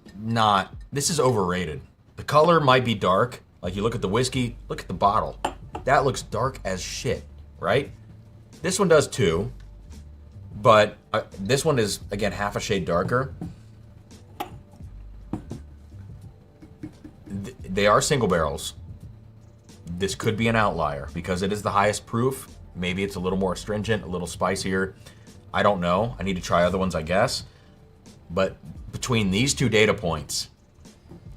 overrated. The color might be dark. Like, you look at the whiskey, look at the bottle. That looks dark as shit, right? This one does too, but this one is, again, half a shade darker. They are single barrels. This could be an outlier because it is the highest proof. Maybe it's a little more astringent, a little spicier. I don't know. I need to try other ones, I guess. But between these two data points,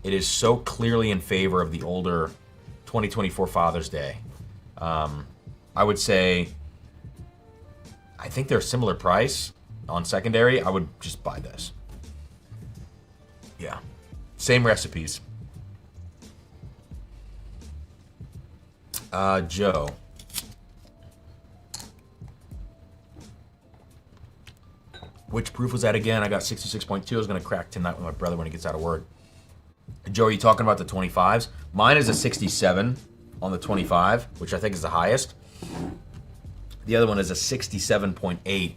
it is so clearly in favor of the older 2024 Father's Day. I would say, I think they're a similar price on secondary. I would just buy this. Yeah. Same recipes. Joe. Which proof was that again? I got 66.2. I was going to crack tonight with my brother when he gets out of work. Joe, are you talking about the 25s? Mine is a 67 on the 25, which I think is the highest. The other one is a 67.8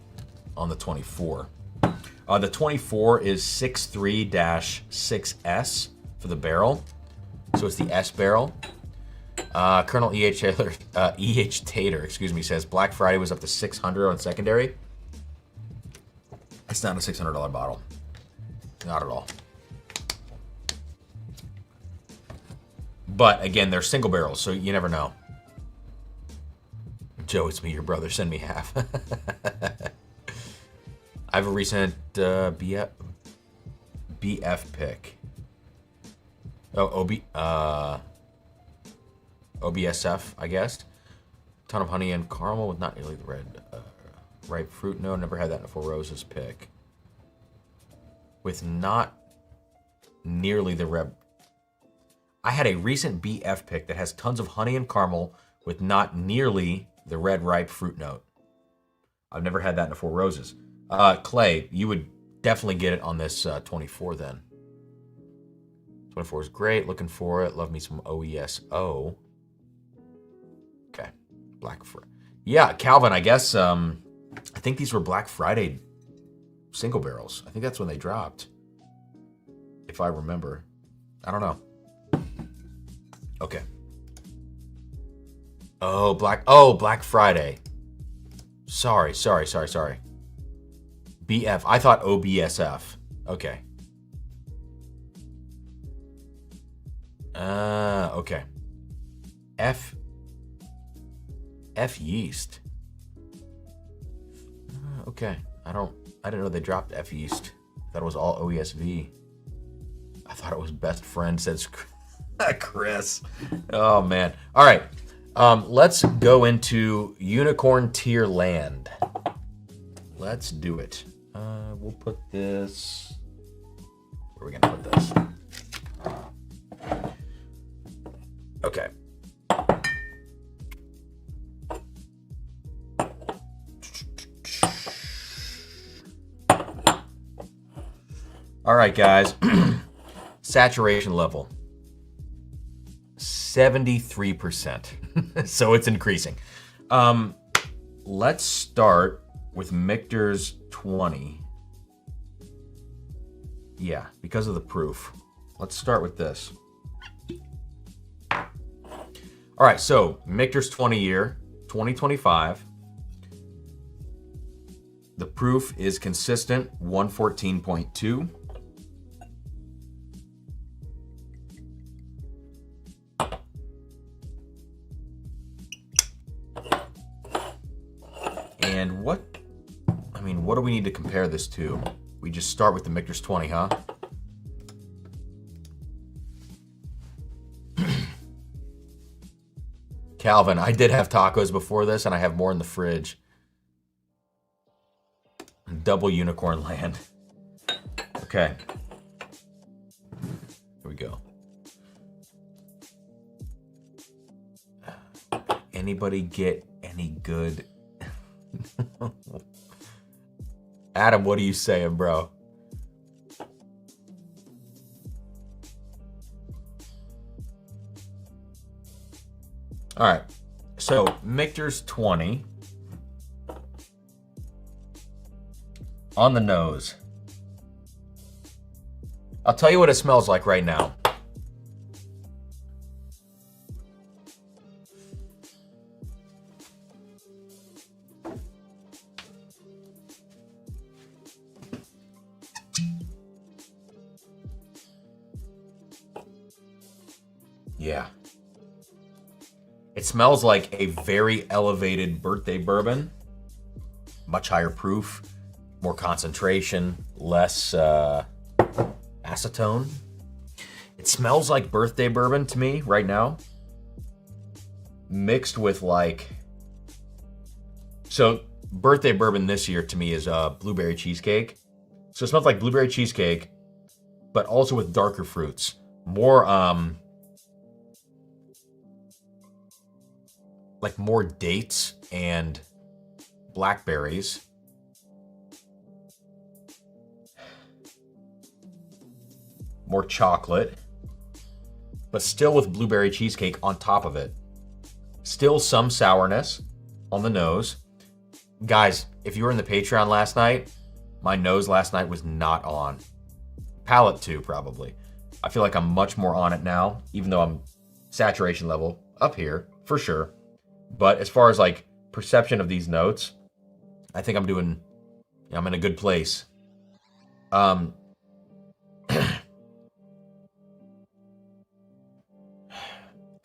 on the 24. The 24 is 63-6S for the barrel. So it's the S barrel. Colonel E.H. Tater, says Black Friday was up to $600 on secondary. It's not a $600 bottle. Not at all. But again, they're single barrels, so you never know. Joe, it's me, your brother. Send me half. I have a recent BF pick. Oh, OBSF, I guess. Ton of honey and caramel with not nearly the red ripe fruit. No, never had that in a Four Roses pick. With not nearly the red. I had a recent BF pick that has tons of honey and caramel with not nearly the red ripe fruit note. I've never had that in a Four Roses. Clay, you would definitely get it on this 24 then. 24 is great. Looking for it. Love me some OESO. Okay. Black Friday. Yeah, Calvin, I guess, I think these were Black Friday single barrels. I think that's when they dropped. If I remember. I don't know. Okay. Oh, Black Friday. Sorry. BF. I thought OBSF. Okay. Okay. F yeast. Okay. I didn't know they dropped F yeast. I thought it was all OESV. I thought it was best friend, says Chris. Oh man. All right. Let's go into Unicorn Tier Land. Let's do it. We'll put this. Where are we gonna put this? Okay. All right, guys. Saturation level 73%. So it's increasing. Let's start with Michter's 20. Yeah, because of the proof. Let's start with this. All right, so Michter's 20 year, 2025. The proof is consistent, 114.2. And what do we need to compare this to? We just start with the Michter's 20, huh? Calvin, I did have tacos before this, and I have more in the fridge. Double Unicorn Land. Okay. Here we go. Anybody get any good? Adam, what are you saying, bro? All right. So, Michter's 20. On the nose. I'll tell you what it smells like right now. Yeah. It smells like a very elevated birthday bourbon. Much higher proof. More concentration, less acetone. It smells like birthday bourbon to me right now. Mixed with like... So, birthday bourbon this year to me is blueberry cheesecake. So it smells like blueberry cheesecake, but also with darker fruits. More, like more dates and blackberries. More chocolate, but still with blueberry cheesecake on top of it. Still some sourness on the nose. Guys, if you were in the Patreon last night, my nose last night was not on. Palate too, probably. I feel like I'm much more on it now, even though I'm saturation level up here, for sure. But as far as like perception of these notes, I think I'm in a good place.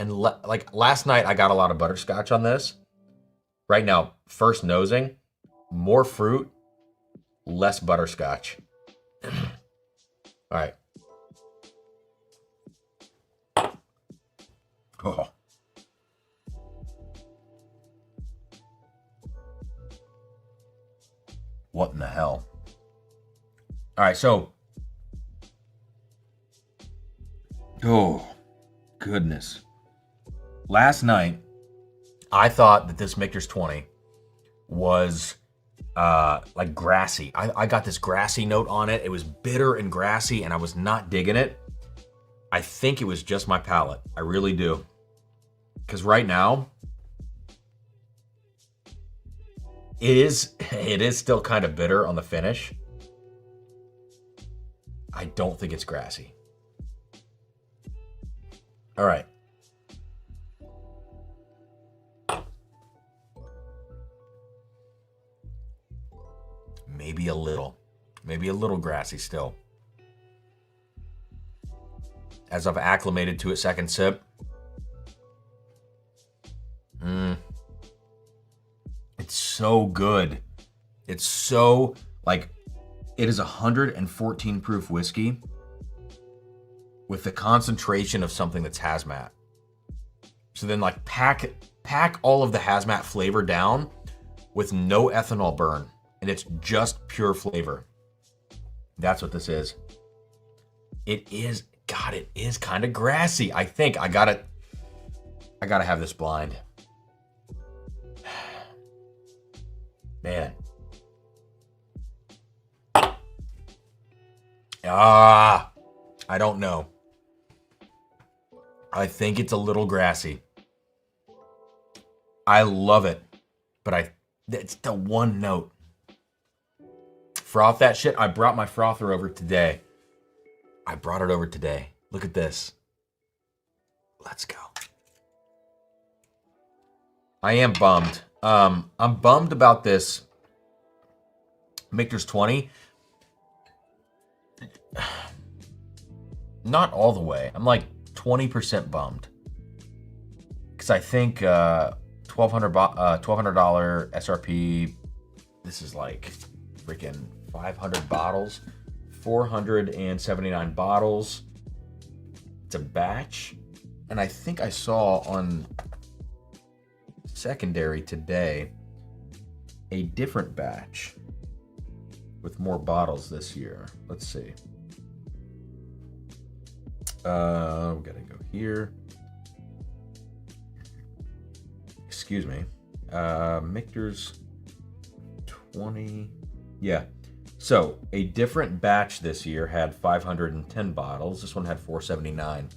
And like last night, I got a lot of butterscotch on this. Right now, first nosing, more fruit, less butterscotch. All right. Oh. What in the hell? All right, so. Oh, goodness. Last night, I thought that this Michter's 20 was like grassy. I got this grassy note on it. It was bitter and grassy, and I was not digging it. I think it was just my palate. I really do. Because right now, it is still kind of bitter on the finish. I don't think it's grassy. All right. Maybe a little grassy still. As I've acclimated to it, second sip. It's so good. It's so, like, it is 114 proof whiskey with the concentration of something that's hazmat. So then, like, pack all of the hazmat flavor down with no ethanol burn. And it's just pure flavor. That's what this is. It is, God, it is kind of grassy. I think I gotta have this blind. Man. I don't know. I think it's a little grassy. I love it, but it's the one note. Froth that shit. I brought my frother over today. I brought it over today. Look at this. Let's go. I am bummed. I'm bummed about this Michter's 20. Not all the way. I'm like 20% bummed. Because I think $1,200 SRP, this is like freaking 500 bottles, 479 bottles. It's a batch. And I think I saw on secondary today a different batch with more bottles this year. Let's see. We gotta go here. Excuse me. Michter's 20. Yeah. So a different batch this year had 510 bottles. This one had 479.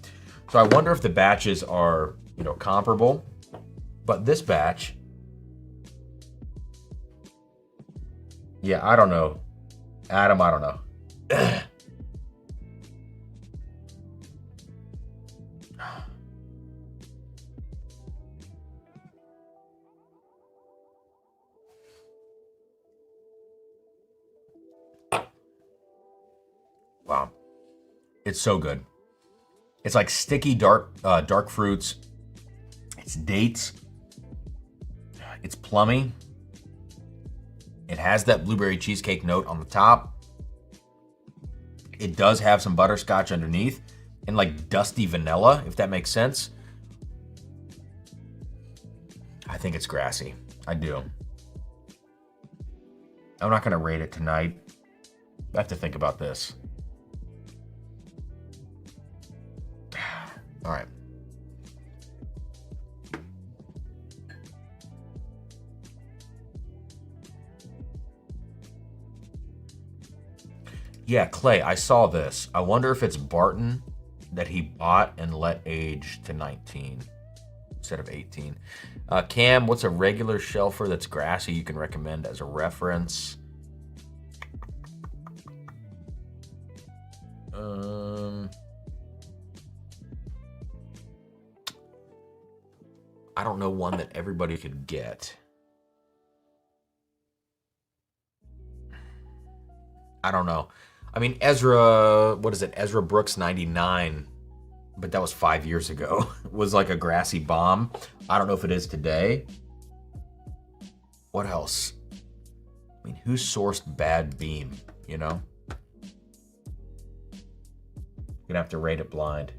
So I wonder if the batches are, comparable. But this batch, yeah, I don't know. Adam, I don't know. Wow. It's so good. It's like sticky dark fruits. It's dates. It's plummy. It has that blueberry cheesecake note on the top. It does have some butterscotch underneath and like dusty vanilla, if that makes sense. I think it's grassy. I do. I'm not going to rate it tonight. I have to think about this. All right. Yeah, Clay, I saw this. I wonder if it's Barton that he bought and let age to 19 instead of 18. Cam, what's a regular shelfer that's grassy you can recommend as a reference? I don't know one that everybody could get. I don't know. I mean, Ezra, what is it? Ezra Brooks 99 but that was 5 years ago, was like a grassy bomb. I don't know if it is today. What else? I mean, who sourced Bad Beam, you know? Gonna have to rate it blind.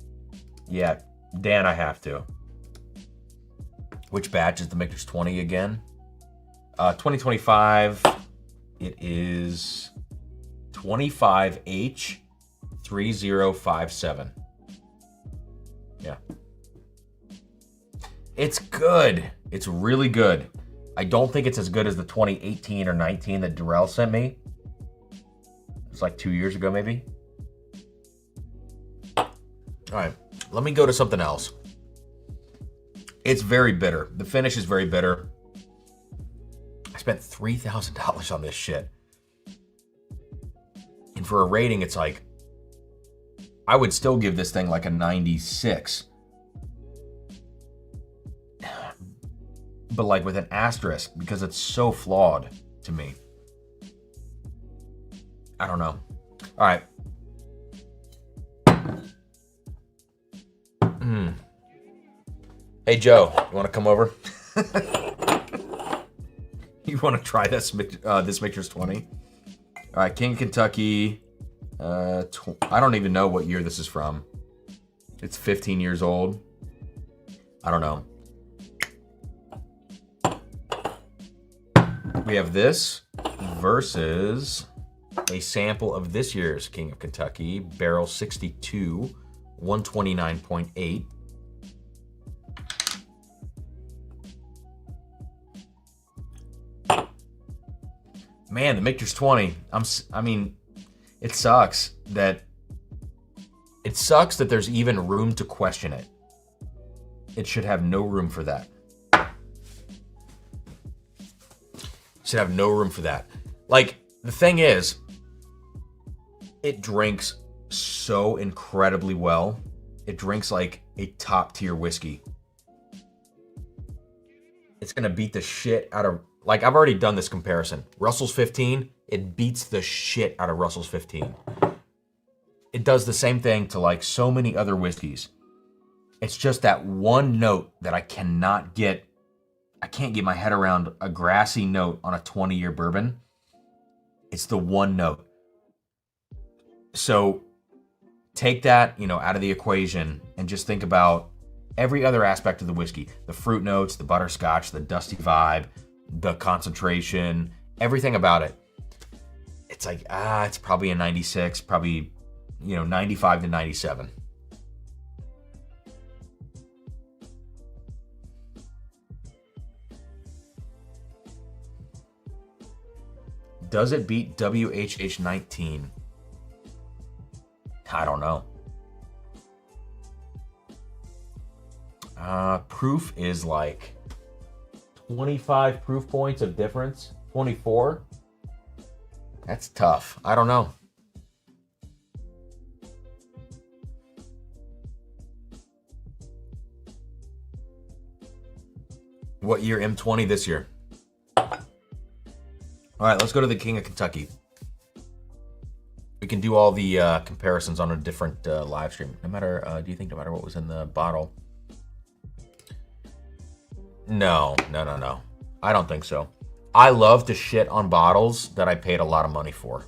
Yeah, Dan, I have to. Which batch is the Michter's 20 again? 2025, it is 25H3057. Yeah. It's good. It's really good. I don't think it's as good as the 2018 or 19 that Darrell sent me. It's like 2 years ago, maybe. All right, let me go to something else. It's very bitter. The finish is very bitter. I spent $3,000 on this shit. And for a rating, it's like, I would still give this thing like a 96. But like with an asterisk, because it's so flawed to me. I don't know. All right. Hey, Joe, you want to come over? You want to try this Michter's 20? All right, King of Kentucky. I don't even know what year this is from. It's 15 years old. I don't know. We have this versus a sample of this year's King of Kentucky, barrel 62, 129.8. Man, the Michter's 20. I mean, it sucks that there's even room to question it. It should have no room for that. Should have no room for that. Like, the thing is, it drinks so incredibly well. It drinks like a top tier whiskey. It's gonna beat the shit out of, like, I've already done this comparison. Russell's 15, it beats the shit out of Russell's 15. It does the same thing to like so many other whiskeys. It's just that one note that I cannot get. I can't get my head around a grassy note on a 20-year bourbon. It's the one note. So take that, out of the equation and just think about every other aspect of the whiskey. The fruit notes, the butterscotch, the dusty vibe, the concentration, everything about it. It's like, it's probably a 96, probably, 95 to 97. Does it beat WHH 19? I don't know. Proof is like 25 proof points of difference. 24? That's tough. I don't know. What year? M20 this year. All right, let's go to the King of Kentucky. We can do all the comparisons on a different live stream. No matter, do you think no matter what was in the bottle? No. I don't think so. I love to shit on bottles that I paid a lot of money for.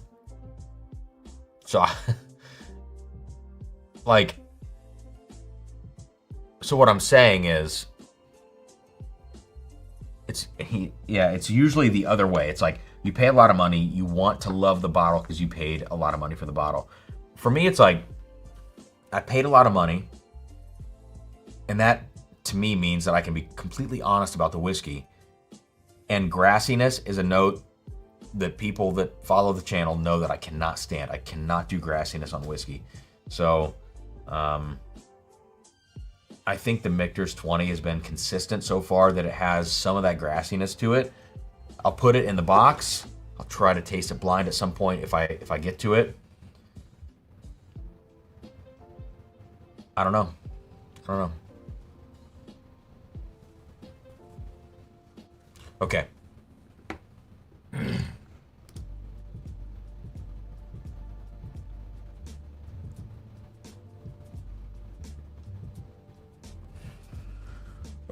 So, so what I'm saying is, it's usually the other way. It's like, you pay a lot of money, you want to love the bottle because you paid a lot of money for the bottle. For me, it's like, I paid a lot of money, and that, to me, means that I can be completely honest about the whiskey. And grassiness is a note that people that follow the channel know that I cannot stand. I cannot do grassiness on whiskey. So, I think the Michter's 20 has been consistent so far that it has some of that grassiness to it. I'll put it in the box. I'll try to taste it blind at some point if I get to it. I don't know. Okay.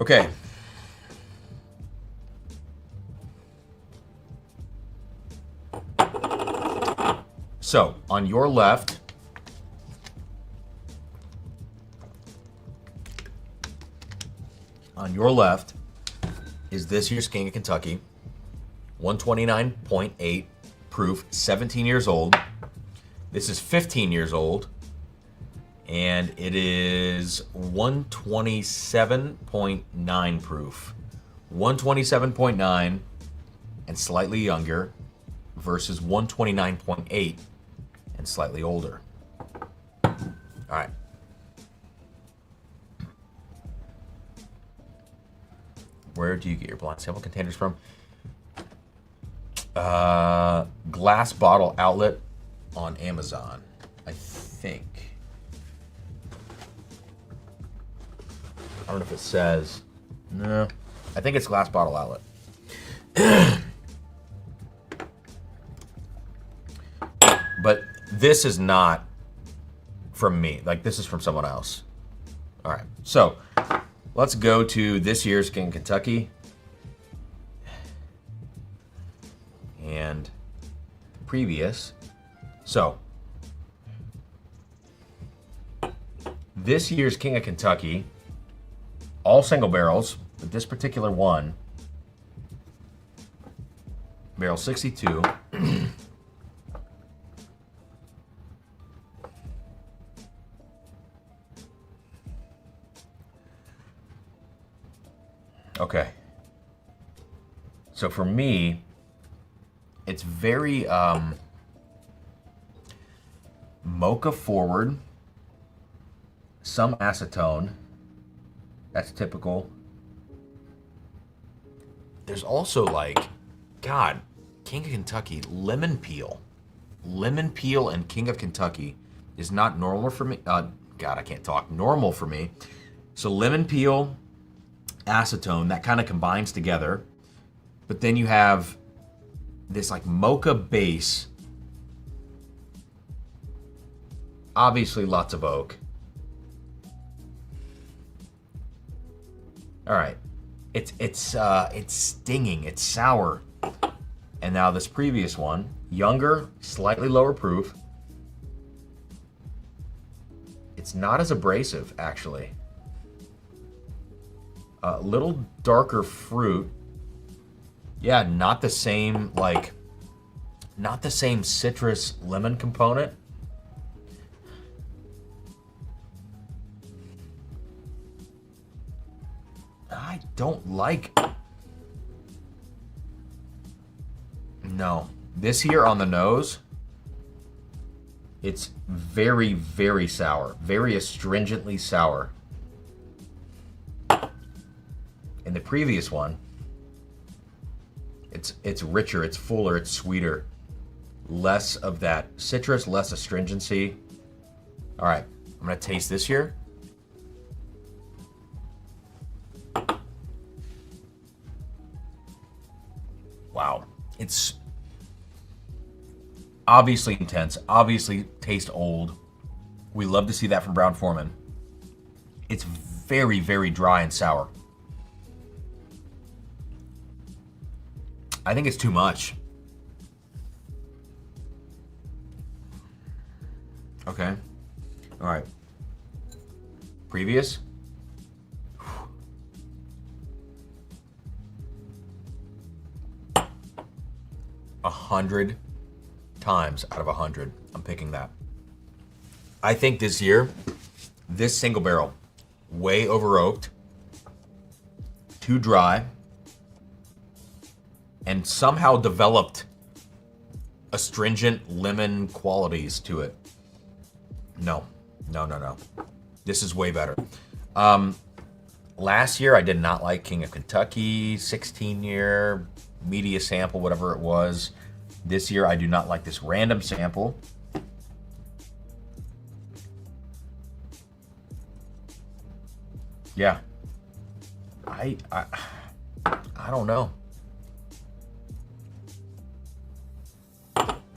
Okay. So, on your left, is this year's King of Kentucky, 129.8 proof, 17 years old. This is 15 years old, and it is 127.9 proof. 127.9 and slightly younger versus 129.8 and slightly older. All right. Where do you get your blind sample containers from? Glass Bottle Outlet on Amazon, I think. I don't know if it says. No, I think it's Glass Bottle Outlet. But this is not from me. Like, this is from someone else. All right, so let's go to this year's King of Kentucky. And previous. So, this year's King of Kentucky, all single barrels, but this particular one, barrel 62. Okay. So for me, it's very mocha forward, some acetone. That's typical. There's also, like, God, King of Kentucky, lemon peel. Lemon peel and King of Kentucky is not normal for me. God, I can't talk. Normal for me. So lemon peel, acetone, that kind of combines together. But then you have this, like, mocha base. Obviously lots of oak. All right, it's stinging, it's sour. And now this previous one, younger, slightly lower proof. It's not as abrasive, actually. A little darker fruit. Yeah, not the same, like, not the same citrus lemon component. I don't like. No. This here on the nose, it's very, very sour. Very astringently sour. In the previous one, it's richer, it's fuller, it's sweeter. Less of that citrus, less astringency. All right, I'm gonna taste this here. Wow, it's obviously intense, obviously tastes old. We love to see that from Brown-Forman. It's very, very dry and sour. I think it's too much. Okay. All right. Previous. 100 times out of 100, I'm picking that. I think this year, this single barrel, way over oaked, too dry, and somehow developed astringent lemon qualities to it. No. This is way better. Last year, I did not like King of Kentucky, 16-year, media sample, whatever it was. This year, I do not like this random sample. Yeah. I don't know.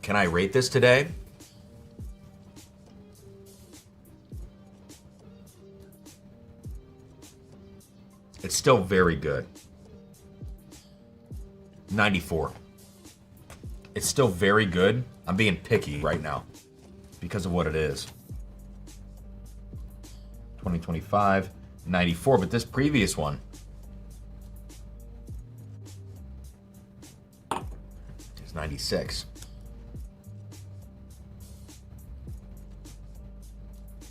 Can I rate this today? It's still very good. 94. It's still very good. I'm being picky right now because of what it is. 2025, 94, but this previous one is 96.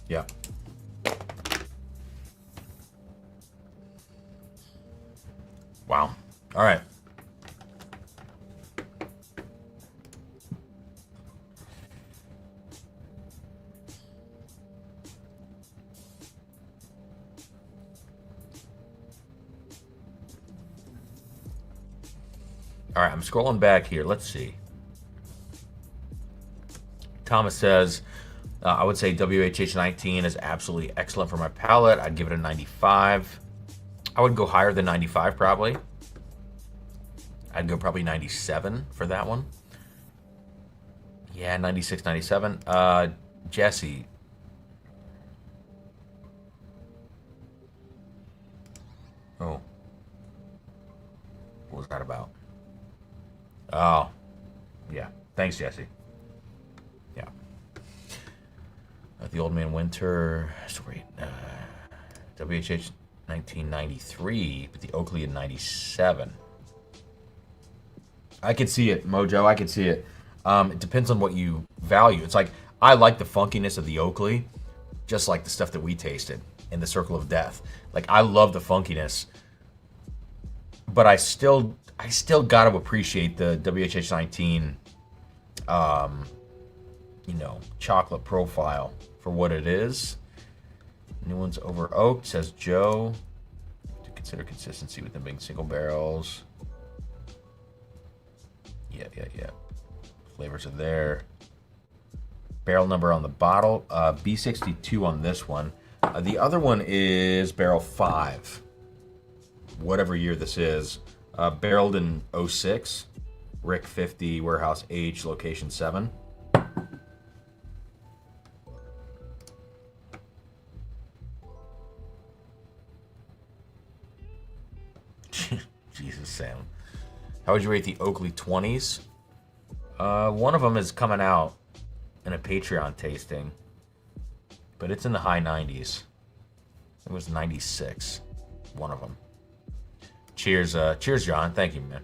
Yeah. Wow. All right. All right, I'm scrolling back here. Let's see. Thomas says, I would say WHH 19 is absolutely excellent for my palate. I'd give it a 95. I would go higher than 95 probably. I'd go probably 97 for that one. Yeah, 96, 97. Jesse. Oh. What was that about? Oh. Yeah. Thanks, Jesse. Yeah. The Old Man Winter. Sorry. WHH 1993, but the Oakley in 97. I could see it, Mojo. I could see it. It depends on what you value. It's like, I like the funkiness of the Oakley, just like the stuff that we tasted in the Circle of Death. Like, I love the funkiness, but I still got to appreciate the WHH 19, you know, chocolate profile for what it is. New one's over oaked, says Joe. To consider consistency with them being single barrels. Yeah. Flavors are there. Barrel number on the bottle. B62 on this one. The other one is barrel 5. Whatever year this is. Barreled in 06. Rick 50, warehouse age, location 7. Jesus, Sam. How would you rate the Oakley 20s? One of them is coming out in a Patreon tasting, but it's in the high 90s. It was 96. One of them. Cheers, John. Thank you, man.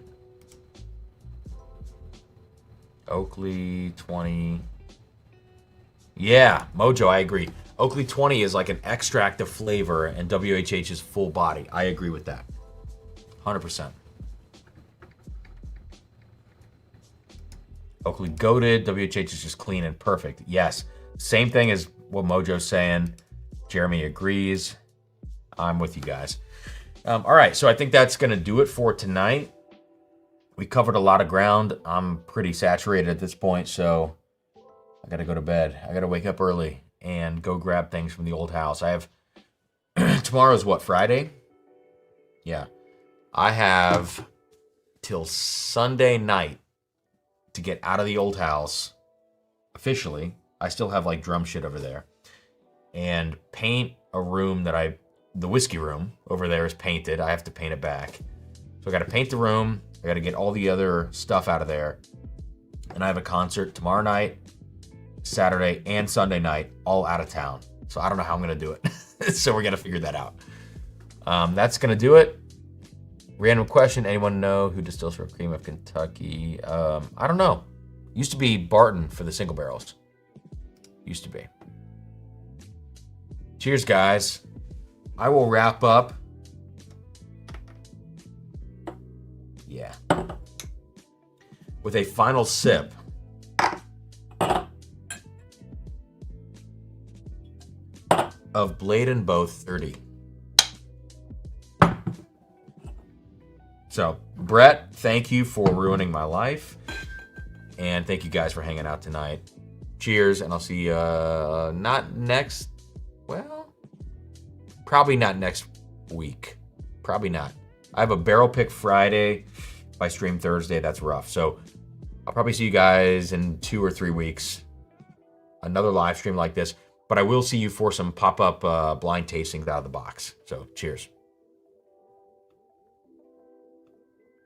Oakley 20. Yeah, Mojo, I agree. Oakley 20 is like an extract of flavor, and WHH is full body. I agree with that. 100%. Oakley goated. WHH is just clean and perfect. Yes. Same thing as what Mojo's saying. Jeremy agrees. I'm with you guys. All right. So I think that's going to do it for tonight. We covered a lot of ground. I'm pretty saturated at this point, so I got to go to bed. I got to wake up early and go grab things from the old house. I have... Tomorrow's what, Friday? Yeah. I have till Sunday night to get out of the old house officially. I still have like drum shit over there, and paint a room that the whiskey room over there is painted. I have to paint it back. So I got to paint the room. I got to get all the other stuff out of there. And I have a concert tomorrow night, Saturday, and Sunday night, all out of town. So I don't know how I'm going to do it. So we're going to figure that out. That's going to do it. Random question. Anyone know who distills for Cream of Kentucky? I don't know. Used to be Barton for the single barrels. Used to be. Cheers, guys. I will wrap up. Yeah. With a final sip. Of Blade and Bow 30. So, Brett, thank you for ruining my life. And thank you guys for hanging out tonight. Cheers, and I'll see you not next... Well, probably not next week. Probably not. I have a barrel pick Friday. If I stream Thursday, that's rough. So, I'll probably see you guys in 2 or 3 weeks. Another live stream like this. But I will see you for some pop-up blind tastings out of the box. So, cheers.